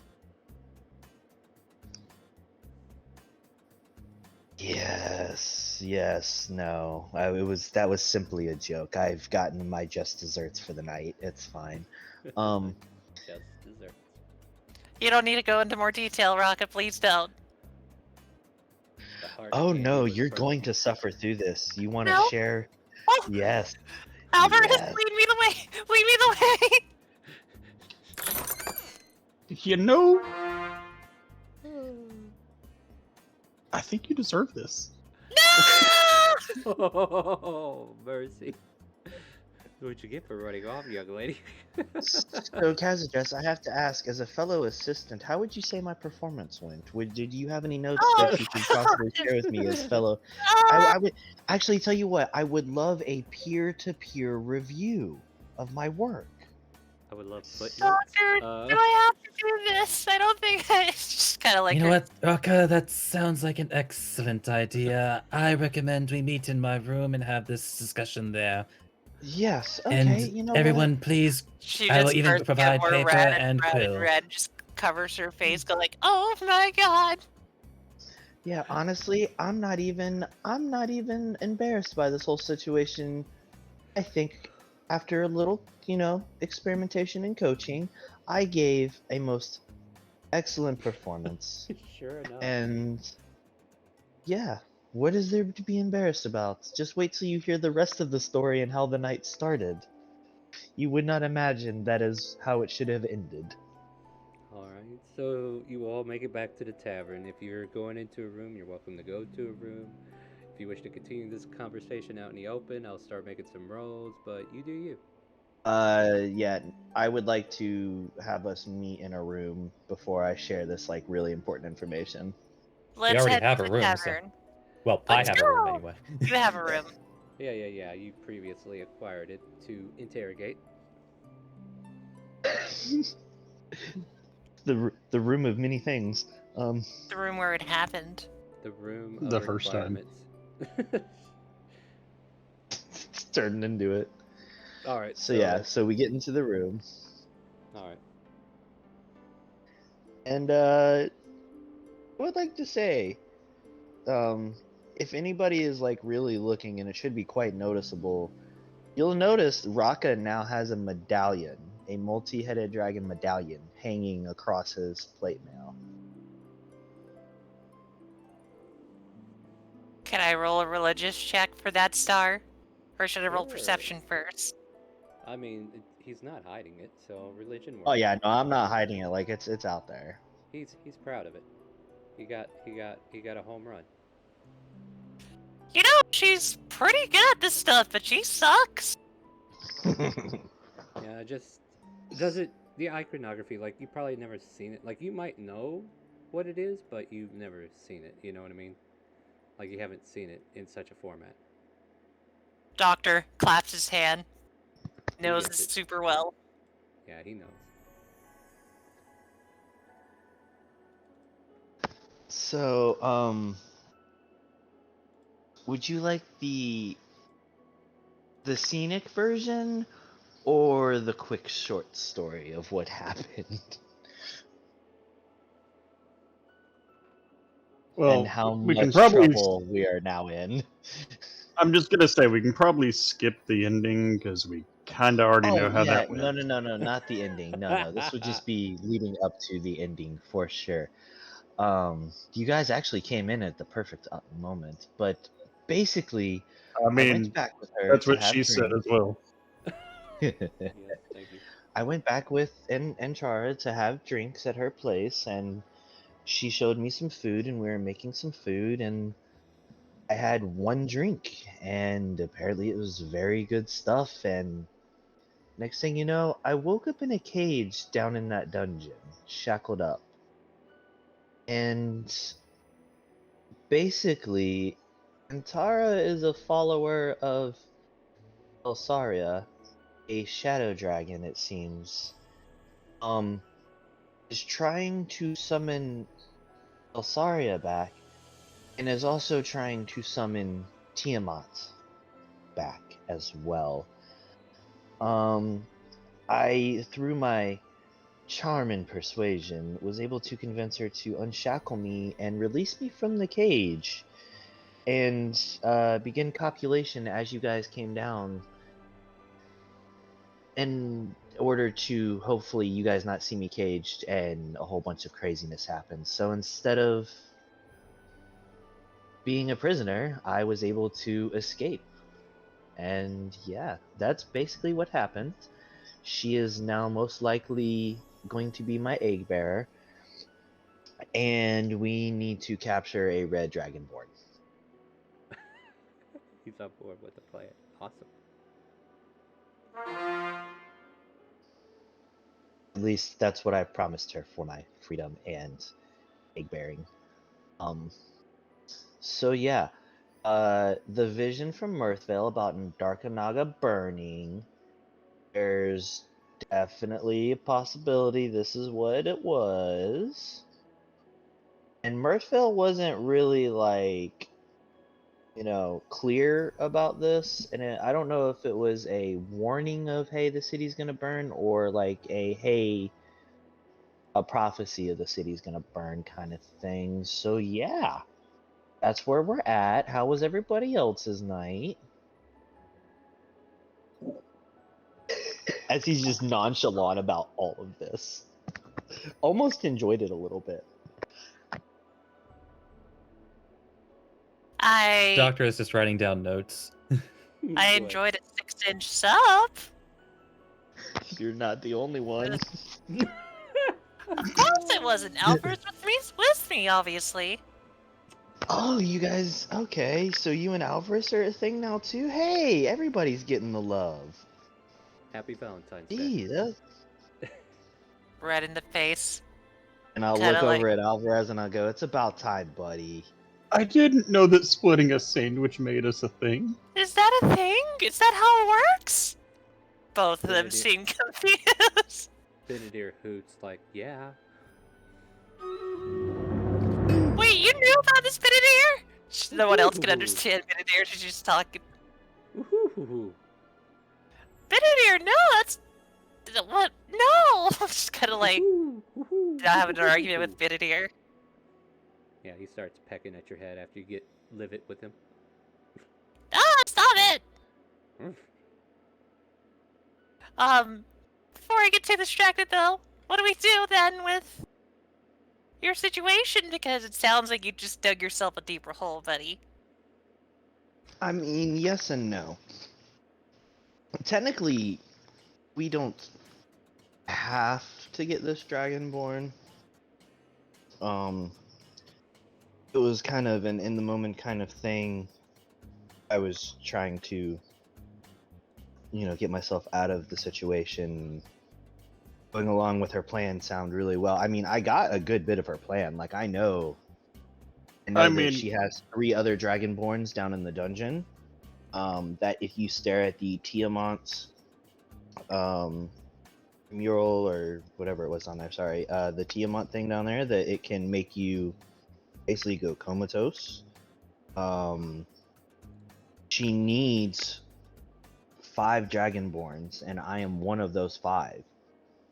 Yes, no. That was simply a joke. I've gotten my just desserts for the night. It's fine. Just desserts. You don't need to go into more detail, Rocco. Please don't. Oh no, you're going to suffer through this. You want to No. share? Oh. Yes. Alvarez, Yes. lead me the way! Lead me the way! You know, I think you deserve this. No! Oh, mercy. What'd you get for running off, young lady? So, Kazadress, I have to ask, as a fellow assistant, how would you say my performance went? Did you have any notes that you could possibly share with me as fellow? I would actually tell you what. I would love a peer-to-peer review of my work. I would love footnotes. Doctor, do I have to do this? I don't think it's just kind of like. You know what, Rocco? That sounds like an excellent idea. I recommend we meet in my room and have this discussion there. Yes. Okay. And you know everyone, what? please. She I will just even starts to get provide more paper red and red quill. red, just covers her face, go like, oh my god. Yeah. Honestly, I'm not even embarrassed by this whole situation. I think after a little, experimentation and coaching, I gave a most excellent performance. Sure enough. And yeah, what is there to be embarrassed about? Just wait till you hear the rest of the story and how the night started. You would not imagine that is how it should have ended. Alright, so you all make it back to the tavern. If you're going into a room, you're welcome to go to a room. If you wish to continue this conversation out in the open, I'll start making some rolls, but you do you. Yeah, I would like to have us meet in a room before I share this, like, really important information. Let's already head have to a the room, so- tavern. Well, I Let's have a room go! anyway. You have a room. Yeah, you previously acquired it to interrogate. The room of many things. The room where it happened. The room of The first time. requirements. It's turned into it. Alright, So yeah, so we get into the room, Alright. and I would like to say, if anybody is like really looking, and it should be quite noticeable, you'll notice Raka now has a medallion, a multi-headed dragon medallion, hanging across his plate mail. Can I roll a religious check for that star? Or should I roll Sure. perception first? I mean, he's not hiding it, so religion works. Oh yeah, no, I'm not hiding it. Like it's out there. He's proud of it. He got a home run. You know, she's pretty good at this stuff, but she sucks. Yeah, just Does it, the iconography, like, you probably never seen it. Like, you might know what it is, but you've never seen it. You know what I mean? Like, you haven't seen it in such a format. Doctor claps his hand. He Knows gets it it. super well. Yeah, he knows. So, would you like the scenic version or the quick short story of what happened Well, and how we can much probably. trouble we are now in? I'm just gonna say we can probably skip the ending because we kind of already know Oh how yeah, that went. no, not the ending. No, this would just be leading up to the ending for sure. You guys actually came in at the perfect moment, but basically, I I went mean, back with her that's to what have she said drinks. as well. Yes, thank you. I went back with Enchara to have drinks at her place, and she showed me some food, and we were making some food, and I had one drink, and apparently it was very good stuff, and next thing you know, I woke up in a cage down in that dungeon, shackled up. And basically, Antara is a follower of Elsaria, a shadow dragon, it seems. Is trying to summon Elsaria back, and is also trying to summon Tiamat back as well. I, through my charm and persuasion, was able to convince her to unshackle me and release me from the cage, and begin copulation as you guys came down, in order to hopefully you guys not see me caged and a whole bunch of craziness happens. So instead of being a prisoner, I was able to escape. And yeah, that's basically what happened. She is now most likely going to be my egg bearer, and we need to capture a red dragonborn. He's on board with the plan. Awesome. At least that's what I promised her for my freedom and egg bearing. So yeah, the vision from Mirthvale about Darkanaga burning. There's definitely a possibility this is what it was. And Mirthvale wasn't really like, clear about this, and I don't know if it was a warning of hey, the city's gonna burn, or like a hey, a prophecy of the city's gonna burn kind of thing. So yeah, that's where we're at. How was everybody else's night? As he's just nonchalant about all of this. Almost enjoyed it a little bit. I Doctor is just writing down notes. I enjoyed a 6-inch sub. You're not the only one. Of course it wasn't. Alvarez with me, obviously. Oh, you guys, okay, so you and Alvarez are a thing now too? Hey, everybody's getting the love. Happy Valentine's Day. Gee, Red in the face. and I'll Kinda look like- over at Alvarez and I'll go, it's about time, buddy. I didn't know that splitting a sandwich made us a thing. Is that a thing? Is that how it works? Both of them Good idea. seem confused. Benedict hoots like, yeah. Wait, you knew about this, Benedict? No one else can understand Benedict. She's just talking. Woohoo! Benedict, no, that's what? No, just kind of like not having an argument with Benedict. Yeah, he starts pecking at your head after you get livid with him. Ah, stop it! Before I get too distracted though, what do we do then with your situation? Because it sounds like you just dug yourself a deeper hole, buddy. I mean, yes and no. Technically, we don't have to get this dragonborn. It was kind of an in the moment kind of thing. I was trying to, get myself out of the situation, going along with her plan sound really well. I mean, I got a good bit of her plan. Like, I know I that mean- she has 3 other Dragonborns down in the dungeon. That if you stare at the Tiamat's mural or whatever it was on there, sorry, the Tiamat thing down there, that it can make you basically go comatose. She needs 5 Dragonborns, and I am one of those 5.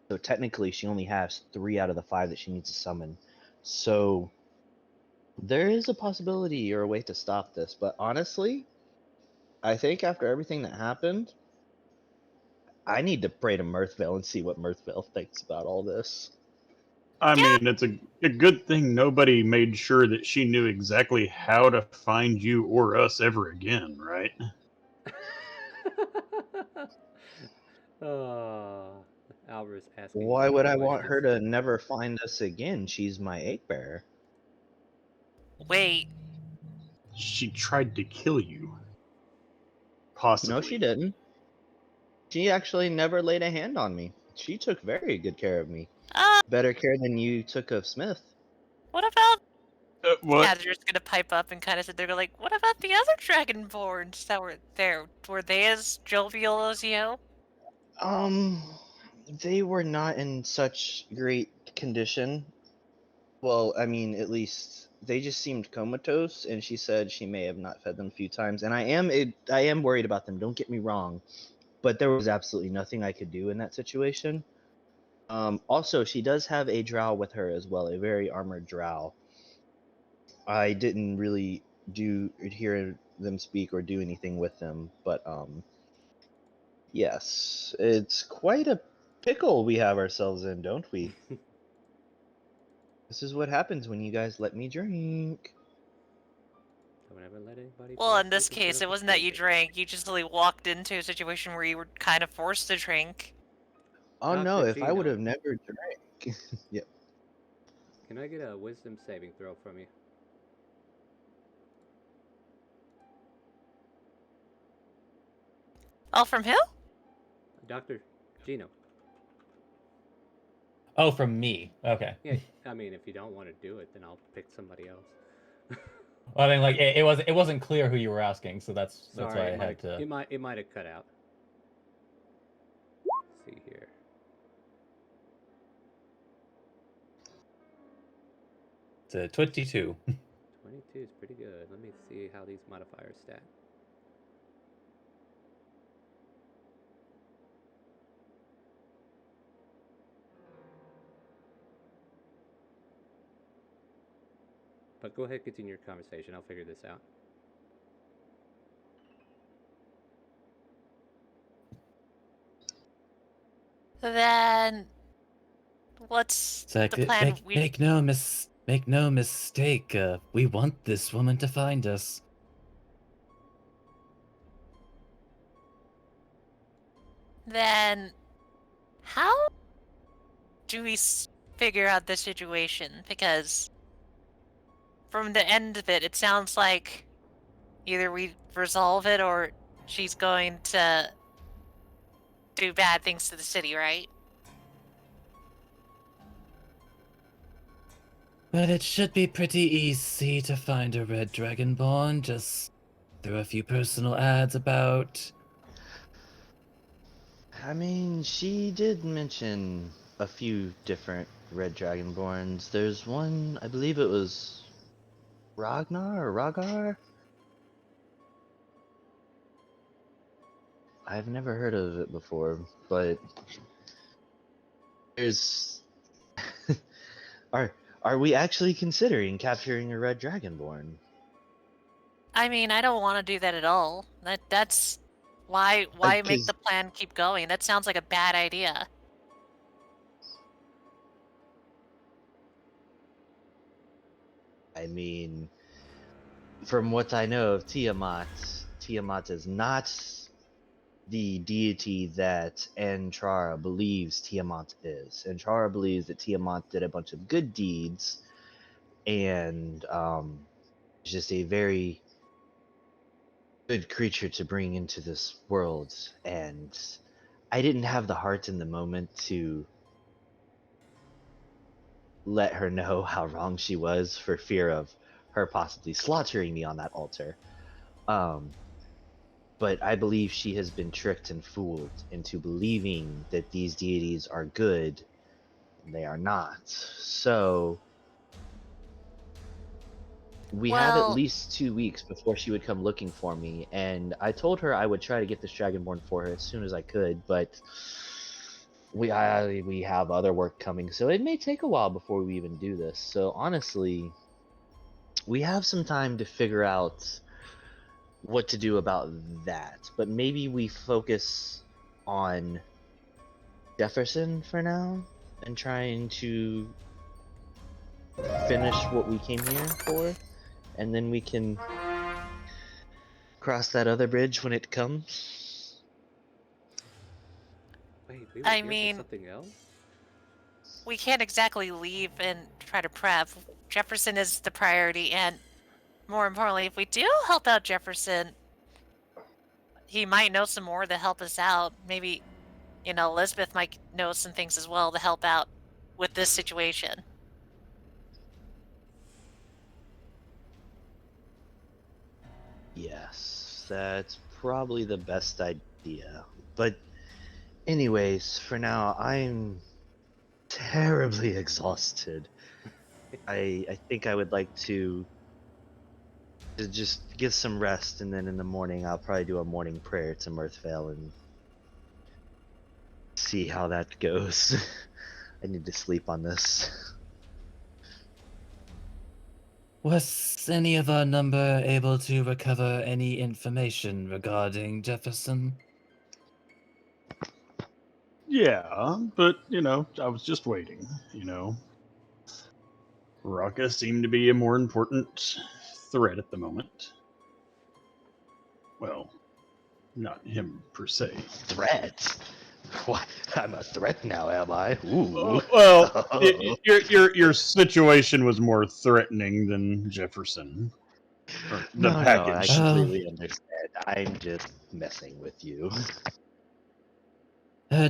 So technically, she only has 3 out of the 5 that she needs to summon. So there is a possibility or a way to stop this, but honestly, I think after everything that happened, I need to pray to Mirthvale and see what Mirthvale thinks about all this. I mean, it's a good thing nobody made sure that she knew exactly how to find you or us ever again, right? Alvarez asking. Why would I questions. want her to never find us again? She's my egg bearer. Wait, She tried to kill you. Possibly. No, she didn't. She actually never laid a hand on me. She took very good care of me. Better care than you took of Smith. what about... What? Azur's gonna pipe up and kind of sit there, go like, what about the other Dragonborns that were there? Were they as jovial as you? They were not in such great condition. Well, I mean, at least they just seemed comatose, and she said she may have not fed them a few times. And I am worried about them. Don't get me wrong, but there was absolutely nothing I could do in that situation. Also, she does have a drow with her as well, a very armored drow. I didn't really hear them speak or do anything with them, but yes, it's quite a pickle we have ourselves in, don't we? This is what happens when you guys let me drink. Don't ever let anybody. Well, fall in this asleep instead case, of it wasn't that you drinking. drank. You just really walked into a situation where you were kind of forced to drink. Oh no, Dr. if I would Gino. have never drank. Yep. Can I get a wisdom saving throw from you? Oh, from who? Dr. Gino. Oh, from me. Okay. Yeah, I mean, if you don't want to do it, then I'll pick somebody else. Well, I mean, like it wasn't clear who you were asking, so that's Sorry, why I had to. it might have cut out. Let's see here. It's a 22. 22 is pretty good. Let me see how these modifiers stat. But go ahead, continue your conversation. I'll figure this out. Then, what's It's like, the plan? make no mistake. We want this woman to find us. Then, how do we figure out the situation? Because from the end of it, it sounds like either we resolve it or she's going to do bad things to the city, right? But it should be pretty easy to find a red dragonborn. Just throw a few personal ads about. I mean, she did mention a few different red dragonborns. There's one, I believe it was Ragnar or Ragar? I've never heard of it before, but there's are we actually considering capturing a red dragonborn? I mean, I don't want to do that at all. That's why make 'Cause the plan keep going? That sounds like a bad idea. I mean, from what I know of Tiamat, Tiamat is not the deity that Antrara believes Tiamat is. Antrara believes that Tiamat did a bunch of good deeds and is just a very good creature to bring into this world. And I didn't have the heart in the moment to let her know how wrong she was for fear of her possibly slaughtering me on that altar. But I believe she has been tricked and fooled into believing that these deities are good, and they are not. So we have at Well, least 2 weeks before she would come looking for me, and I told her I would try to get this dragonborn for her as soon as I could, but we have other work coming, so it may take a while before we even do this. So honestly, we have some time to figure out what to do about that, but maybe we focus on Jefferson for now and trying to finish what we came here for, and then we can cross that other bridge when it comes. Wait, we were I here mean, for something else? we can't exactly leave and try to prep. Jefferson is the priority, and more importantly, if we do help out Jefferson, he might know some more to help us out. Maybe, Elizabeth might know some things as well to help out with this situation. Yes, that's probably the best idea. But anyways, for now, I'm terribly exhausted. I think I would like to just get some rest, and then in the morning I'll probably do a morning prayer to Mirthvale and see how that goes. I need to sleep on this. Was any of our number able to recover any information regarding Jefferson? Yeah, but I was just waiting. Raka seemed to be a more important threat at the moment. Well, not him per se. Threat? What? I'm a threat now, am I? Ooh. Well, your situation was more threatening than Jefferson. Or the No, I package. completely understand. I'm just messing with you.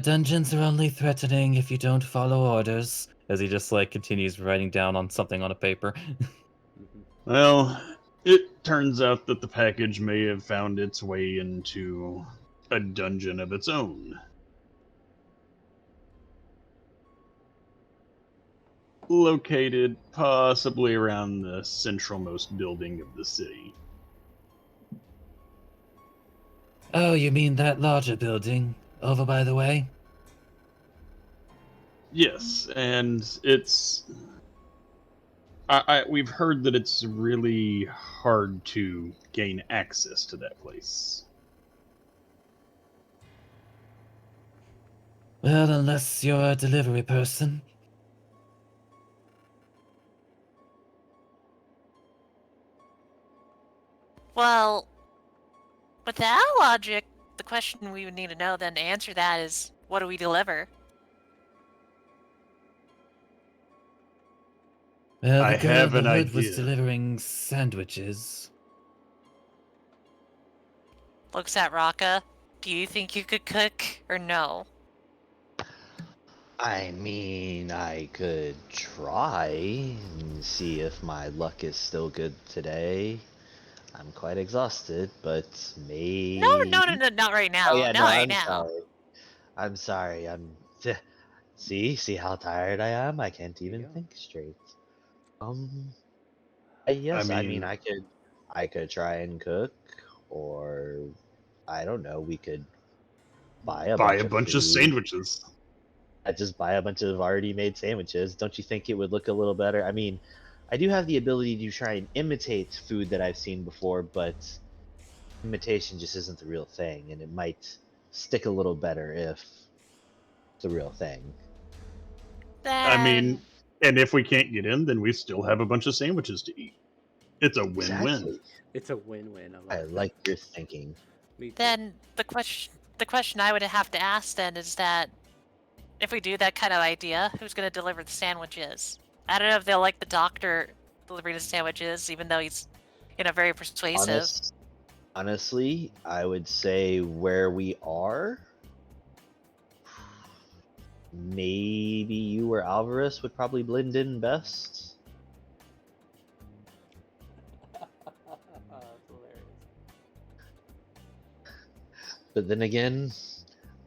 Dungeons are only threatening if you don't follow orders. As he just continues writing down on something on a paper. Mm-hmm. Well, it turns out that the package may have found its way into a dungeon of its own. Located possibly around the centralmost building of the city. Oh, you mean that larger building over by the way? Yes, and it's. We've heard that it's really hard to gain access to that place. Well, unless you're a delivery person. Well, with that logic, the question we would need to know then to answer that is, what do we deliver? Well, I the girl have in the an hood was idea. delivering sandwiches. Looks at Raka. Do you think you could cook or no? I mean, I could try and see if my luck is still good today. I'm quite exhausted, but maybe. No, not right now. Oh yeah, Not no, right I'm now. sorry. I'm sorry. See how tired I am? I can't There you even go. think straight. I Yes, I mean, mean, I could try and cook, or I don't know, we could buy a buy bunch a of bunch of food. sandwiches. I just buy a bunch of already made sandwiches. Don't you think it would look a little better? I mean, I do have the ability to try and imitate food that I've seen before, but imitation just isn't the real thing, and it might stick a little better if it's the real thing. I Then mean, and if we can't get in, then we still have a bunch of sandwiches to eat. It's a win-win. Exactly. It's a win-win. I I love like your thinking. Me too. then the question I would have to ask then is that if we do that kind of idea, who's going to deliver the sandwiches? I don't know if they'll like the doctor delivering the sandwiches, even though he's, very persuasive. Honestly, I would say where we are, maybe you or Alvarez would probably blend in best. That's hilarious. But then again,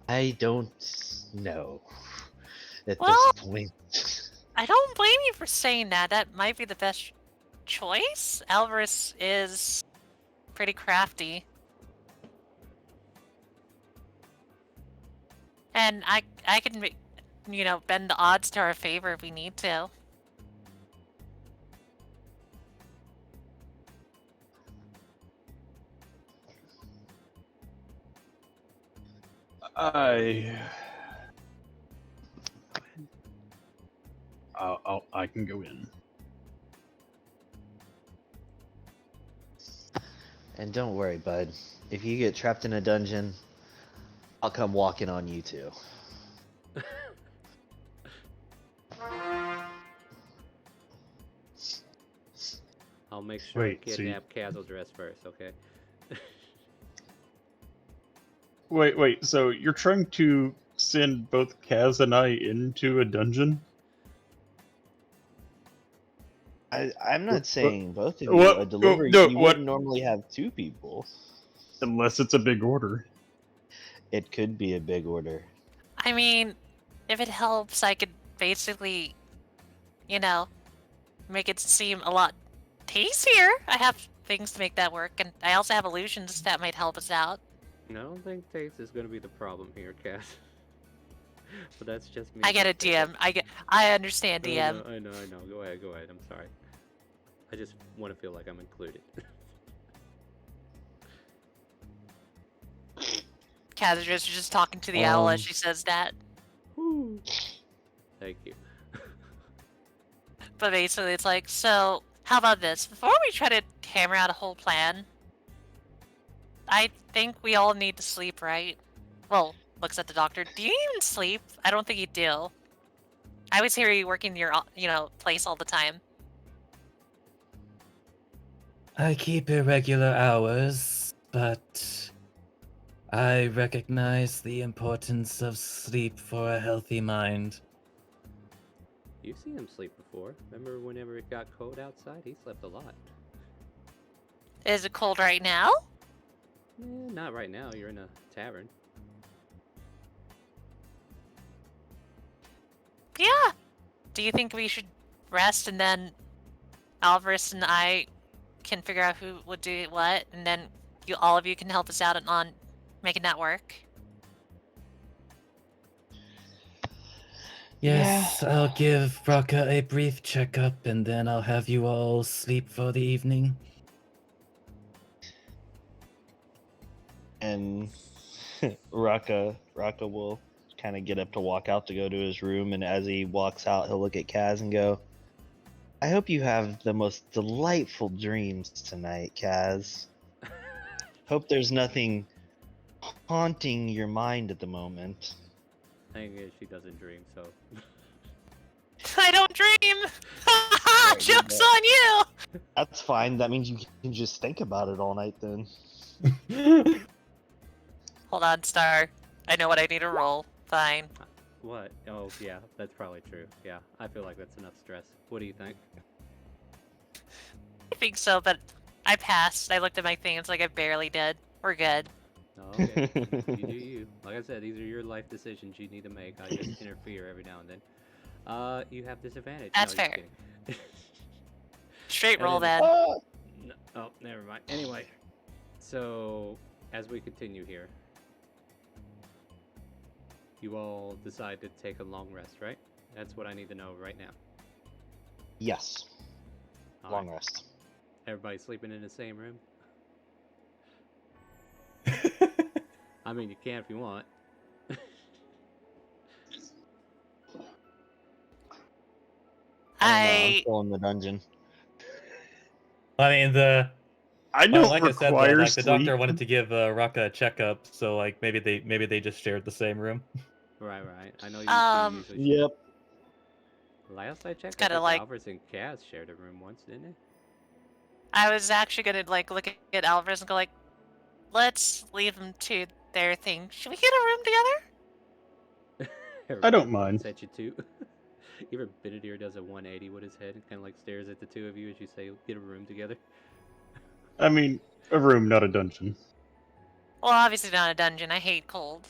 I don't know at Well, this point. I don't blame you for saying that. That might be the best choice. Alvarez is pretty crafty. And I can, bend the odds to our favor if we need to. I can go in. And don't worry, bud. If you get trapped in a dungeon, I'll come walking on you too. I'll make sure Wait, to so you- kidnap Casual Dress first, okay? Wait. So you're trying to send both Kaz and I into a dungeon? I'm not What- saying both of you. what- A delivery, no, you what- wouldn't normally have two people. Unless it's a big order. It could be a big order. I mean, if it helps, I could basically, make it seem a lot tastier. I have things to make that work, and I also have illusions that might help us out. I don't think taste is going to be the problem here, Cass. But that's just me. I get it, DM. I understand, DM. I know. Go ahead. I'm sorry. I just want to feel like I'm included. Kaz is just talking to the owl as she says that. Woo. Thank you. But basically, it's like, so how about this? Before we try to hammer out a whole plan, I think we all need to sleep, right? Well, looks at the doctor. Do you even sleep? I don't think you do. I always hear you working your, place all the time. I keep irregular hours, but I recognize the importance of sleep for a healthy mind. You've seen him sleep before. Remember whenever it got cold outside? He slept a lot. Is it cold right now? Not right now. You're in a tavern. Yeah. Do you think we should rest and then Alvarez and I can figure out who would do what, and then all of you can help us out on making that work? Yes, I'll give Raka a brief checkup and then I'll have you all sleep for the evening. And Raka will kind of get up to walk out to go to his room, and as he walks out, he'll look at Kaz and go, I hope you have the most delightful dreams tonight, Kaz. Hope there's nothing haunting your mind at the moment. Thing is, she doesn't dream, so. I don't dream! Right, Joke's yeah. on you! That's fine. That means you can just think about it all night then. Hold on, Star. I know what I need to roll. Fine. What? Oh, yeah, that's probably true. Yeah, I feel like that's enough stress. What do you think? I think so, but I passed. I looked at my thing, it's like I barely did. We're good. Oh, okay. You do you. Like I said, these are your life decisions you need to make. I just interfere every now and then. You have disadvantage. That's No, just fair. kidding. Straight And roll then- then. No, oh, never mind. Anyway, so as we continue here, you all decide to take a long rest, right? That's what I need to know right now. Yes. All Long right. rest. Everybody sleeping in the same room? I mean, you can if you want. I'm still in the dungeon. I mean, I don't like I said, require the doctor sleep. wanted to give Raka a checkup, so like maybe they just shared the same room. Right. I know you two usually share. Yep. Last I checked, kinda I think like- Alvarez and Kaz shared a room once, didn't they? I was actually gonna look at Alvarez and go let's leave them to their thing. Should we get a room together? I don't mind. At you too. Even Benedier does a 180 with his head and kind of like stares at the two of you as you say, "Get a room together." I mean, a room, not a dungeon. Well, obviously not a dungeon. I hate cold.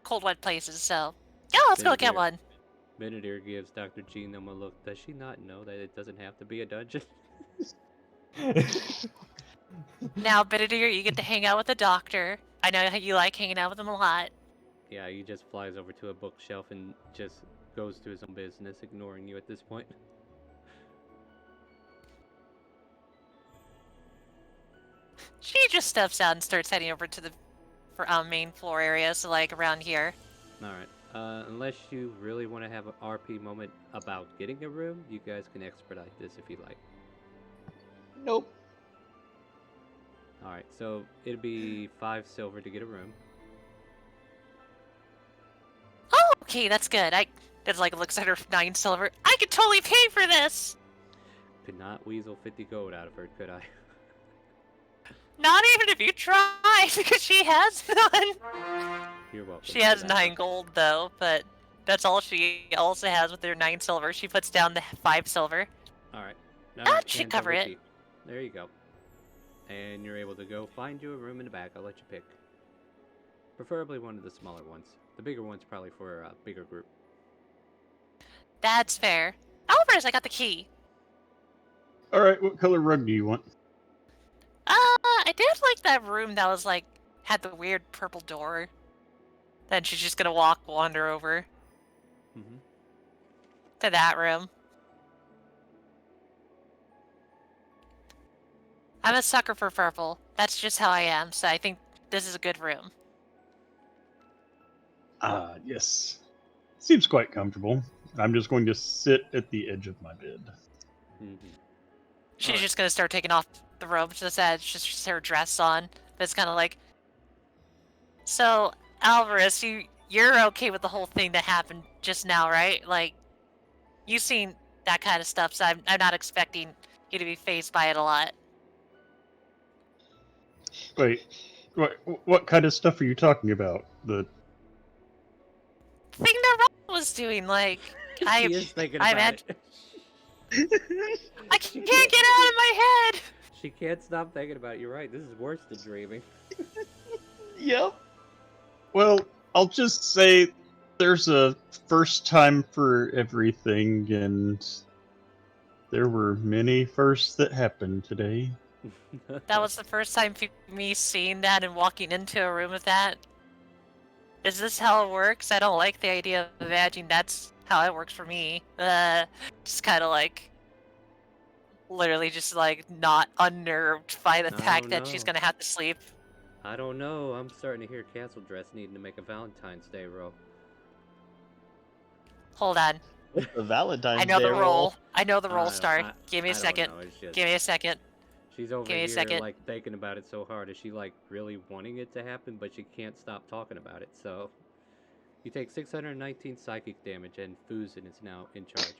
Cold, wet places, so... Yeah, let's go look at one. Benedier gives Dr. Genome a look. Does she not know that it doesn't have to be a dungeon? Now, Benedier, you get to hang out with the doctor. I know you like hanging out with him a lot. Yeah, he just flies over to a bookshelf and just goes to his own business, ignoring you at this point. She just steps out and starts heading over to the main floor area, so like around here. Alright, unless you really want to have an RP moment about getting a room, you guys can expedite this if you like. Nope. Alright, so it'd be 5 silver to get a room. Oh, okay, that's good. It's like looks at her 9 silver. I could totally pay for this. Could not weasel 50 gold out of her, could I? Not even if you try, because she has none. You're welcome. She has 9 gold though, but that's all she also has with her 9 silver. She puts down the 5 silver. Alright. That should cover it. There you go. And you're able to go find you a room in the back. I'll let you pick. Preferably one of the smaller ones. The bigger one's probably for a bigger group. That's fair. Alvarez, I got the key. Alright, what color rug do you want? I did like that room that was like, had the weird purple door. Then she's just gonna wander over to that room. I'm a sucker for purple. That's just how I am, so I think this is a good room. Ah, yes. Seems quite comfortable. I'm just going to sit at the edge of my bed. She's just gonna start taking off the robe to the edge, just her dress on. It's kind of like... So, Alvarez, you're okay with the whole thing that happened just now, right? Like, you've seen that kind of stuff, so I'm not expecting you to be fazed by it a lot. Wait, what kind of stuff are you talking about? The Thing that Rob was doing, like... She is thinking about it. I can't get out of my head! She can't stop thinking about it. You're right. This is worse than dreaming. Yep. Well, I'll just say there's a first time for everything, and there were many firsts that happened today. That was the first time me seeing that and walking into a room with that. Is this how it works? I don't like the idea of imagining that's how it works for me. Just kind of like... Literally just like not unnerved by the fact that she's gonna have to sleep. I don't know. I'm starting to hear Castle Dress needing to make a Valentine's Day roll. Hold on. The Valentine's I know Day the roll. roll. I know the roll star. Give me a second. Just... Give me a second. She's over Give me here a second. like thinking about it so hard. Is she like really wanting it to happen, but she can't stop talking about it? So you take 619 psychic damage, and Fuzin is now in charge.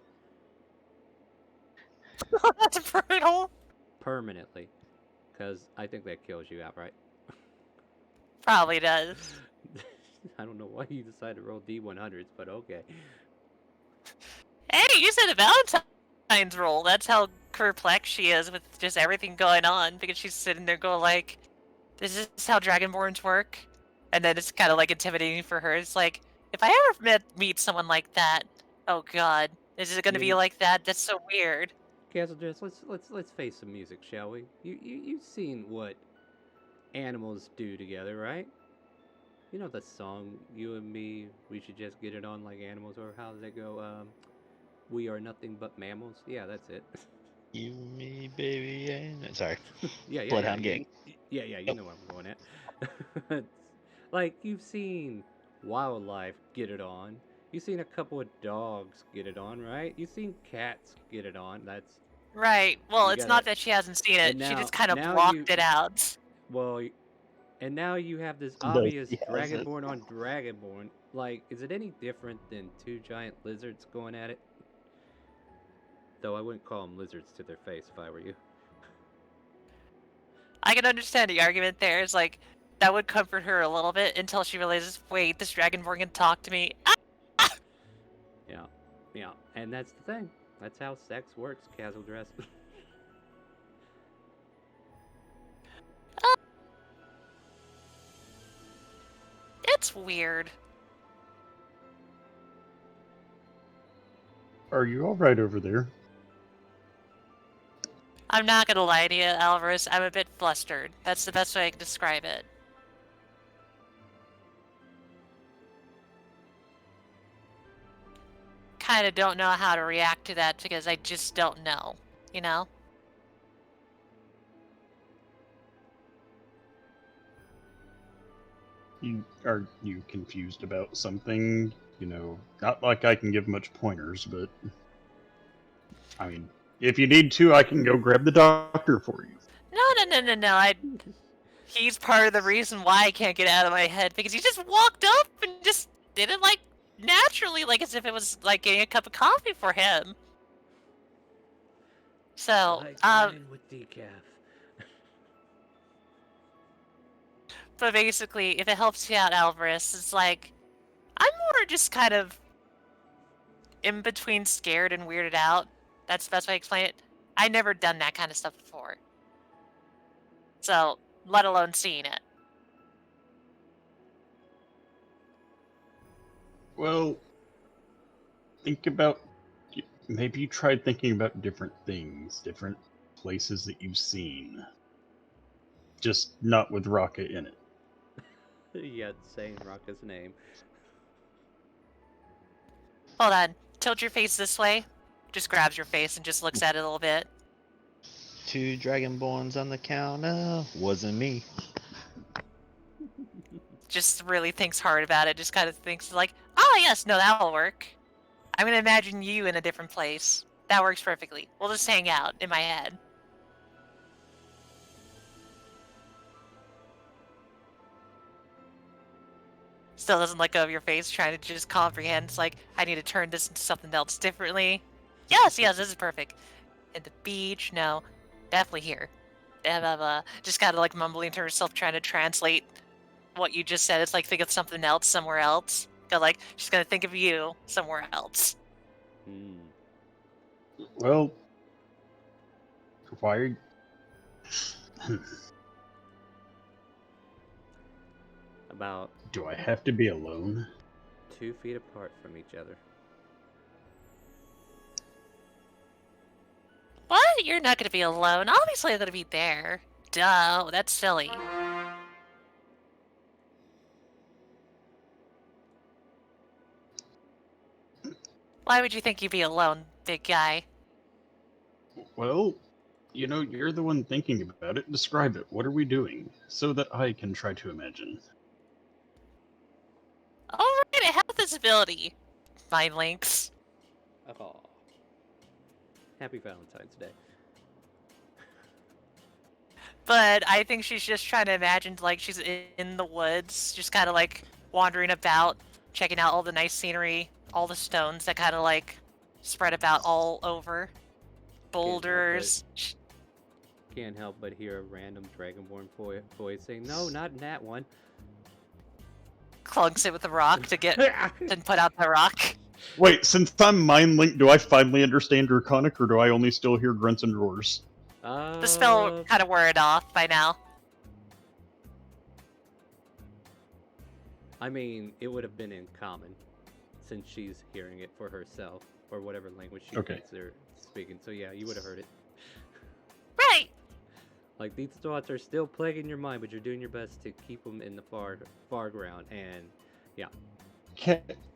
That's brutal. Permanently. Because I think that kills you outright. Probably does. I don't know why you decided to roll D100s, but okay. Hey, you said a Valentine's roll. That's how perplexed she is with just everything going on. Because she's sitting there going like, this is how Dragonborns work? And then it's kind of like intimidating for her. It's like, if I ever meet someone like that, oh god, is it going to be like that? That's so weird. Castle Dress, let's face some music, shall we? You've seen what animals do together, right? You know the song, You and Me, we should just get it on like animals, or how does it go? We are nothing but mammals. Yeah, that's it. You, me, baby, and... Sorry. yeah, Bloodhound Gang. Yeah, you know where I'm going at. Like, you've seen wildlife get it on. You've seen a couple of dogs get it on, right? You've seen cats get it on. That's... Right. Well, it's not that she hasn't seen it. She just kind of blocked it out. Well, and now you have this No, obvious she hasn't. Dragonborn on Dragonborn. Like, is it any different than two giant lizards going at it? Though I wouldn't call them lizards to their face if I were you. I can understand the argument there. It's like, that would comfort her a little bit until she realizes, wait, this Dragonborn can talk to me. Yeah, and that's the thing. That's how sex works, casual dress. It's weird. Are you all right over there? I'm not gonna lie to you, Alvarez. I'm a bit flustered. That's the best way I can describe it. Kind of don't know how to react to that because I just don't know, you know? Are you confused about something? You know, not like I can give much pointers, but I mean, if you need to, I can go grab the doctor for you. No. He's part of the reason why I can't get out of my head because he just walked up and just did it like naturally, like as if it was like getting a cup of coffee for him. So, Like wine with decaf. but basically, if it helps you out, Alvarez, it's like I'm more just kind of in between scared and weirded out. That's the best way to explain it. I never done that kind of stuff before. So, let alone seeing it. Well, think about maybe you tried thinking about different things, different places that you've seen. Just not with Rocket in it. Yeah, saying Rocka's name. Hold on. Tilt your face this way. Just grabs your face and just looks at it a little bit. 2 Dragonborns on the counter. Wasn't me. Just really thinks hard about it. Just kind of thinks like, oh yes, no, that'll work. I'm gonna imagine you in a different place. That works perfectly. We'll just hang out in my head. Still doesn't let go of your face, trying to just comprehend. It's like, I need to turn this into something else differently. Yes, this is perfect. And the beach, no. Definitely here. Just kind of like mumbling to herself, trying to translate what you just said. It's like, think of something else somewhere else. Like, she's gonna think of you somewhere else. Well, why are About do I have to be alone? 2 feet apart from each other. What? You're not gonna be alone. Obviously I'm gonna be there. Duh, that's silly. Why would you think you'd be alone, big guy? Well, you know, you're the one thinking about it. Describe it. What are we doing? So that I can try to imagine. Alright, I have this ability. Mind links. Oh. Happy Valentine's Day. But I think she's just trying to imagine like she's in the woods, just kind of like wandering about, checking out all the nice scenery, all the stones that kind of like spread about all over. Boulders. Can't help but hear a random Dragonborn voice saying, "No, not in that one." Clunks it with a rock to get and put out the rock. Wait, since I'm mind linked, do I finally understand Draconic, or do I only still hear grunts and roars? The spell kind of wore it off by now. I mean, it would have been in common, since she's hearing it for herself, or whatever language she thinks they're speaking. So yeah, you would have heard it. Right! Like, these thoughts are still plaguing your mind, but you're doing your best to keep them in the far ground, and yeah.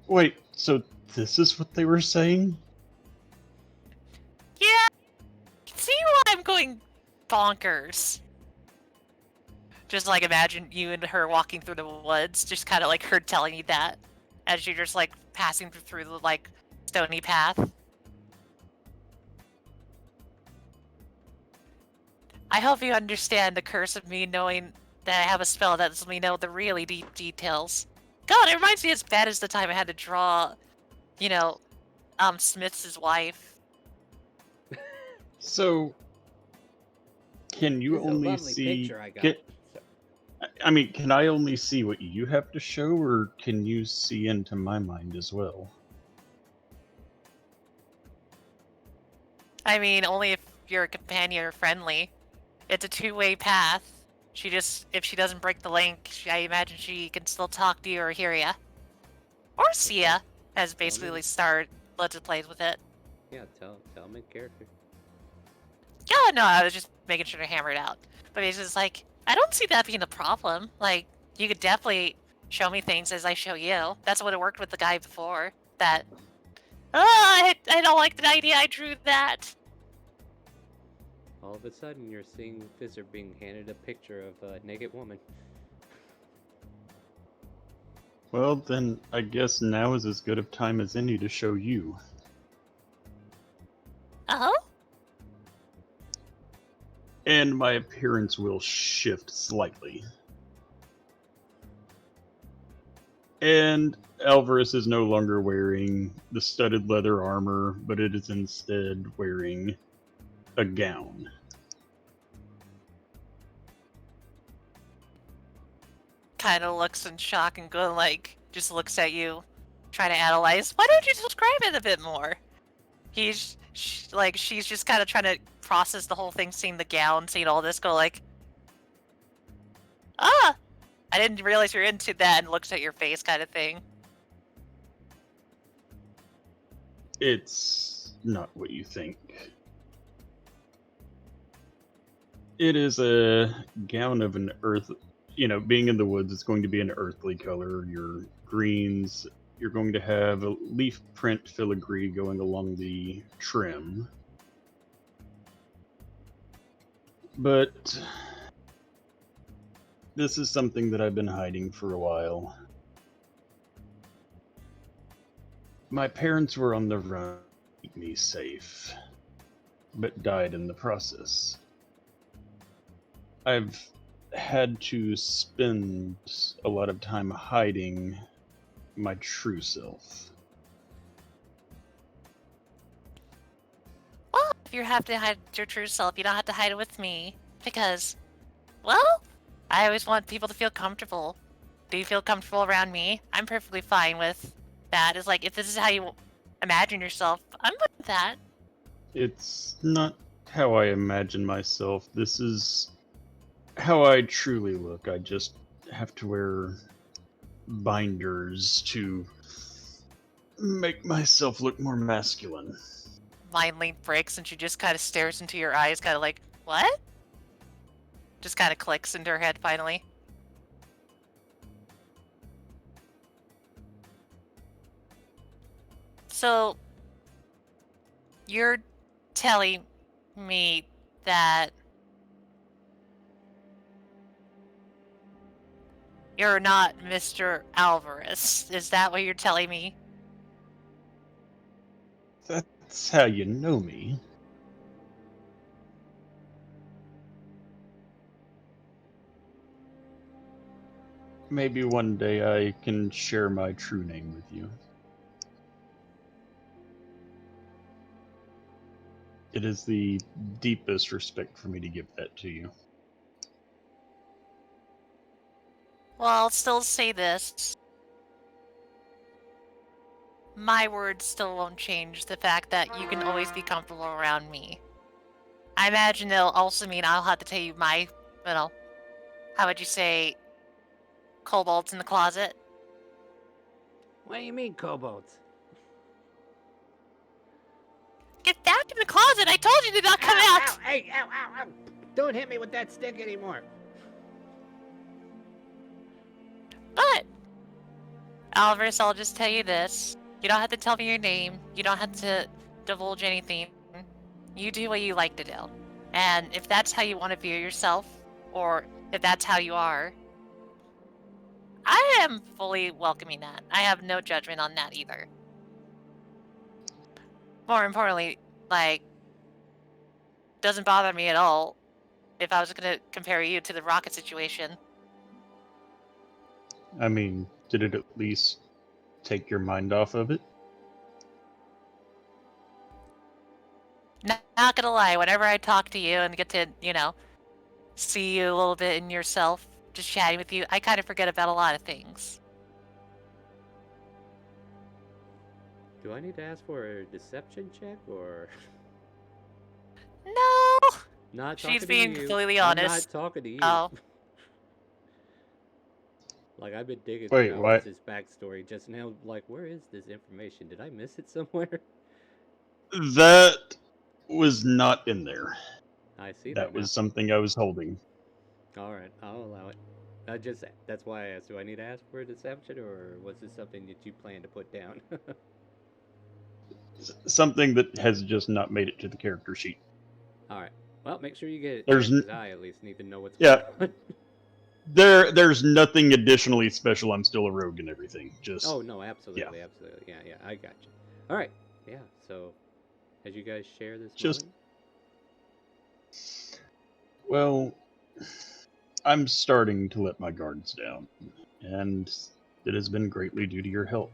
Wait, so this is what they were saying? Yeah! See why I'm going bonkers. Just like imagine you and her walking through the woods, just kind of like her telling you that as you're just like passing through the like stony path. I hope you understand the curse of me knowing that I have a spell that lets me know the really deep details. God, it reminds me as bad as the time I had to draw, you know, Smith's wife. So, can you It's a only lovely see? picture I got. I mean, can I only see what you have to show, or can you see into my mind as well? I mean, only if you're a companion or friendly. It's a two-way path. If she doesn't break the link, I imagine she can still talk to you or hear you. Or see ya, as basically start Let's Plays with it. Yeah, tell me character. Yeah, no, I was just making sure to hammer it out. But it's just like, I don't see that being a problem. Like, you could definitely show me things as I show you. That's what it worked with the guy before. That, I don't like the idea I drew that. All of a sudden, you're seeing Fizzer being handed a picture of a naked woman. Well, then I guess now is as good of time as any to show you. Oh? And my appearance will shift slightly. And Alvarez is no longer wearing the studded leather armor, but it is instead wearing a gown. Kind of looks in shock and go like, just looks at you, trying to analyze. Why don't you describe it a bit more? She's just kind of trying to process the whole thing, seeing the gown, seeing all this, go like, I didn't realize you're into that, and looks at your face kind of thing. It's not what you think. It is a gown of an earth. Being in the woods, it's going to be an earthly color. Your greens, you're going to have a leaf print filigree going along the trim. But this is something that I've been hiding for a while. My parents were on the run to keep me safe, but died in the process. I've had to spend a lot of time hiding my true self. Well, if you have to hide your true self, you don't have to hide it with me. Because, well, I always want people to feel comfortable. Do you feel comfortable around me? I'm perfectly fine with that. It's like, if this is how you imagine yourself, I'm with that. It's not how I imagine myself. This is how I truly look. I just have to wear binders to make myself look more masculine. Mind link breaks and she just kind of stares into your eyes, kind of like, what? Just kind of clicks into her head finally. So, you're telling me that you're not Mr. Alvarez. Is that what you're telling me? That's how you know me. Maybe one day I can share my true name with you. It is the deepest respect for me to give that to you. Well, I'll still say this. My words still won't change the fact that you can always be comfortable around me. I imagine it'll also mean I'll have to tell you my, how would you say, kobolds in the closet? What do you mean, kobolds? Get back in the closet! I told you to not come out! Ow, hey, ow, ow, ow! Don't hit me with that stick anymore. But, Alvarez, I'll just tell you this. You don't have to tell me your name. You don't have to divulge anything. You do what you like to do. And if that's how you want to view yourself, or if that's how you are, I am fully welcoming that. I have no judgment on that either. More importantly, doesn't bother me at all if I was going to compare you to the rocket situation. I mean, did it at least take your mind off of it? Not gonna lie, whenever I talk to you and get to, see you a little bit in yourself, just chatting with you, I kind of forget about a lot of things. Do I need to ask for a deception check or No! not talking She's to being you? completely I'm honest. not talking to you. Oh. Like I've been digging Wait, through what? Alphys' backstory just now. Like, where is this information? Did I miss it somewhere? That was not in there. I see That that now. was something I was holding. All right, I'll allow it. That's why I asked. Do I need to ask for a deception, or was this something that you plan to put down? Something that has just not made it to the character sheet. All right. Well, make sure you get it There's there, because I at least need to know what's Yeah. going on. There's nothing additionally special. I'm still a rogue and everything. Just Oh no, absolutely, absolutely. Yeah, I got you. All right. Yeah. So, as you guys share this Just- moment, well, I'm starting to let my guards down, and it has been greatly due to your help.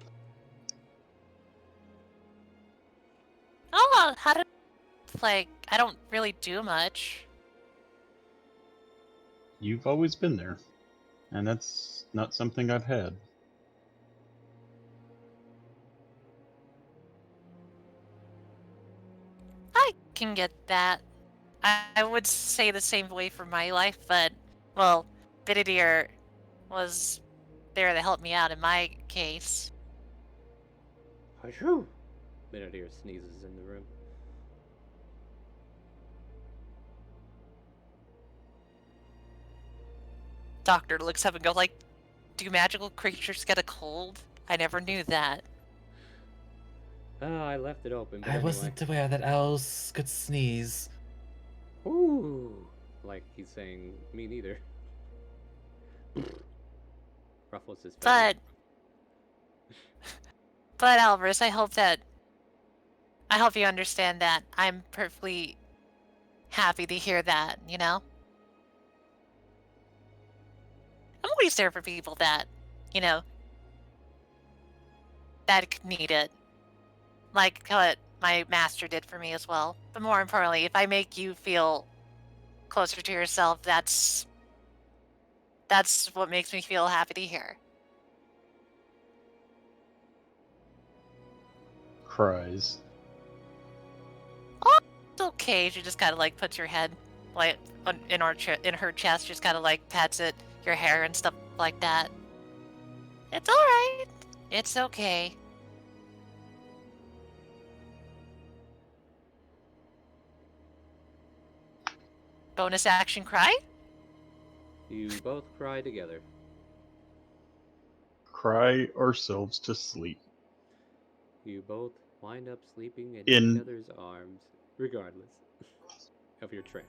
Oh, how did... Like, I don't really do much. You've always been there, and that's not something I've had. I can get that. I would say the same way for my life, but, well, Bididir was there to help me out in my case. Achoo! Benedict sneezes in the room. Doctor looks up and goes like, do magical creatures get a cold? I never knew that. Oh, I left it open. But I anyway. wasn't aware that owls could sneeze. Ooh, like he's saying, me neither. Ruffles his feathers. But Alvarez, I hope you understand that I'm perfectly happy to hear that, you know? I'm always there for people that, you know, that need it. Like what my master did for me as well. But more importantly, if I make you feel closer to yourself, that's what makes me feel happy to hear. Cries. Oh, it's okay. She just kind of like puts your head like in her chest, just kind of like pats it, your hair and stuff like that. It's all right. It's okay. Bonus action cry? You both cry together. Cry ourselves to sleep. You both wind up sleeping in In- each other's arms, regardless of your trance.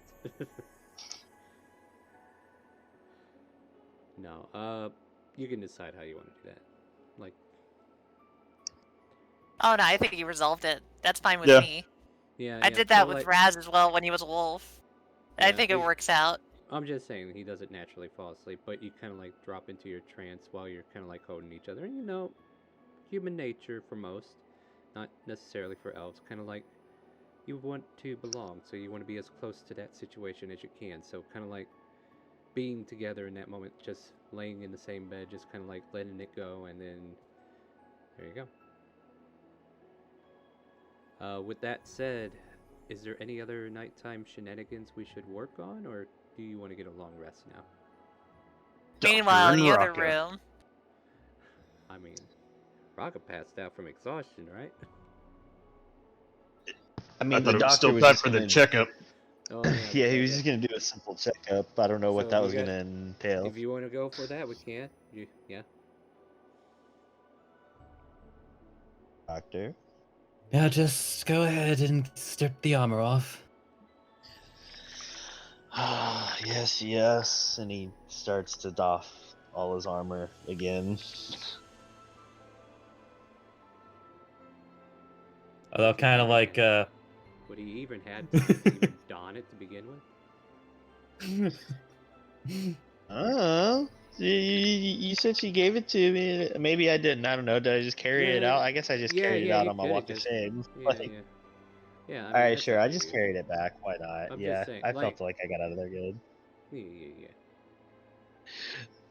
No, you can decide how you want to do that. Like, Oh no, I think you resolved it. That's fine with Yeah. me. yeah, I yeah, did that so, with like, Raz as well when he was a wolf. I yeah, think it he's- works out. I'm just saying he doesn't naturally fall asleep, but you kind of like drop into your trance while you're kind of like holding each other. And you know, human nature for most, not necessarily for elves, kind of like you want to belong, so you want to be as close to that situation as you can. So kind of like being together in that moment, just laying in the same bed, just kind of like letting it go, and then there you go. With that said, is there any other nighttime shenanigans we should work on, or do you want to get a long rest now? Meanwhile, in Dr. the other Raka. room, I mean, Raka passed out from exhaustion, right? I I mean, thought the it was doctor still was time just for the gonna. checkup. Oh Yeah, he was okay. just gonna do a simple checkup. I don't know what So that you was got- gonna entail. If you want to go for that, we can. Yeah. Doctor. Yeah, just go ahead and strip the armor off. Yes, yes. And he starts to doff all his armor again. Although kind of like Would he even had time to even don it to begin with? Oh, you said she gave it to me. Maybe I didn't. I don't know. Did I just carry it Yeah, out? I guess I just carried it yeah, out you on my coulda walk of just- shame. Yeah, Like, yeah. Yeah, I all mean, right, that's sure. up I to just you. carried it back. Why not? I'm Yeah, just saying, I like- felt like I got out of there good. Yeah.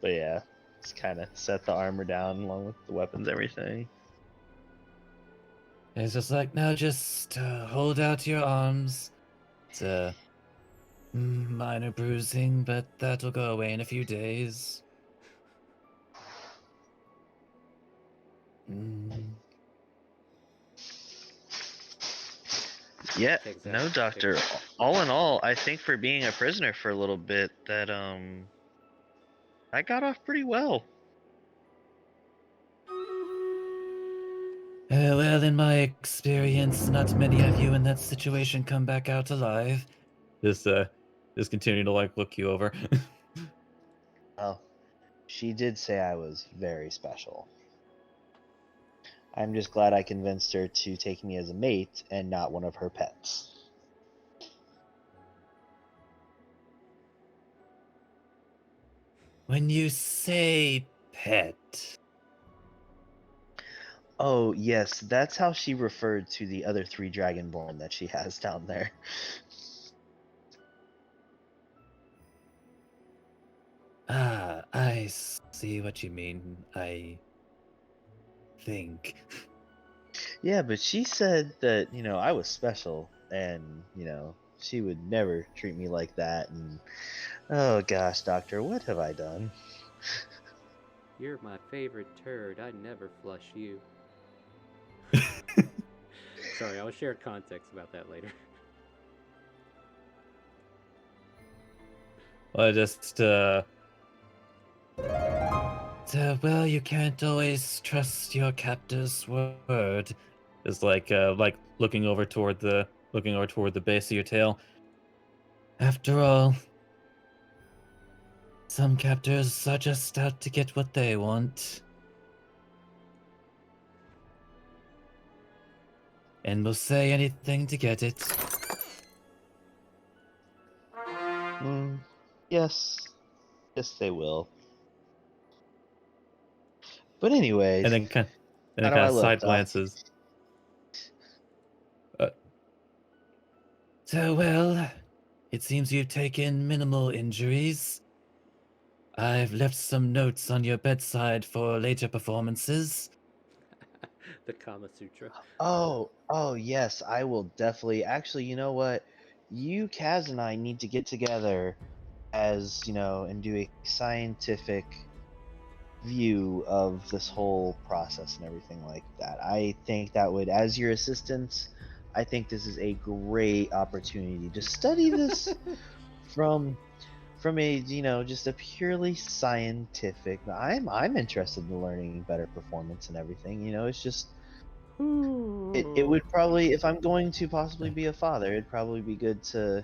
But yeah, just kind of set the armor down along with the weapons, everything. It's just like, no, just hold out your arms. It's minor bruising, but that'll go away in a few days. Mm. Yeah, Takes that- no, doctor. takes- All in all, I think for being a prisoner for a little bit, that I got off pretty well. Well, in my experience, not many of you in that situation come back out alive. Just continuing to like look you over. Well, she did say I was very special. I'm just glad I convinced her to take me as a mate and not one of her pets. When you say pet, Oh, yes, that's how she referred to the other 3 Dragonborn that she has down there. I see what you mean. I think. Yeah, but she said that, I was special and, she would never treat me like that. And oh gosh, doctor, what have I done? You're my favorite turd. I'd never flush you. Sorry, I'll share context about that later. I just well, you can't always trust your captor's word. Is like looking over toward the base of your tail. After all, some captors are just out to get what they want. And will say anything to get it. Yes. Yes, they will. But anyway, And then kind how do I of look, side Doc? glances. So well, it seems you've taken minimal injuries. I've left some notes on your bedside for later performances. The Kama Sutra. Oh, yes, I will definitely. Actually, you know what? You, Kaz, and I need to get together as, and do a scientific view of this whole process and everything like that. I think that would, as your assistants, I think this is a great opportunity to study this from a just a purely scientific. I'm interested in learning better performance and everything. It's just it would probably, if I'm going to possibly be a father, it'd probably be good to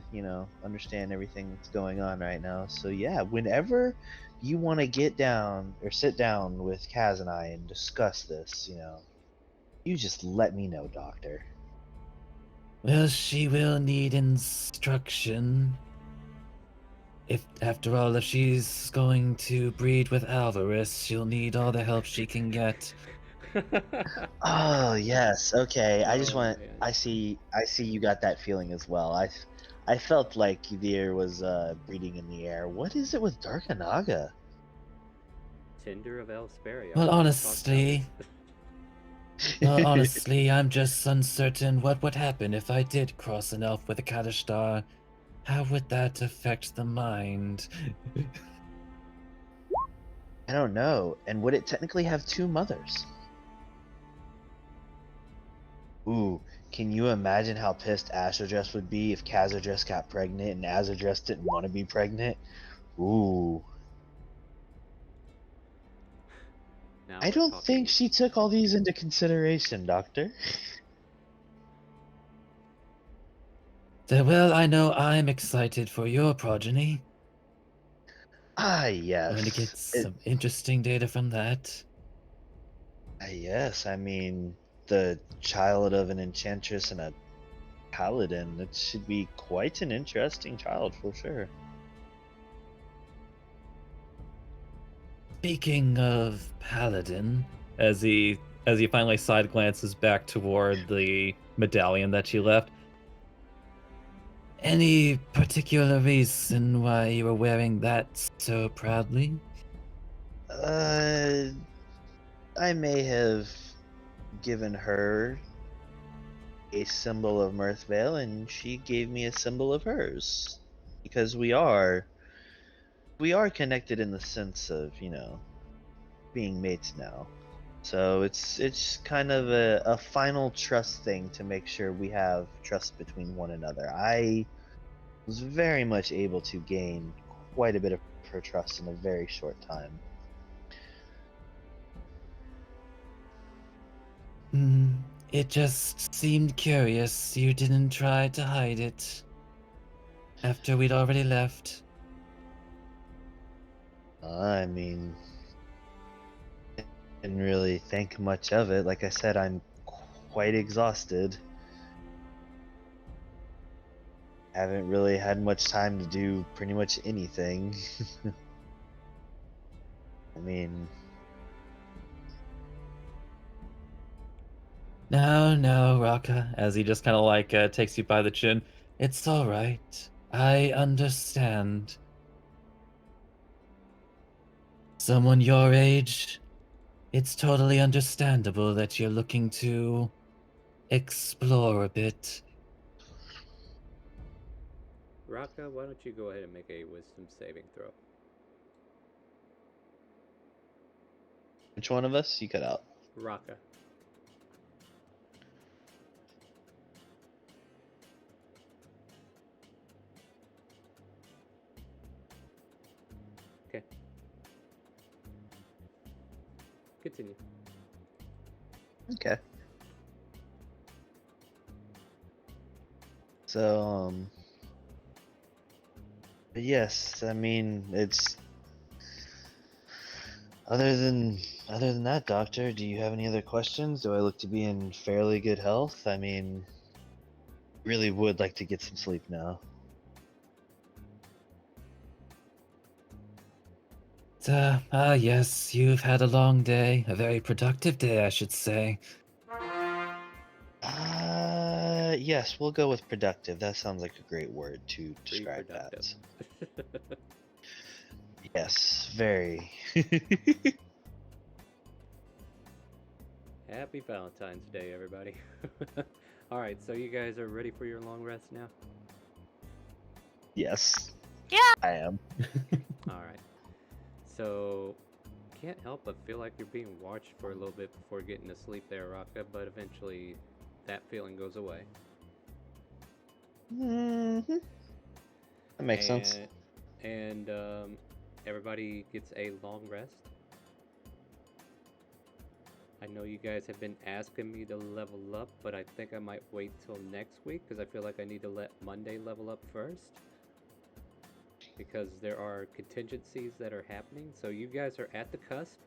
understand everything that's going on right now. So yeah, whenever you want to get down or sit down with Kaz and I and discuss this, you just let me know, doctor. Well, she will need instruction. If, after all, if she's going to breed with Alvarez, she'll need all the help she can get. Oh yes, okay. I just Oh, want. man. I see you got that feeling as well. I felt like there was breeding in the air. What is it with Darkanaga? Tinder of Elsperia. Well, Let's talk about honestly, I'm just uncertain what would happen if I did cross an elf with a Kadishtar. How would that affect the mind? I don't know. And would it technically have 2 mothers? Ooh, can you imagine how pissed Ashadress would be if Kazadress got pregnant and Azadress didn't want to be pregnant? Ooh. Now I we're don't talking. think she took all these into consideration, Doctor. So, well, I know I'm excited for your progeny. Ah, yes. I'm going to get some interesting data from that. Yes, I mean, the child of an enchantress and a paladin. It should be quite an interesting child for sure. Speaking of paladin, as he finally side glances back toward the medallion that she left. Any particular reason why you were wearing that so proudly? I may have given her a symbol of Mirthvale, and she gave me a symbol of hers. Because we are connected in the sense of, being mates now. So it's kind of a final trust thing to make sure we have trust between one another. I was very much able to gain quite a bit of her trust in a very short time. It just seemed curious you didn't try to hide it after we'd already left. I mean, didn't really think much of it. Like I said, I'm quite exhausted. Haven't really had much time to do pretty much anything. I mean, No, Raka, as he just kind of like takes you by the chin. It's all right. I understand. Someone your age, it's totally understandable that you're looking to explore a bit. Raka, why don't you go ahead and make a wisdom saving throw? which one of us? You cut out. Raka. Okay. Continue. Okay. So, but yes, I mean, it's other than that, Doctor, do you have any other questions? Do I look to be in fairly good health? I mean, really would like to get some sleep now. Yes, you've had a long day, a very productive day, I should say. Yes, we'll go with productive. That sounds like a great word to describe that. Productive. Yes, very. Happy Valentine's Day, everybody. Alright, so you guys are ready for your long rest now? Yes. Yeah. I am. Alright. So, can't help but feel like you're being watched for a little bit before getting to sleep there, Raka, but eventually that feeling goes away. Mm-hmm. That makes sense. And everybody gets a long rest. I know you guys have been asking me to level up, but I think I might wait till next week because I feel like I need to let Monday level up first. Because there are contingencies that are happening. So you guys are at the cusp,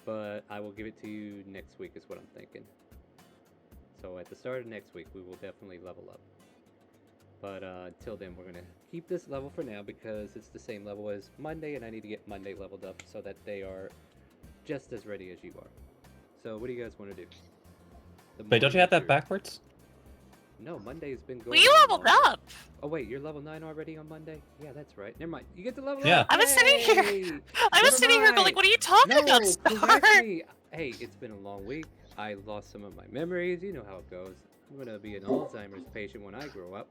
but I will give it to you next week is what I'm thinking. So at the start of next week, we will definitely level up. But until then, we're going to keep this level for now because it's the same level as Monday, and I need to get Monday leveled up so that they are just as ready as you are. So what do you guys want to do? Wait, don't you have that backwards? No, Monday's been going We on leveled longer. up. Oh wait, you're level 9 already on Monday? Yeah, that's right. Never mind. You get to level Yeah. up. I was sitting here. Yay! I was Never sitting here going, like, mind. what are you talking No, about, Star? congrats me. Hey, it's been a long week. I lost some of my memories. You know how it goes. I'm gonna be an Alzheimer's patient when I grow up.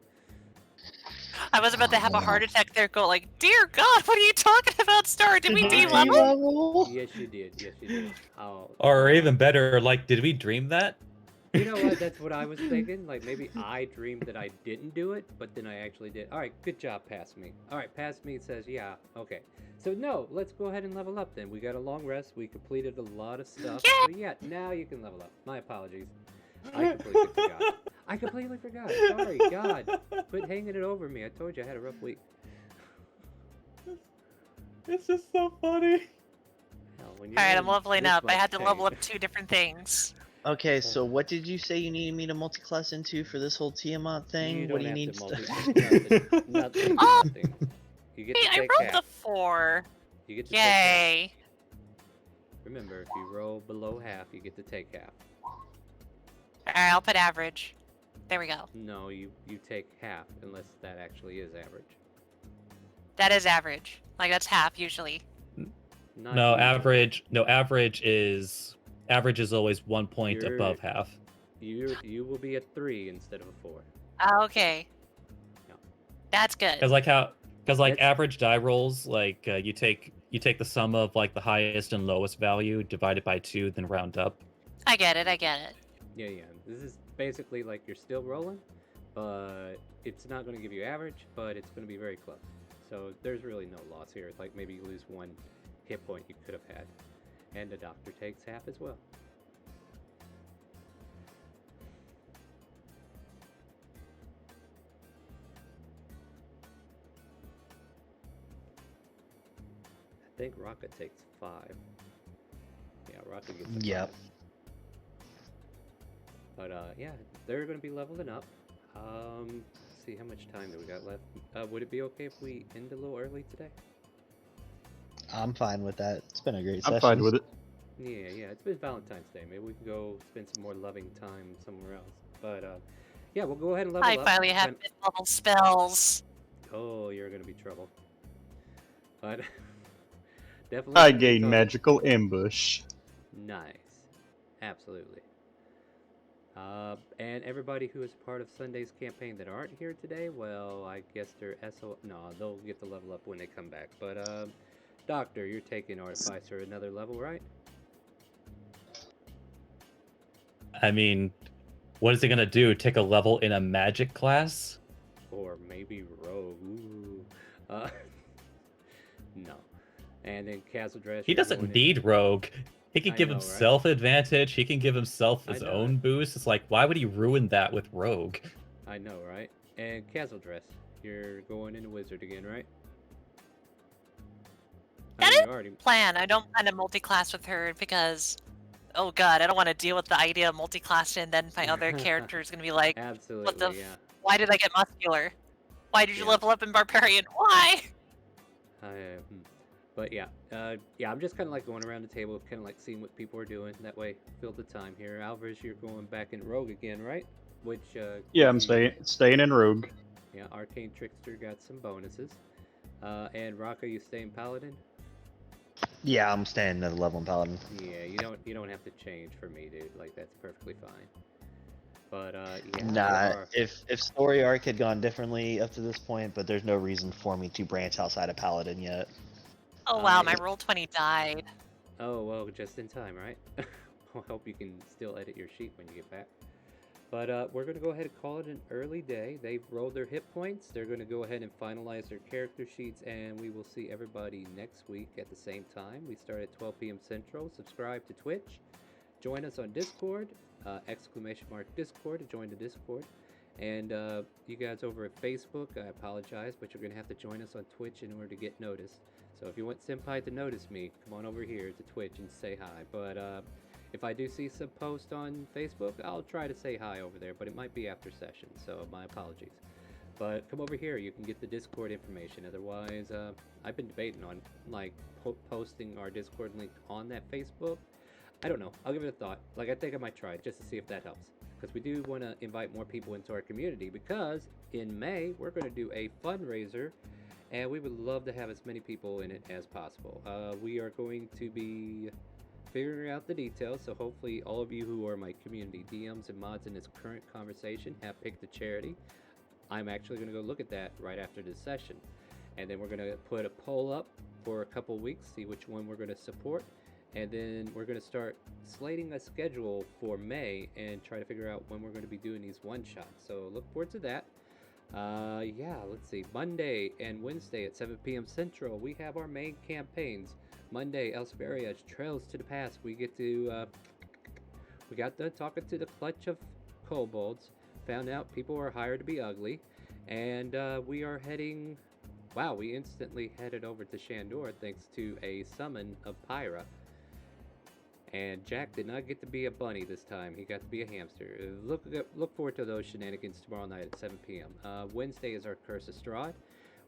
I was about to have a heart attack there, go like, dear God, what are you talking about, Star? Did we Did you de-level? level? Yes, you did. Yes, you did. Or even better, like, did we dream that? You know what? That's what I was thinking. Like, maybe I dreamed that I didn't do it, but then I actually did. Alright, good job, pass me. Alright, pass me says, yeah, okay. So, no, let's go ahead and level up then. We got a long rest. We completed a lot of stuff. Yeah. So, yeah, now you can level up. My apologies. I completely forgot. I completely forgot. Sorry, God. Quit hanging it over me. I told you I had a rough week. It's just so funny. Hell, when Alright, you're I'm leveling this up. I much had to level pain. up 2 different things. Okay, so what did you say you needed me to multi-class into for this whole Tiamat thing? You What don't do you have need? to multi- nothing. Oh. Nothing. You get Hey, to I take rolled half. the 4. You get to take half. Yay. Remember, if you roll below half, you get to take half. Alright, I'll put average. There we go. No, you take half, unless that actually is average. That is average. Like, that's half usually. Not No, usually. average. No, average is always 1 point You're- above half. You will be at 3 instead of a 4. Okay. Yeah. That's good. Because That's- average die rolls, like you take the sum of like the highest and lowest value, divide it by 2, then round up. I get it. I get it. Yeah. This is basically like you're still rolling, but it's not going to give you average, but it's going to be very close. So there's really no loss here. Like maybe you lose 1 hit point you could have had, and the doctor takes half as well. I think Rocket takes 5. Yeah, Rocket gets a Yep. 5. But yeah, they're going to be leveling up. Let's see how much time do we got left. Would it be okay if we end a little early today? I'm fine with that. It's been a great I'm session. fine with it. Yeah, it's been Valentine's Day. Maybe we can go spend some more loving time somewhere else. But yeah, we'll go ahead and level I up. finally have mid-level spells. Oh, you're going to be trouble. But definitely. I gonna be gain tough. magical ambush. Nice. Absolutely. And everybody who is part of Sunday's campaign that aren't here today, well, I guess they're No, they'll get to level up when they come back. But, Doctor, you're taking Artificer another level, right? I mean, what is it gonna do? Take a level in a magic class? Or maybe Rogue. Ooh. No. And then Castle Dress. He you're doesn't going in- need rogue. He can I give know, right? himself advantage. He can give himself I his know. own boost. It's like, why would he ruin that with rogue? I know, right? And Castle Dress, you're going into Wizard again, right? That you is already. Plan. I don't plan to multi-class with her because, oh god, I don't want to deal with the idea of multi-class and then my other character is gonna be like, Absolutely, yeah. why did I get muscular? Why did you Yeah. level up in barbarian? Why? But yeah, yeah, I'm just kind of like going around the table, kind of like seeing what people are doing. That way, fill the time here. Alvarez, you're going back in Rogue again, right? Which Yeah, I'm you- staying in rogue. Yeah, Arcane Trickster got some bonuses. And Rocco, you staying Paladin? Yeah, I'm staying at 11 Paladin. Yeah, you don't have to change for me, dude. Like that's perfectly fine. But yeah, Nah, there are- if story arc had gone differently up to this point, but there's no reason for me to branch outside of Paladin yet. Oh wow, I- my roll 20 died. Oh, well, just in time, right? I'll hope you can still edit your sheet when you get back. But we're going to go ahead and call it an early day. They've rolled their hit points. They're going to go ahead and finalize their character sheets, and we will see everybody next week at the same time. We start at 12 p.m. Central. Subscribe to Twitch. Join us on Discord, !Discord to join the Discord. And you guys over at Facebook, I apologize, but you're going to have to join us on Twitch in order to get noticed. So if you want Senpai to notice me, come on over here to Twitch and say hi. But if I do see some post on Facebook, I'll try to say hi over there, but it might be after session, so my apologies. But come over here, you can get the Discord information. Otherwise, I've been debating on like posting our Discord link on that Facebook. I don't know. I'll give it a thought. Like I think I might try it just to see if that helps. Because we do want to invite more people into our community because in May, we're going to do a fundraiser and we would love to have as many people in it as possible. We are going to be figuring out the details, so hopefully all of you who are my community DMs and mods in this current conversation have picked a charity. I'm actually going to go look at that right after this session. And then we're going to put a poll up for a couple weeks, see which one we're going to support. And then we're going to start slating a schedule for May and try to figure out when we're going to be doing these one-shots. So look forward to that. Yeah, let's see. Monday and Wednesday at 7 p.m. Central, we have our main campaigns. Monday, Elsperia, Trails to the Past. We get to, we got done talking to the clutch of kobolds. Found out people are hired to be ugly. And we are heading, wow, we instantly headed over to Shandor thanks to a summon of Pyra. And Jack did not get to be a bunny this time. He got to be a hamster. Look forward to those shenanigans tomorrow night at 7 p.m. Wednesday is our Curse of Strahd.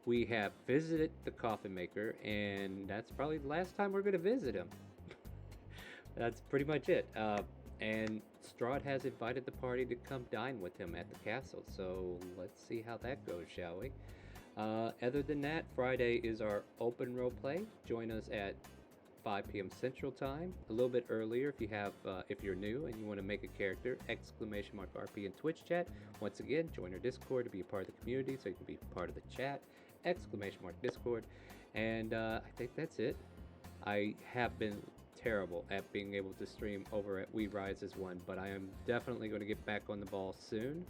We have visited the Coffin Maker, and that's probably the last time we're going to visit him. That's pretty much it. And Strahd has invited the party to come dine with him at the castle. So let's see how that goes, shall we? Other than that, Friday is our open role play. Join us at 5 p.m. Central Time, a little bit earlier if you're new and you want to make a character, !RP in Twitch chat. Once again, join our Discord to be a part of the community so you can be part of the chat, !Discord. And I think that's it. I have been terrible at being able to stream over at We Rise as One, but I am definitely going to get back on the ball soon.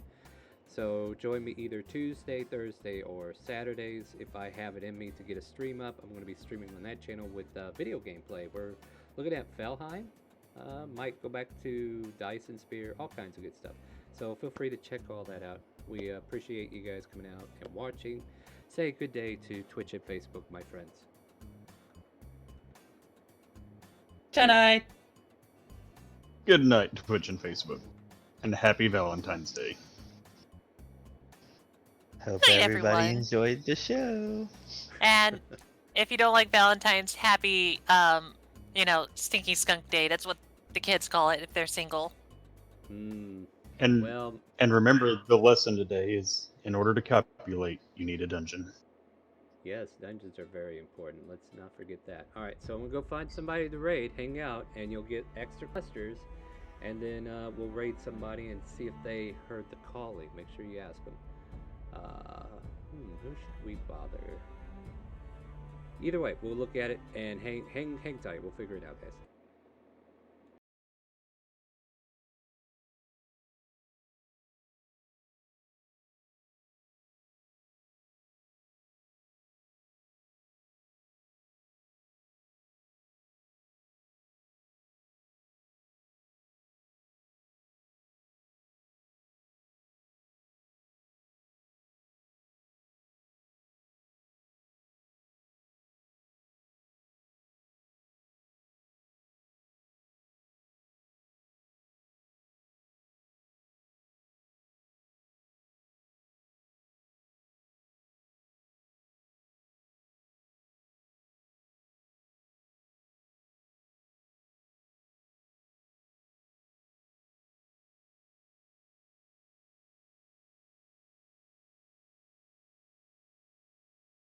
So join me either Tuesday, Thursday, or Saturdays. If I have it in me to get a stream up, I'm going to be streaming on that channel with video gameplay. We're looking at Felheim. Might go back to Dyson Spear, all kinds of good stuff. So feel free to check all that out. We appreciate you guys coming out and watching. Say good day to Twitch and Facebook, my friends. Tonight. Good night to Twitch and Facebook. And happy Valentine's Day. Hope Night, everybody everyone. enjoyed the show. And if you don't like Valentine's, happy, stinky skunk day. That's what the kids call it if they're single. And Well, and remember, the lesson today is, in order to copulate, you need a dungeon. yes, dungeons are very important. Let's not forget that. Alright, so I'm going to go find somebody to raid, hang out, and you'll get extra clusters. And then we'll raid somebody and see if they heard the calling. Make sure you ask them. Who should we bother? Either way, we'll look at it and hang tight. We'll figure it out, guys.